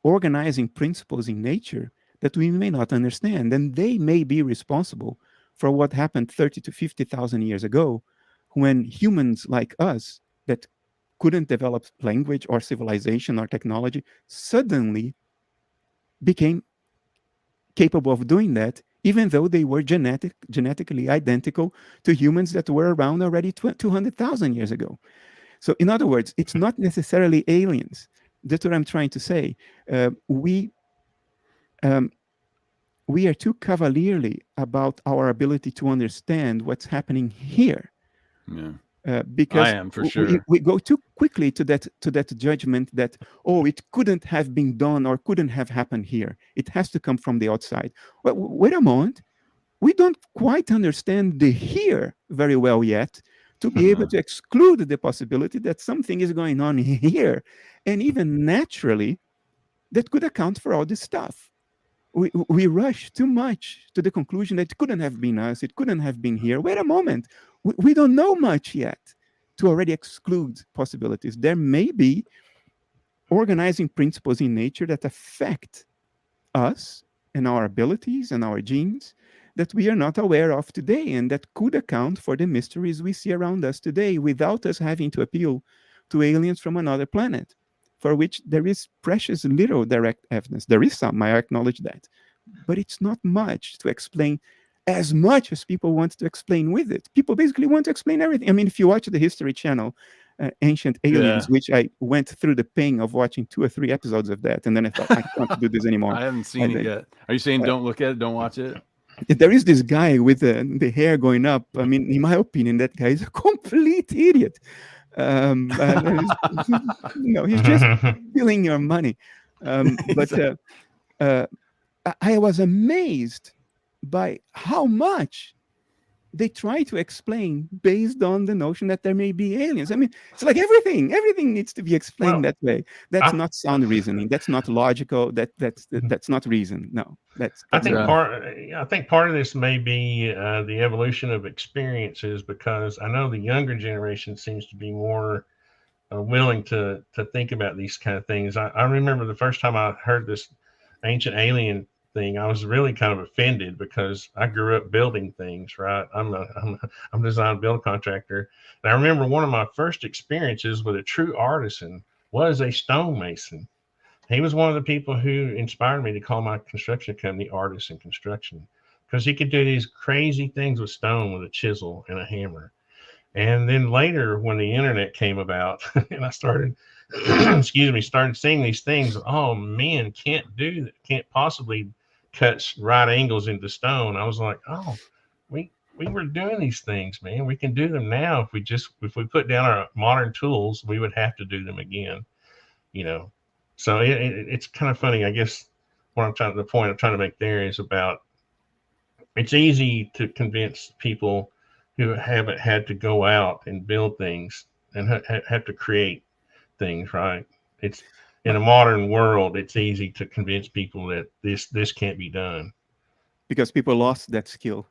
organizing principles in nature that we may not understand, and they may be responsible for what happened 30 to 50,000 years ago, when humans like us that couldn't develop language or civilization or technology suddenly became capable of doing that, even though they were genetically identical to humans that were around already 200,000 years ago. So in other words, it's not necessarily aliens. That's what I'm trying to say. We are too cavalierly about our ability to understand what's happening here. Yeah. Because I am, for sure. we go too quickly to that judgment that, oh, it couldn't have been done or couldn't have happened here. It has to come from the outside. Well, wait a moment. We don't quite understand the here very well yet to be able to exclude the possibility that something is going on here, and even naturally, that could account for all this stuff. We rush too much to the conclusion that it couldn't have been us, it couldn't have been here. Wait a moment. We don't know much yet to already exclude possibilities. There may be organizing principles in nature that affect us and our abilities and our genes that we are not aware of today, and that could account for the mysteries we see around us today without us having to appeal to aliens from another planet, for which there is precious little direct evidence. There is some, I acknowledge that, but it's not much to explain as much as people want to explain with it. People basically want to explain everything. I mean, if you watch the History Channel, Ancient Aliens, which I went through the pain of watching 2 or 3 episodes of that, and then I thought, I can't do this anymore. I haven't seen it yet. Are you saying don't look at it, don't watch it? There is this guy with the hair going up. I mean, in my opinion, that guy is a complete idiot. He's just stealing your money. But I was amazed by how much they try to explain based on the notion that there may be aliens. I mean, it's like everything needs to be explained that way. That's not sound reasoning. That's not logical. That's not reason. No, I think part of this may be the evolution of experiences, because I know the younger generation seems to be more willing to think about these kind of things. I remember the first time I heard this ancient alien thing, I was really kind of offended, because I grew up building things, right? I'm a design build contractor. And I remember one of my first experiences with a true artisan was a stonemason. He was one of the people who inspired me to call my construction company Artisan Construction, because he could do these crazy things with stone with a chisel and a hammer. And then later, when the internet came about and I started seeing these things, oh man, can't possibly cut right angles into stone. I was like, oh, we were doing these things, man. We can do them now. If we put down our modern tools, we would have to do them again, So it's kind of funny, I guess. The point I'm trying to make there is about, it's easy to convince people who haven't had to go out and build things and have to create things, right? It's in a modern world, it's easy to convince people that this can't be done, because people lost that skill.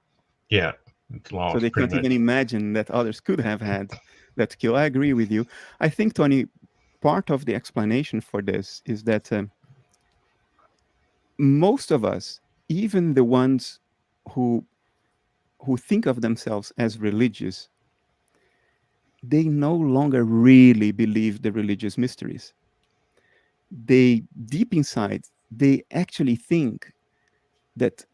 Yeah, it's lost. So they can't even imagine that others could have had that skill. I agree with you. I think, Tony, part of the explanation for this is that most of us, even the ones who think of themselves as religious, they no longer really believe the religious mysteries. They, deep inside, they actually think that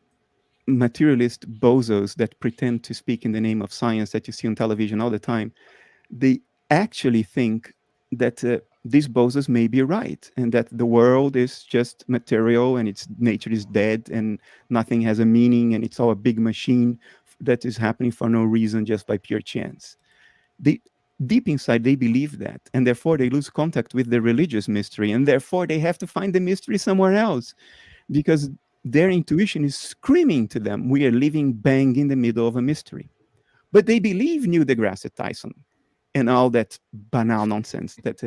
materialist bozos that pretend to speak in the name of science that you see on television all the time, they actually think that these bozos may be right, and that the world is just material and its nature is dead and nothing has a meaning, and it's all a big machine that is happening for no reason, just by pure chance. Deep inside, they believe that, and therefore they lose contact with the religious mystery, and therefore they have to find the mystery somewhere else, because their intuition is screaming to them, we are living bang in the middle of a mystery. But they believe Neil deGrasse Tyson and all that banal nonsense that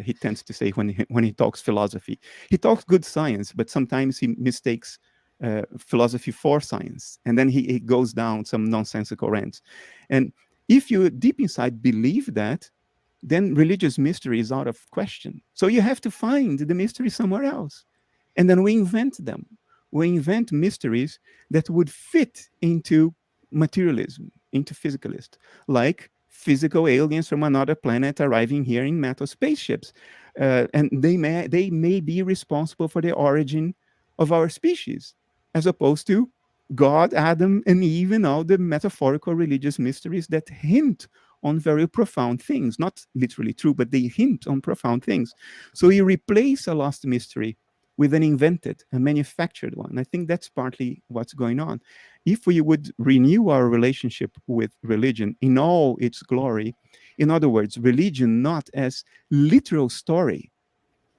he tends to say when he talks philosophy. He talks good science, but sometimes he mistakes philosophy for science, and then he goes down some nonsensical rants. And if you deep inside believe that, then religious mystery is out of question. So you have to find the mystery somewhere else. And then we invent them. We invent mysteries that would fit into materialism, into physicalist, like physical aliens from another planet arriving here in metal spaceships. And they may be responsible for the origin of our species, as opposed to God, Adam, and Eve, and all the metaphorical religious mysteries that hint on very profound things. Not literally true, but they hint on profound things. So you replace a lost mystery with an invented, a manufactured one. I think that's partly what's going on. If we would renew our relationship with religion in all its glory, in other words, religion not as literal story,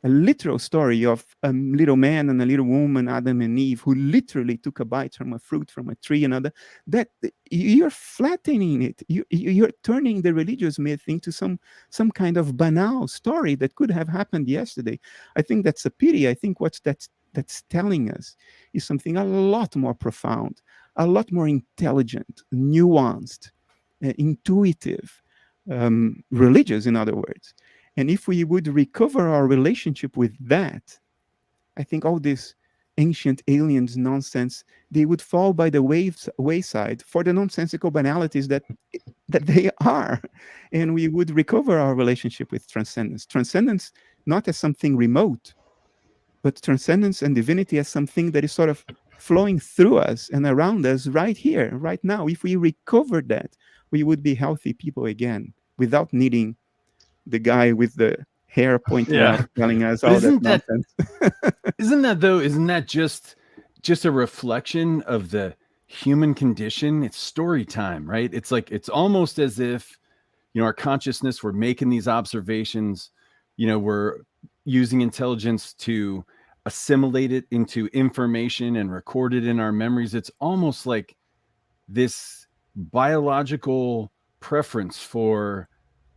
a literal story of a little man and a little woman, Adam and Eve, who literally took a bite from a fruit from a tree, another, that you're flattening it. You're turning the religious myth into some kind of banal story that could have happened yesterday. I think that's a pity. I think that's telling us is something a lot more profound, a lot more intelligent, nuanced, intuitive, religious, in other words. And if we would recover our relationship with that, I think all this ancient aliens nonsense, they would fall by the wayside for the nonsensical banalities that they are. And we would recover our relationship with transcendence. Transcendence not as something remote, but transcendence and divinity as something that is sort of flowing through us and around us right here, right now. If we recover that, we would be healthy people again without needing the guy with the hair pointing out telling us all that nonsense. Isn't that just a reflection of the human condition? It's story time, right? It's like, it's almost as if, our consciousness, we're making these observations, we're using intelligence to assimilate it into information and record it in our memories. It's almost like this biological preference for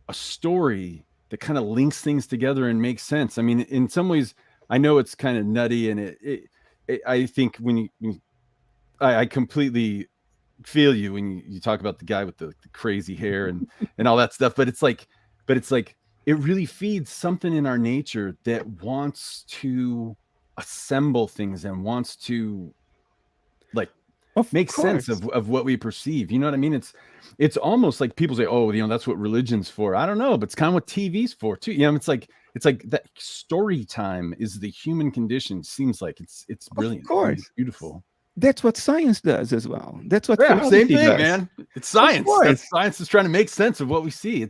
a story that kind of links things together and makes sense. I mean, in some ways, I know it's kind of nutty, and I think I completely feel you when you talk about the guy with the crazy hair and all that stuff. But it's like it really feeds something in our nature that wants to assemble things and wants to make sense of what we perceive. You know what I mean? It's almost like people say, oh, that's what religion's for. I don't know, but it's kind of what TV's for too. It's like that story time is the human condition. Seems like it's brilliant. Of course. It's beautiful. That's what science does as well. That's what same thing, man. It's science. Science is trying to make sense of what we see.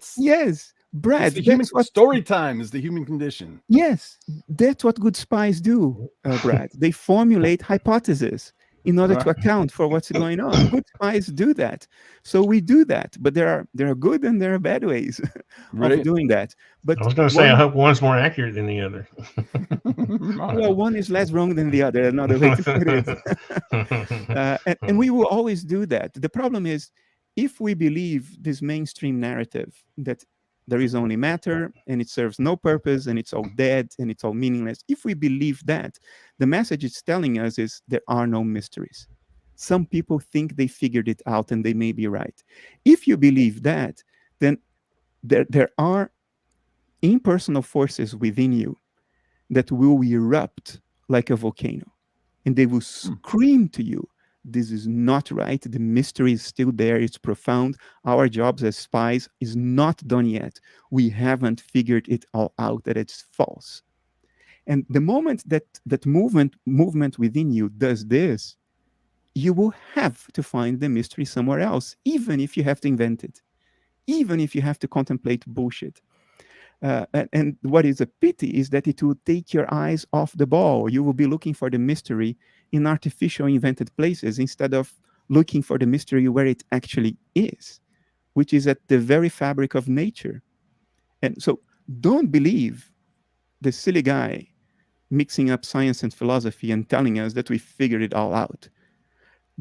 Brad, the human story time is the human condition. Yes, that's what good spies do, Brad. They formulate hypotheses in order to account for what's going on. Good spies do that. So we do that, but there are good and there are bad ways of doing that. But I was going to say, I hope one's more accurate than the other. Well, one is less wrong than the other, another way to put it. And we will always do that. The problem is, if we believe this mainstream narrative that there is only matter and it serves no purpose and it's all dead and it's all meaningless, if we believe that, the message it's telling us is there are no mysteries. Some people think they figured it out and they may be right. If you believe that, then there are impersonal forces within you that will erupt like a volcano, and they will scream to you, this is not right. The mystery is still there. It's profound. Our jobs as spies is not done yet. We haven't figured it all out, that it's false. And the moment that movement within you does this, you will have to find the mystery somewhere else, even if you have to invent it, even if you have to contemplate bullshit. And what is a pity is that it will take your eyes off the ball. You will be looking for the mystery in artificial invented places instead of looking for the mystery where it actually is, which is at the very fabric of nature. And so don't believe the silly guy mixing up science and philosophy and telling us that we figured it all out.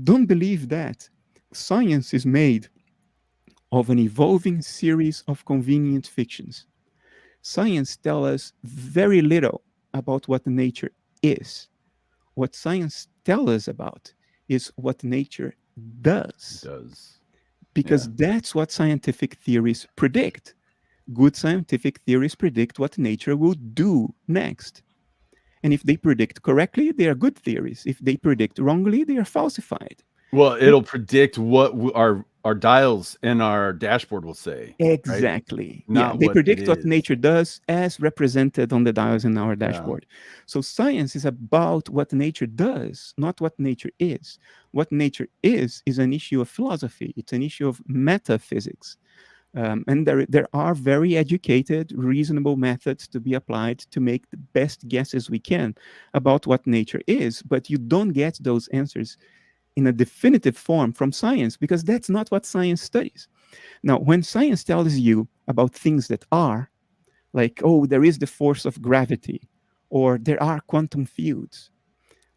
Don't believe that. Science is made of an evolving series of convenient fictions. Science tells us very little about what nature is. What science tells us about is what nature does. Because that's what scientific theories predict. Good scientific theories predict what nature will do next. And if they predict correctly, they are good theories. If they predict wrongly, they are falsified. Well, it'll predict what our dials and our dashboard will say. Exactly. Right? Not They what predict what nature does as represented on the dials in our dashboard. So science is about what nature does, not what nature is. What nature is an issue of philosophy. It's an issue of metaphysics. And there are very educated, reasonable methods to be applied to make the best guesses we can about what nature is. But you don't get those answers in a definitive form from science, because that's not what science studies. Now, when science tells you about things that are, like, oh, there is the force of gravity, or there are quantum fields,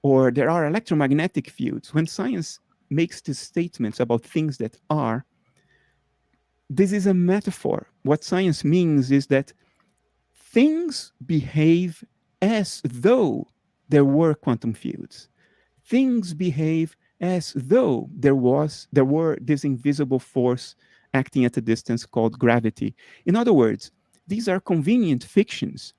or there are electromagnetic fields, when science makes these statements about things that are, this is a metaphor. What science means is that things behave as though there were quantum fields. Things behave as though there were this invisible force acting at a distance called gravity. In other words, these are convenient fictions.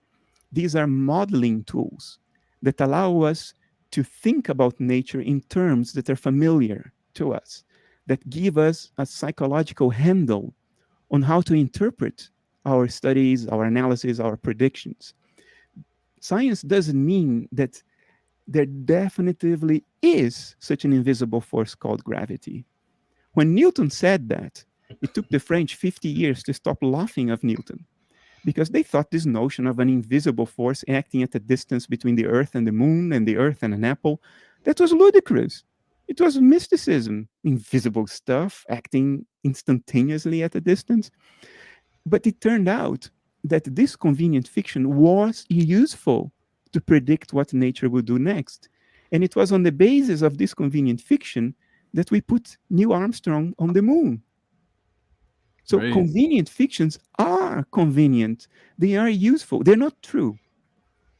These are modeling tools that allow us to think about nature in terms that are familiar to us, that give us a psychological handle on how to interpret our studies, our analysis, our predictions. Science doesn't mean that there definitively is such an invisible force called gravity. When Newton said that, it took the French 50 years to stop laughing of Newton, because they thought this notion of an invisible force acting at a distance between the Earth and the Moon and the Earth and an apple, that was ludicrous. It was mysticism, invisible stuff acting instantaneously at a distance. But it turned out that this convenient fiction was useful to predict what nature would do next. And it was on the basis of this convenient fiction that we put Neil Armstrong on the moon. So convenient fictions are convenient. They are useful. They're not true.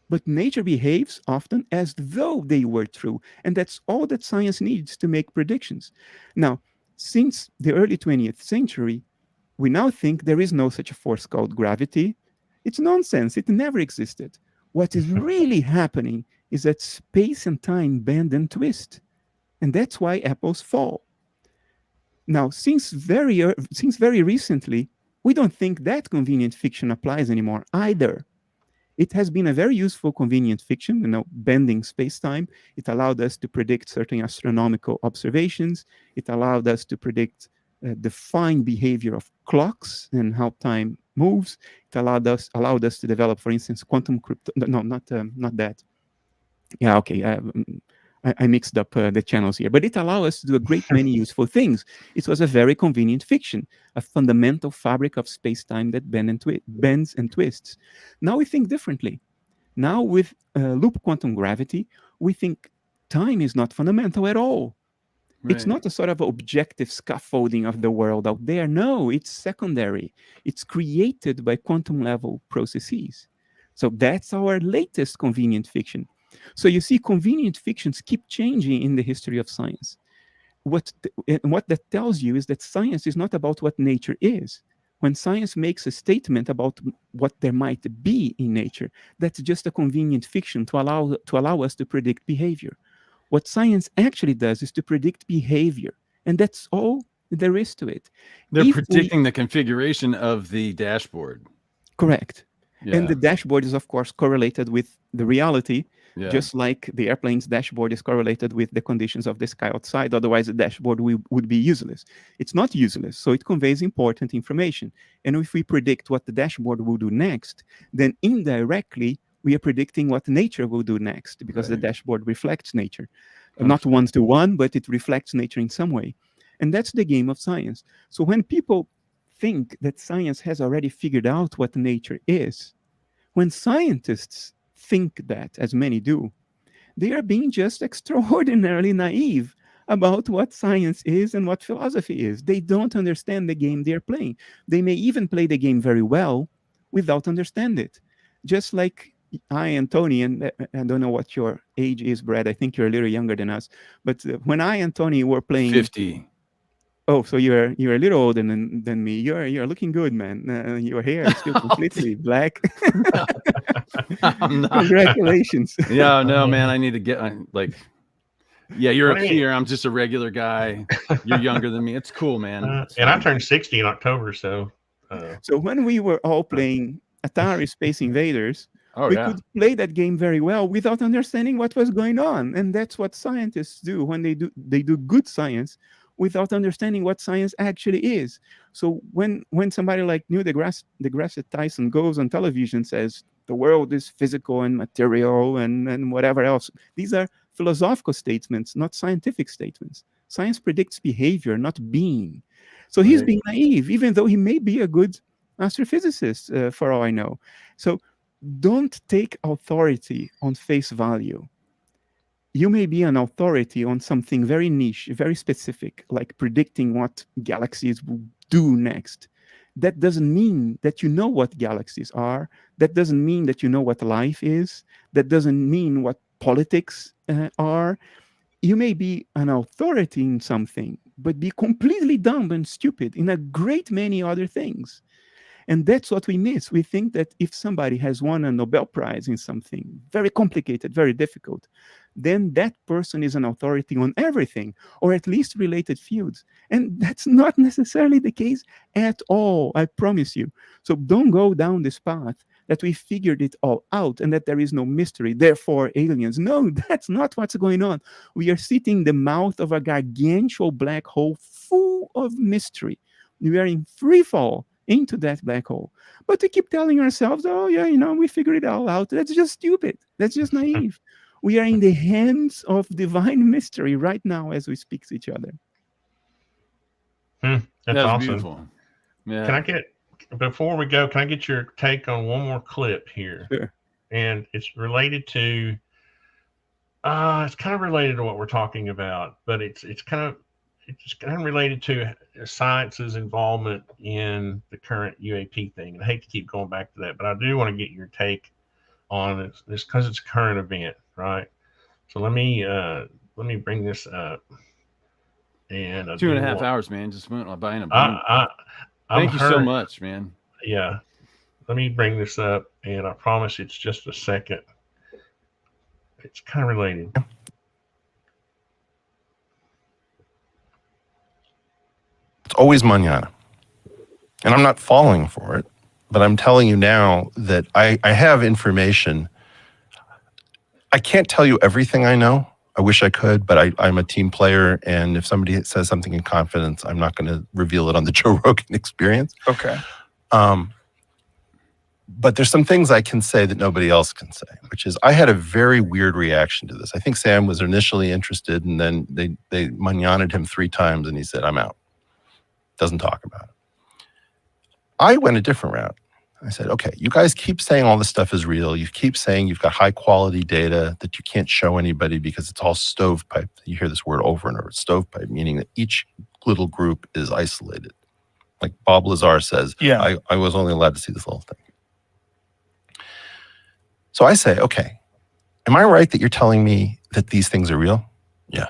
But nature behaves often as though they were true. And that's all that science needs to make predictions. Now, since the early 20th century, we now think there is no such a force called gravity. It's nonsense. It never existed. What is really happening is that space and time bend and twist. And that's why apples fall. Now, since very recently, we don't think that convenient fiction applies anymore either. It has been a very useful convenient fiction, bending space-time. It allowed us to predict certain astronomical observations. It allowed us to predict the fine behavior of clocks and how time moves. It allowed us to develop, for instance, quantum crypto. No, not that. Yeah, okay. I mixed up the channels here, but it allowed us to do a great many useful things. It was a very convenient fiction, a fundamental fabric of space-time that bends and twists. Now we think differently. Now with loop quantum gravity, we think time is not fundamental at all. Right. It's not a sort of objective scaffolding of the world out there. No, it's secondary. It's created by quantum level processes. So that's our latest convenient fiction. So you see, convenient fictions keep changing in the history of science. What that tells you is that science is not about what nature is. When science makes a statement about what there might be in nature, that's just a convenient fiction to allow us to predict behavior. What science actually does is to predict behavior, and that's all there is to it. They're predicting the configuration of the dashboard. Correct. Yeah. And the dashboard is, of course, correlated with the reality, just like the airplane's dashboard is correlated with the conditions of the sky outside. Otherwise, the dashboard would be useless. It's not useless, so it conveys important information. And if we predict what the dashboard will do next, then indirectly, we are predicting what nature will do next, because the dashboard reflects nature. Not one-to-one, but it reflects nature in some way. And that's the game of science. So when people think that science has already figured out what nature is, when scientists think that, as many do, they are being just extraordinarily naive about what science is and what philosophy is. They don't understand the game they're playing. They may even play the game very well without understanding it. Just like I and Tony, and I don't know what your age is, Brad. I think you're a little younger than us. But when I and Tony were playing... 50. oh, so you're a little older than me. You're looking good, man. Your hair is still completely black. Congratulations. Yeah, no, man. I need to get like. Yeah, you're up here. I'm just a regular guy. You're younger than me. It's cool, man. And I turned 60 in October, so. So when we were all playing Atari Space Invaders, we could play that game very well without understanding what was going on, and that's what scientists do when they do good science without understanding what science actually is. So when somebody like Neil deGrasse Tyson goes on television and says the world is physical and material and whatever else, these are philosophical statements, not scientific statements. Science predicts behavior, not being. So he's being naive, even though he may be a good astrophysicist, for all I know. So don't take authority on face value. You may be an authority on something very niche, very specific, like predicting what galaxies will do next. That doesn't mean that you know what galaxies are. That doesn't mean that you know what life is. That doesn't mean what politics are. You may be an authority in something, but be completely dumb and stupid in a great many other things. And that's what we miss. We think that if somebody has won a Nobel Prize in something very complicated, very difficult, then that person is an authority on everything, or at least related fields. And that's not necessarily the case at all, I promise you. So don't go down this path that we figured it all out and that there is no mystery, therefore aliens. No, that's not what's going on. We are sitting in the mouth of a gargantuan black hole full of mystery. We are in free fall into that black hole. But we keep telling ourselves, oh yeah, we figured it all out. That's just stupid. That's just naive. We are in the hands of divine mystery right now as we speak to each other. That's awesome. Beautiful. Yeah. Before we go, can I get your take on one more clip here? Sure. And it's related to, it's kind of related to what we're talking about, but it's kind of related to science's involvement in the current UAP thing. And I hate to keep going back to that, but I do want to get your take on this because it's a current event, right? So let me bring this up. And 2.5 hours, man. Just went buying a balloon. Thank you so much, man. Yeah. Let me bring this up, and I promise it's just a second. It's kind of related. It's always mañana. And I'm not falling for it, but I'm telling you now that I have information. I can't tell you everything I know. I wish I could, but I'm a team player, and if somebody says something in confidence, I'm not going to reveal it on the Joe Rogan Experience. Okay. But there's some things I can say that nobody else can say, which is I had a very weird reaction to this. I think Sam was initially interested, and then they mañana'd him 3 times, and he said, I'm out. Doesn't talk about it. I went a different route. I said, okay, you guys keep saying all this stuff is real. You keep saying you've got high quality data that you can't show anybody because it's all stovepipe. You hear this word over and over, stovepipe, meaning that each little group is isolated. Like Bob Lazar says, yeah. I was only allowed to see this little thing. So I say, okay, am I right that you're telling me that these things are real? Yeah.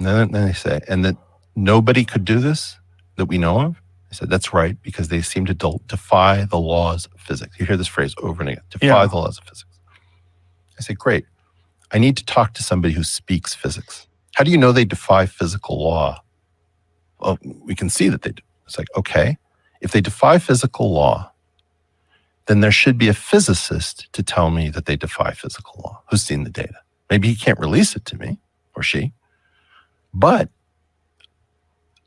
And then they say, and that nobody could do this that we know of? I said, that's right, because they seem to defy the laws of physics. You hear this phrase over and again, defy the laws of physics. I say, great. I need to talk to somebody who speaks physics. How do you know they defy physical law? Well, we can see that they do. It's like, okay, if they defy physical law, then there should be a physicist to tell me that they defy physical law, who's seen the data. Maybe he can't release it to me, or she, but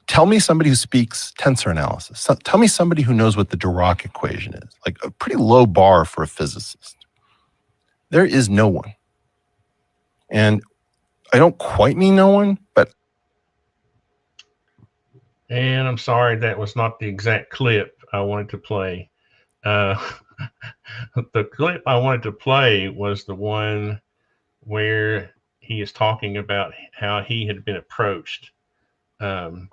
tell me somebody who speaks tensor analysis. So tell me somebody who knows what the Dirac equation is, like a pretty low bar for a physicist. There is no one. And I don't quite mean no one, but. And I'm sorry, that was not the exact clip I wanted to play. The clip I wanted to play was the one where he is talking about how he had been approached. Do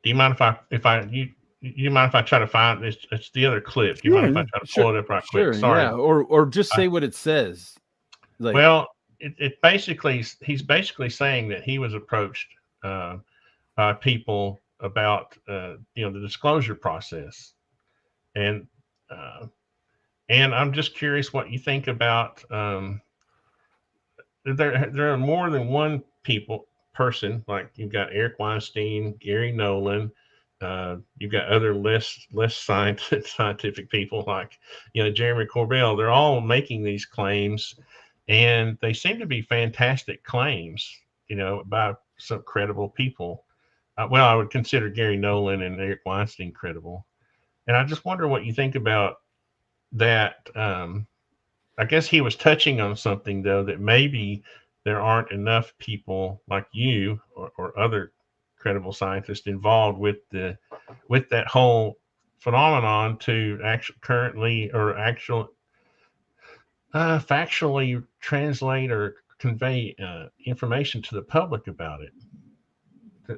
you mind if I try to find this? It's the other clip. Do you mind if I try to pull it up right quick? Sorry. Yeah. Or just say what it says. Well, it basically, he's basically saying that he was approached by people about the disclosure process, and I'm just curious what you think about there are more than one person, like you've got Eric Weinstein, Gary Nolan, you've got other less scientific people like Jeremy Corbell. They're all making these claims, and they seem to be fantastic claims, by some credible people. Well, I would consider Gary Nolan and Eric Weinstein credible, and I just wonder what you think about that. I guess he was touching on something, though, that maybe there aren't enough people like you or other credible scientists involved with that whole phenomenon to factually translate or convey information to the public about it.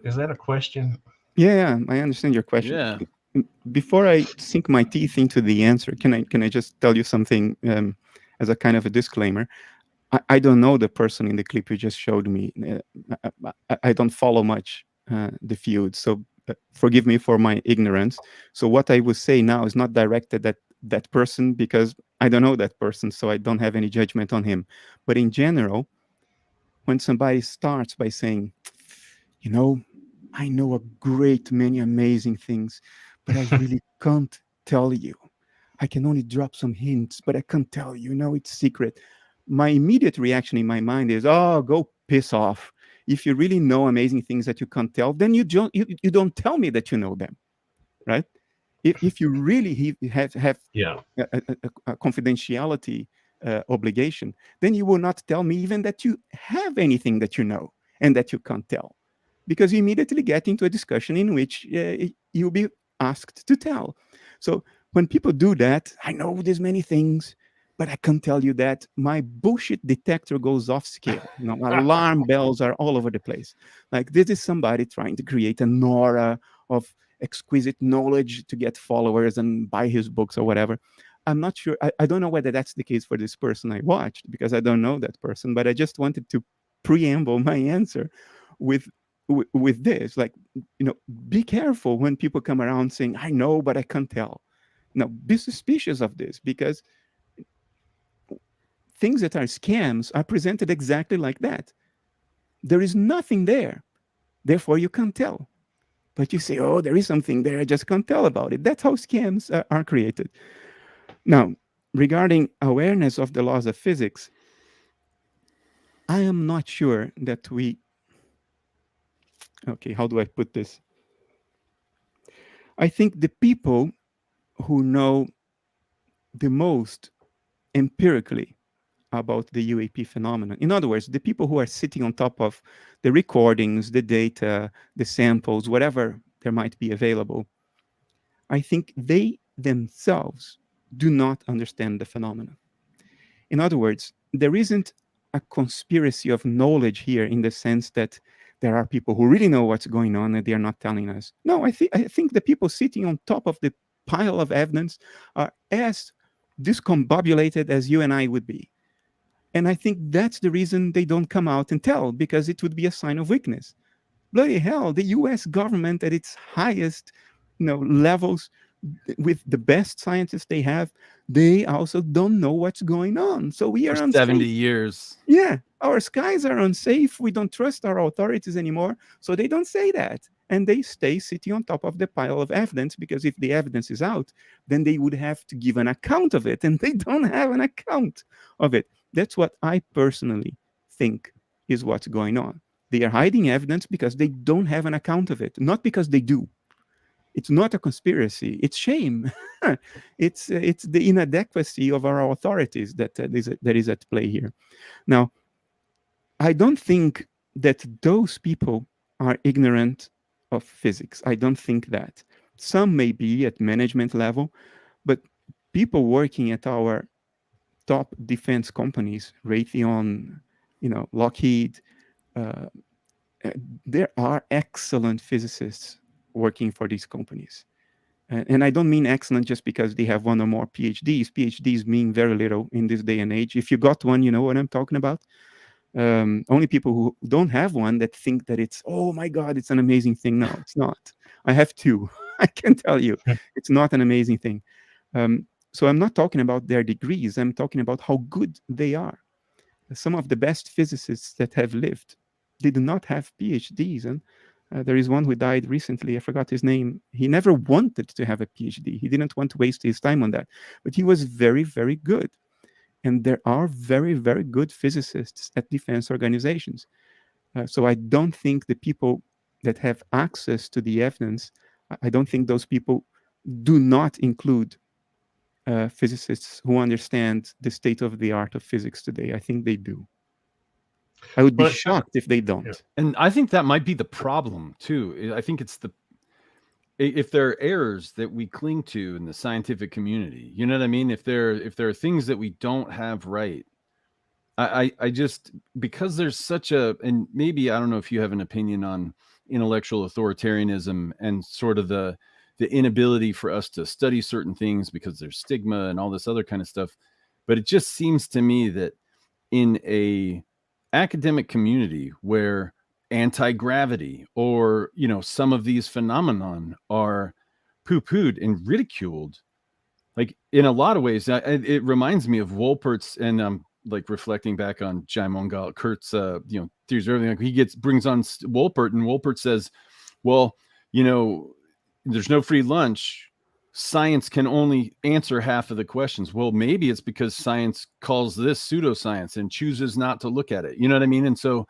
Is that a question? Yeah, I understand your question. Yeah. Before I sink my teeth into the answer, can I just tell you something as a kind of a disclaimer? I don't know the person in the clip you just showed me. I don't follow much the field, so forgive me for my ignorance. So what I will say now is not directed at that person, because I don't know that person, so I don't have any judgment on him. But in general, when somebody starts by saying, I know a great many amazing things, but I really can't tell you. I can only drop some hints, but I can't tell you. It's secret. My immediate reaction in my mind is, oh, go piss off. If you really know amazing things that you can't tell, then you don't tell me that you know them, right? If you really have a confidentiality obligation, then you will not tell me even that you have anything that you know and that you can't tell, because you immediately get into a discussion in which you'll be asked to tell. So when people do that, I know there's many things, but I can't tell you that, my bullshit detector goes off scale. Alarm bells are all over the place. Like, this is somebody trying to create an aura of exquisite knowledge to get followers and buy his books or whatever. I'm not sure. I don't know whether that's the case for this person I watched, because I don't know that person, but I just wanted to preamble my answer with this. Like, be careful when people come around saying, I know, but I can't tell. Now, be suspicious of this, because things that are scams are presented exactly like that. There is nothing there, therefore you can't tell. But you say, oh, there is something there, I just can't tell about it. That's how scams are created. Now, regarding awareness of the laws of physics, I am not sure that okay, how do I put this? I think the people who know the most empirically about the UAP phenomenon, in other words, the people who are sitting on top of the recordings, the data, the samples, whatever there might be available, I think they themselves do not understand the phenomenon. In other words, there isn't a conspiracy of knowledge here, in the sense that there are people who really know what's going on and they are not telling us. No, I think the people sitting on top of the pile of evidence are as discombobulated as you and I would be. And I think that's the reason they don't come out and tell, because it would be a sign of weakness. Bloody hell, the US government at its highest levels, with the best scientists they have, they also don't know what's going on. So we are for unsafe. 70 years. Yeah, our skies are unsafe. We don't trust our authorities anymore. So they don't say that. And they stay sitting on top of the pile of evidence, because if the evidence is out, then they would have to give an account of it. And they don't have an account of it. That's what I personally think is what's going on. They are hiding evidence because they don't have an account of it, not because they do. It's not a conspiracy. It's shame. It's the inadequacy of our authorities that is at play here. Now, I don't think that those people are ignorant of physics. I don't think that. Some may be at management level, but people working at our top defense companies, Raytheon, Lockheed, there are excellent physicists working for these companies. And I don't mean excellent just because they have one or more PhDs. PhDs mean very little in this day and age. If you got one, you know what I'm talking about. Only people who don't have one that think that it's, oh my God, it's an amazing thing. No, it's not. I have two. I can tell you, it's not an amazing thing. So I'm not talking about their degrees. I'm talking about how good they are. Some of the best physicists that have lived did not have PhDs. And there is one who died recently. I forgot his name. He never wanted to have a PhD. He didn't want to waste his time on that. But he was very, very good. And there are very, very good physicists at defense organizations. So I don't think the people that have access to the evidence, I don't think those people do not include physicists who understand the state of the art of physics today. I think they do. I would be shocked if they don't. Yeah. And I think that might be the problem too. I think it's if there are errors that we cling to in the scientific community, you know what I mean? If there are things that we don't have right, I just, because there's such a, and maybe, I don't know if you have an opinion on intellectual authoritarianism and sort of the inability for us to study certain things because there's stigma and all this other kind of stuff. But it just seems to me that in a academic community where anti-gravity or, you know, some of these phenomenon are poo-pooed and ridiculed, like in a lot of ways, it reminds me of Wolpert's, and like reflecting back on Jai Kurt's, you know, theories or everything. Like he brings on Wolpert, and Wolpert says, well, you know, there's no free lunch. Science can only answer half of the questions. Well, maybe it's because science calls this pseudoscience and chooses not to look at it. You know what I mean? And so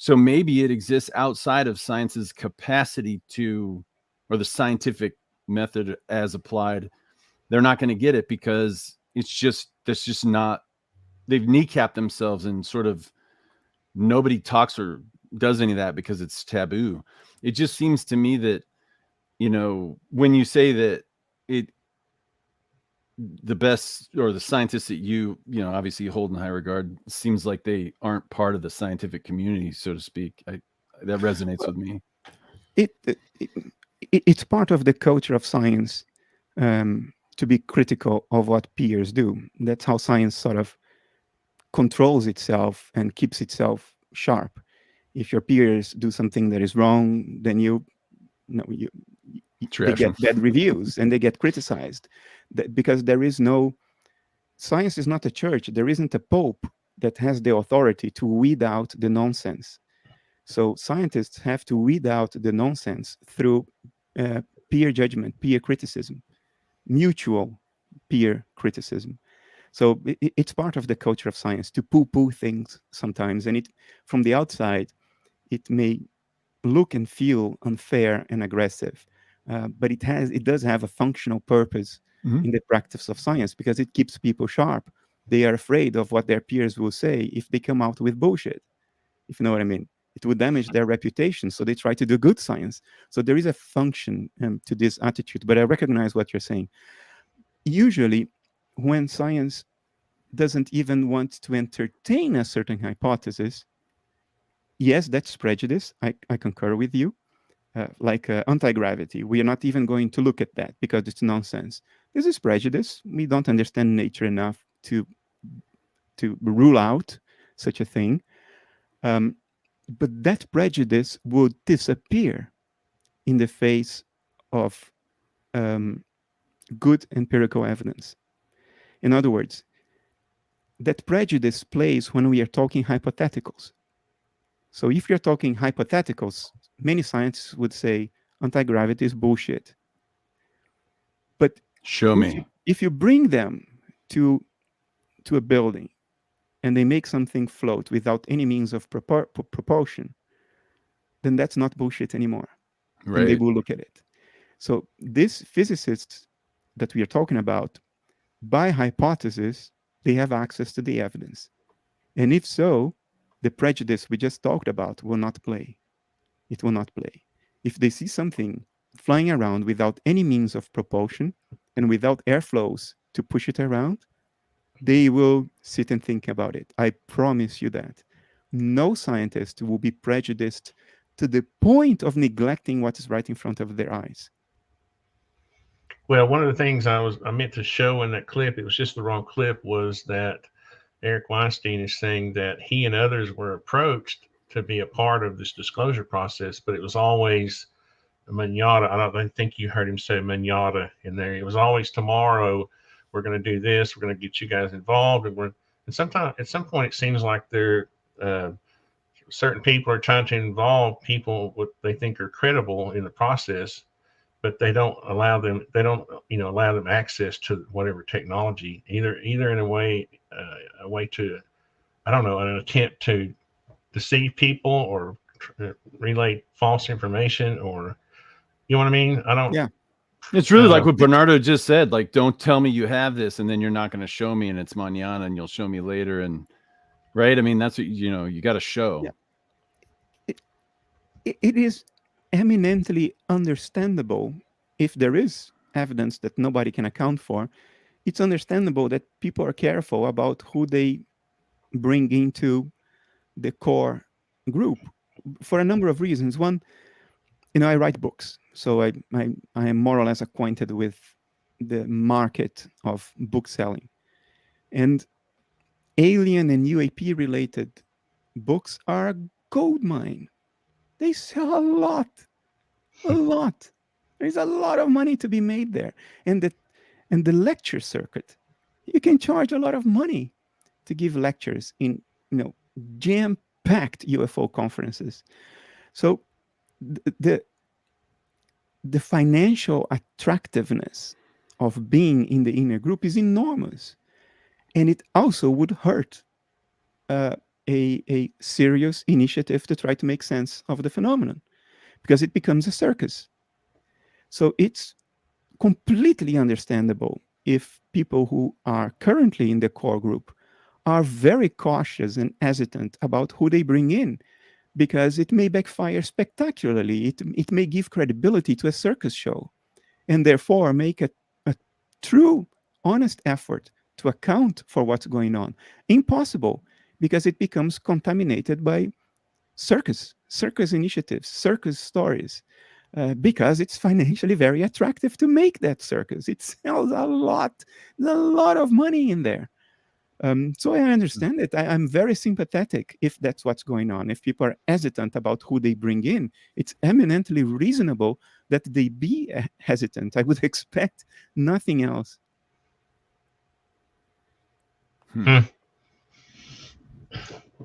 maybe it exists outside of science's capacity to, or the scientific method as applied. They're not going to get it because that's just not, they've kneecapped themselves and sort of nobody talks or does any of that because it's taboo. It just seems to me that, you know, when you say that the best, or the scientists that you know, obviously you hold in high regard, seems like they aren't part of the scientific community, so to speak. That resonates with me. It's part of the culture of science to be critical of what peers do. That's how science sort of controls itself and keeps itself sharp. If your peers do something that is wrong, then they get bad reviews and they get criticized, because there is no, science is not a church. There isn't a pope that has the authority to weed out the nonsense. So scientists have to weed out the nonsense through peer judgment, peer criticism, mutual peer criticism. So it's part of the culture of science to poo-poo things sometimes. And from the outside, it may look and feel unfair and aggressive. But it does have a functional purpose in the practice of science, because it keeps people sharp. They are afraid of what their peers will say if they come out with bullshit, if you know what I mean. It would damage their reputation, so they try to do good science. So there is a function to this attitude, but I recognize what you're saying. Usually, when science doesn't even want to entertain a certain hypothesis, yes, that's prejudice. I concur with you. Like anti-gravity, we are not even going to look at that because it's nonsense. This is prejudice. We don't understand nature enough to rule out such a thing. But that prejudice would disappear in the face of good empirical evidence. In other words, that prejudice plays when we are talking hypotheticals. So if you're talking hypotheticals, many scientists would say anti-gravity is bullshit. But show me. If you bring them to a building and they make something float without any means of propulsion, then that's not bullshit anymore. Right. And they will look at it. So these physicists that we are talking about, by hypothesis, they have access to the evidence. And if so, the prejudice we just talked about will not play. It will not play. If they see something flying around without any means of propulsion and without airflows to push it around, they will sit and think about it. I promise you that. No scientist will be prejudiced to the point of neglecting what is right in front of their eyes. Well, one of the things I meant to show in that clip, it was just the wrong clip, was that Eric Weinstein is saying that he and others were approached to be a part of this disclosure process, but it was always manada. I don't think you heard him say manada in there. It was always tomorrow. We're going to do this. We're going to get you guys involved, and sometimes at some point it seems like certain people are trying to involve people what they think are credible in the process, but they don't allow them. They don't allow them access to whatever technology, either in a way to, I don't know, an attempt to deceive people or relay false information, or you know what I mean? I don't. Yeah. It's really like what Bernardo just said. Like, don't tell me you have this, and then you're not going to show me, and it's mañana, and you'll show me later, and right. I mean, that's what you got to show. Yeah. It is eminently understandable if there is evidence that nobody can account for. It's understandable that people are careful about who they bring into the core group for a number of reasons. One, I write books, so I am more or less acquainted with the market of book selling, and alien and UAP related books are a gold mine. They sell a lot. There's a lot of money to be made there. And the lecture circuit, you can charge a lot of money to give lectures in, jam-packed UFO conferences. So the financial attractiveness of being in the inner group is enormous. And it also would hurt a serious initiative to try to make sense of the phenomenon, because it becomes a circus. So it's completely understandable if people who are currently in the core group are very cautious and hesitant about who they bring in, because it may backfire spectacularly. It may give credibility to a circus show, and therefore make a true, honest effort to account for what's going on impossible, because it becomes contaminated by circus initiatives, circus stories, because it's financially very attractive to make that circus. It sells a lot. There's a lot of money in there. So I understand it. I'm very sympathetic if that's what's going on. If people are hesitant about who they bring in, it's eminently reasonable that they be hesitant. I would expect nothing else.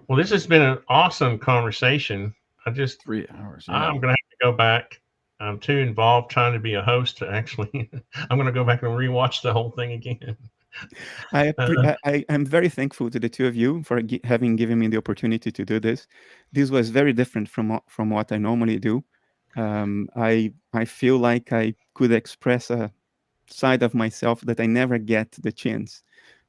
Well, this has been an awesome conversation. 3 hours. Yeah. I'm going to have to go back. I'm too involved trying to be a host to actually. I'm going to go back and rewatch the whole thing again. I'm very thankful to the two of you for having given me the opportunity to do this. This was very different from what I normally do. I feel like I could express a side of myself that I never get the chance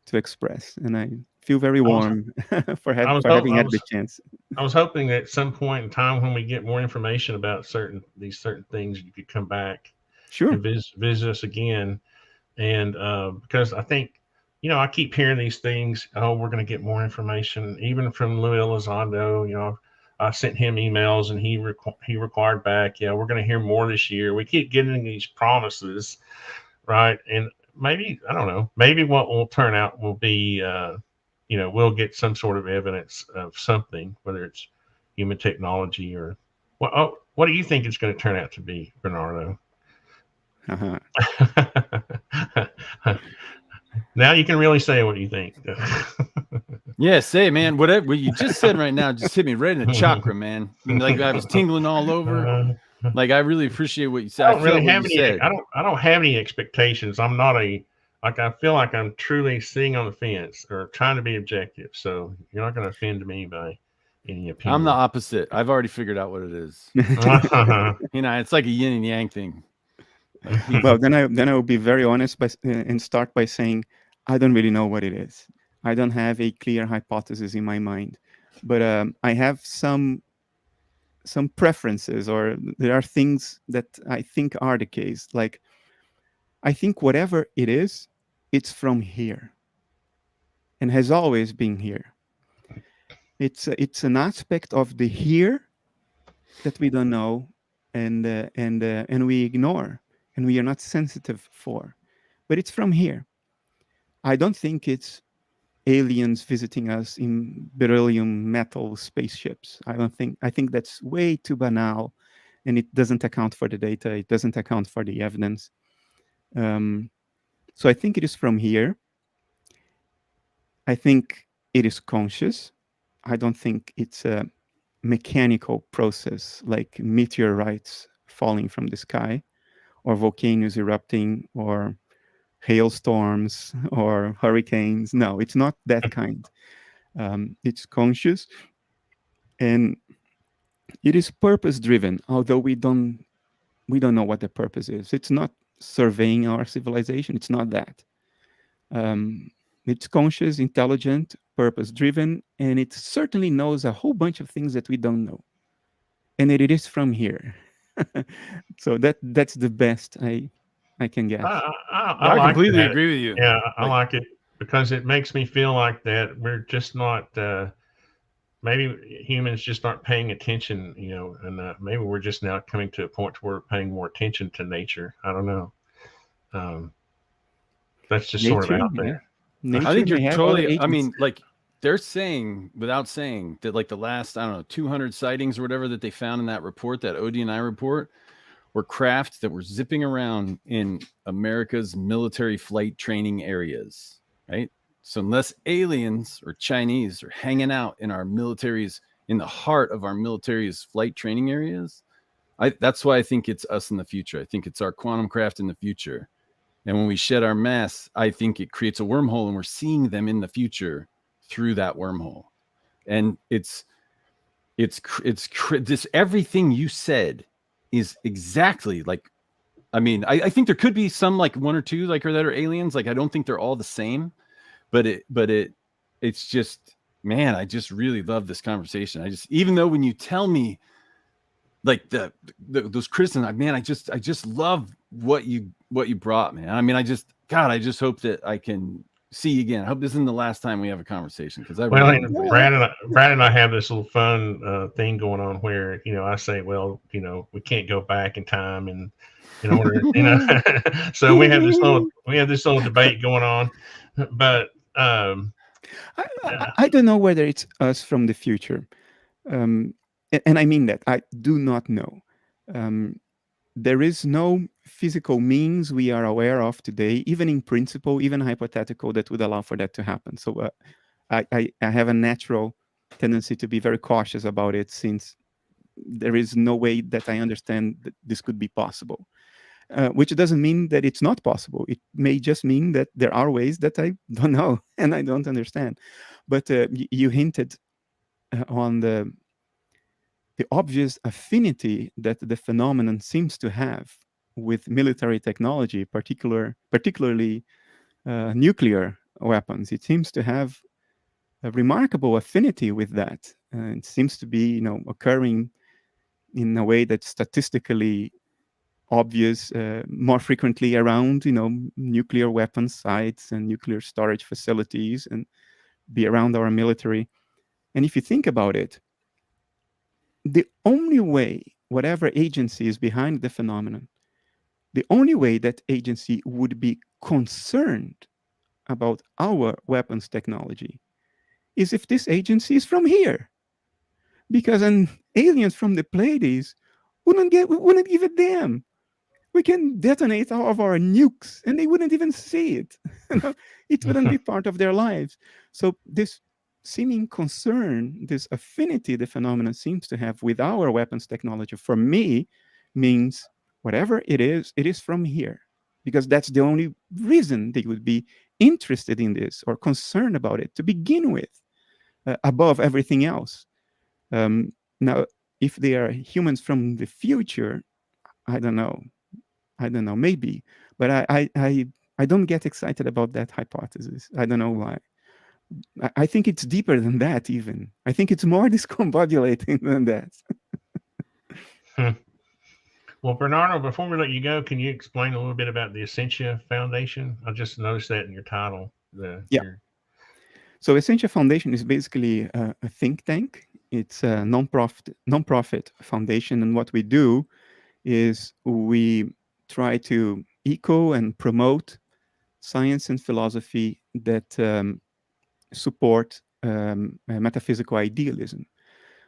to express, and I feel very warm for having had the chance. I was hoping that at some point in time, when we get more information about these certain things, you could come back, sure, and visit us again. And because I think, I keep hearing these things. Oh, we're going to get more information, even from Louis Elizondo. I sent him emails, and he required back, we're going to hear more this year. We keep getting these promises, right? And maybe, I don't know, maybe what will turn out will be, we'll get some sort of evidence of something, whether it's human technology or what do you think it's going to turn out to be, Bernardo? Now you can really say what you think. Yeah, say, man, whatever you just said right now just hit me right in the chakra, man. Like I was tingling all over. Like I really appreciate what you said. I don't have any expectations. I'm not I feel like I'm truly sitting on the fence or trying to be objective. So you're not going to offend me by any opinion. I'm the opposite. I've already figured out what it is. It's like a yin and yang thing. Well, then I will be very honest and start by saying I don't really know what it is. I don't have a clear hypothesis in my mind, but I have some preferences, or there are things that I think are the case. Like, I think whatever it is, it's from here and has always been here. It's an aspect of the here that we don't know and we ignore and we are not sensitive for, but it's from here. I don't think it's aliens visiting us in beryllium metal spaceships. I think that's way too banal, and it doesn't account for the data. It doesn't account for the evidence. So I think it is from here. I think it is conscious. I don't think it's a mechanical process like meteorites falling from the sky, or volcanoes erupting, or hailstorms, or hurricanes. No, it's not that kind. It's conscious, and it is purpose-driven, although we don't know what the purpose is. It's not surveying our civilization. It's not that. It's conscious, intelligent, purpose-driven, and it certainly knows a whole bunch of things that we don't know. And it is from here. So that's the best I can guess. I completely agree with you. Yeah, I like it because it makes me feel like that we're just not, maybe humans just aren't paying attention, and maybe we're just now coming to a point where we're paying more attention to nature. I don't know. That's just nature, sort of out there. Nature, I think you're totally, I mean, like they're saying, without saying, that like the last, 200 sightings or whatever that they found in that report, that ODNI report, were craft that were zipping around in America's military flight training areas, right? So unless aliens or Chinese are hanging out in our militaries, in the heart of our military's flight training areas, that's why I think it's us in the future. I think it's our quantum craft in the future. And when we shed our mask, I think it creates a wormhole, and we're seeing them in the future through that wormhole. And it's this, everything you said is exactly like, I mean, I think there could be some like one or two like, or that are aliens. Like, I don't think they're all the same, but it's just, man, I just really love this conversation. Even though when you tell me like those criticisms, man, I just love what you brought, man. I mean, I just hope that I can see you again. I hope this isn't the last time we have a conversation, because Brad and I have this little fun thing going on where I say, well, we can't go back in time, and in order, so we have this little debate going on, but I don't know whether it's us from the future, and I mean that I do not know. There is no physical means we are aware of today, even in principle, even hypothetical, that would allow for that to happen. So I have a natural tendency to be very cautious about it, since there is no way that I understand that this could be possible, which doesn't mean that it's not possible. It may just mean that there are ways that I don't know and I don't understand. But you hinted on the obvious affinity that the phenomenon seems to have with military technology, particularly nuclear weapons. It seems to have a remarkable affinity with that. It seems to be, occurring in a way that's statistically obvious more frequently around, nuclear weapon sites and nuclear storage facilities, and be around our military. And if you think about it, the only way, whatever agency is behind the phenomenon, the only way that agency would be concerned about our weapons technology is if this agency is from here. Because an aliens from the Pleiades wouldn't give a damn. We can detonate all of our nukes and they wouldn't even see it. It wouldn't be part of their lives. So this seeming concern, this affinity the phenomenon seems to have with our weapons technology, for me, means whatever it is from here. Because that's the only reason they would be interested in this or concerned about it to begin with, above everything else. Now, if they are humans from the future, I don't know, maybe. But I don't get excited about that hypothesis. I don't know why. I think it's deeper than that, even. I think it's more discombobulating than that. Well, Bernardo, before we let you go, can you explain a little bit about the Essentia Foundation? I just noticed that in your title. So Essentia Foundation is basically a think tank. It's a non-profit foundation. And what we do is we try to echo and promote science and philosophy that support metaphysical idealism,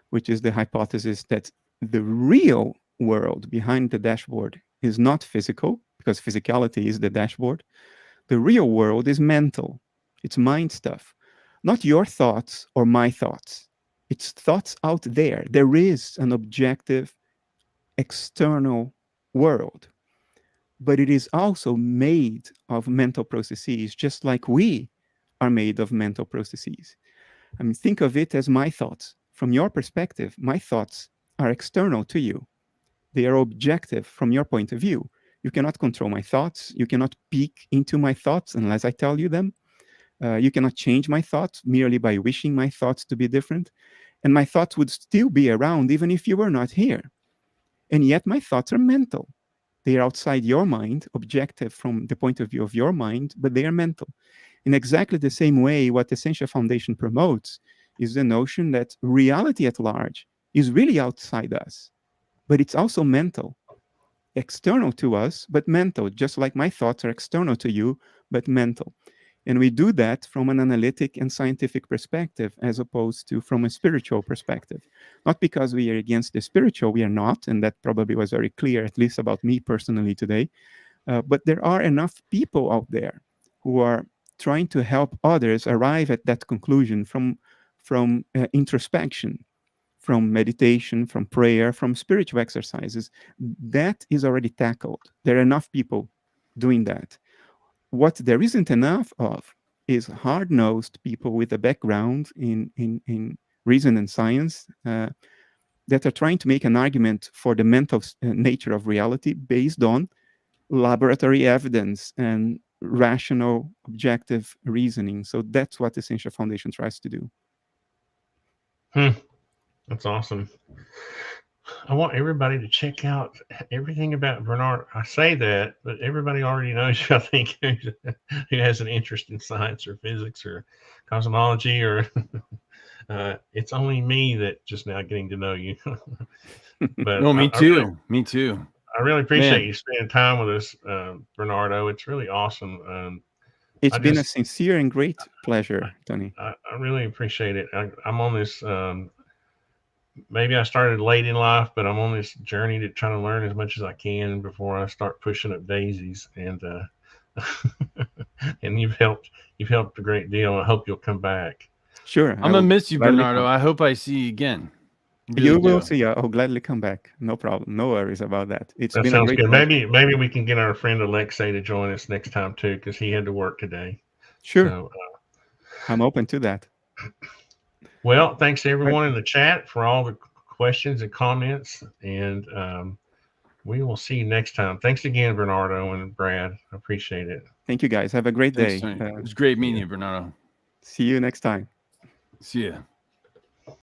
which is the hypothesis that the real world behind the dashboard is not physical, because physicality is the dashboard. The real world is mental. It's mind stuff, not your thoughts or my thoughts. It's thoughts out there. There is an objective external world, but it is also made of mental processes, just like we are made of mental processes. I mean, think of it as my thoughts. From your perspective, my thoughts are external to you. They are objective from your point of view. You cannot control my thoughts. You cannot peek into my thoughts unless I tell you them. You cannot change my thoughts merely by wishing my thoughts to be different. And my thoughts would still be around even if you were not here. And yet my thoughts are mental. They are outside your mind, objective from the point of view of your mind, but they are mental. In exactly the same way, what Essential Foundation promotes is the notion that reality at large is really outside us, but it's also mental. External to us, but mental, just like my thoughts are external to you, but mental. And we do that from an analytic and scientific perspective, as opposed to from a spiritual perspective. Not because we are against the spiritual, we are not, and that probably was very clear, at least about me personally today. But there are enough people out there who are trying to help others arrive at that conclusion from introspection, from meditation, from prayer, from spiritual exercises. That is already tackled. There are enough people doing that. What there isn't enough of is hard-nosed people with a background in reason and science that are trying to make an argument for the mental nature of reality based on laboratory evidence and rational, objective reasoning. So that's what Essential Foundation tries to do. That's awesome. I want everybody to check out everything about Bernard. I say that, but everybody already knows you, I think, who has an interest in science or physics or cosmology, or it's only me that just now getting to know you. But no, me too. Me too. I really appreciate you spending time with us, Bernardo. It's really awesome. It's been a sincere and great pleasure, Tony. I really appreciate it. I'm on this. Maybe I started late in life, but I'm on this journey to try to learn as much as I can before I start pushing up daisies. And and you've helped a great deal. I hope you'll come back. Sure. I'm gonna miss you, Bernardo. I hope I see you again. Really you will see. I'll gladly come back. No problem. No worries about that. That been sounds good. Maybe we can get our friend Alexei to join us next time too, because he had to work today. Sure. So, I'm open to that. Well, thanks to everyone in the chat for all the questions and comments, and we will see you next time. Thanks again, Bernardo and Brad. I appreciate it. Thank you, guys. Have a great day. It was great meeting you, Bernardo. See you next time. See ya.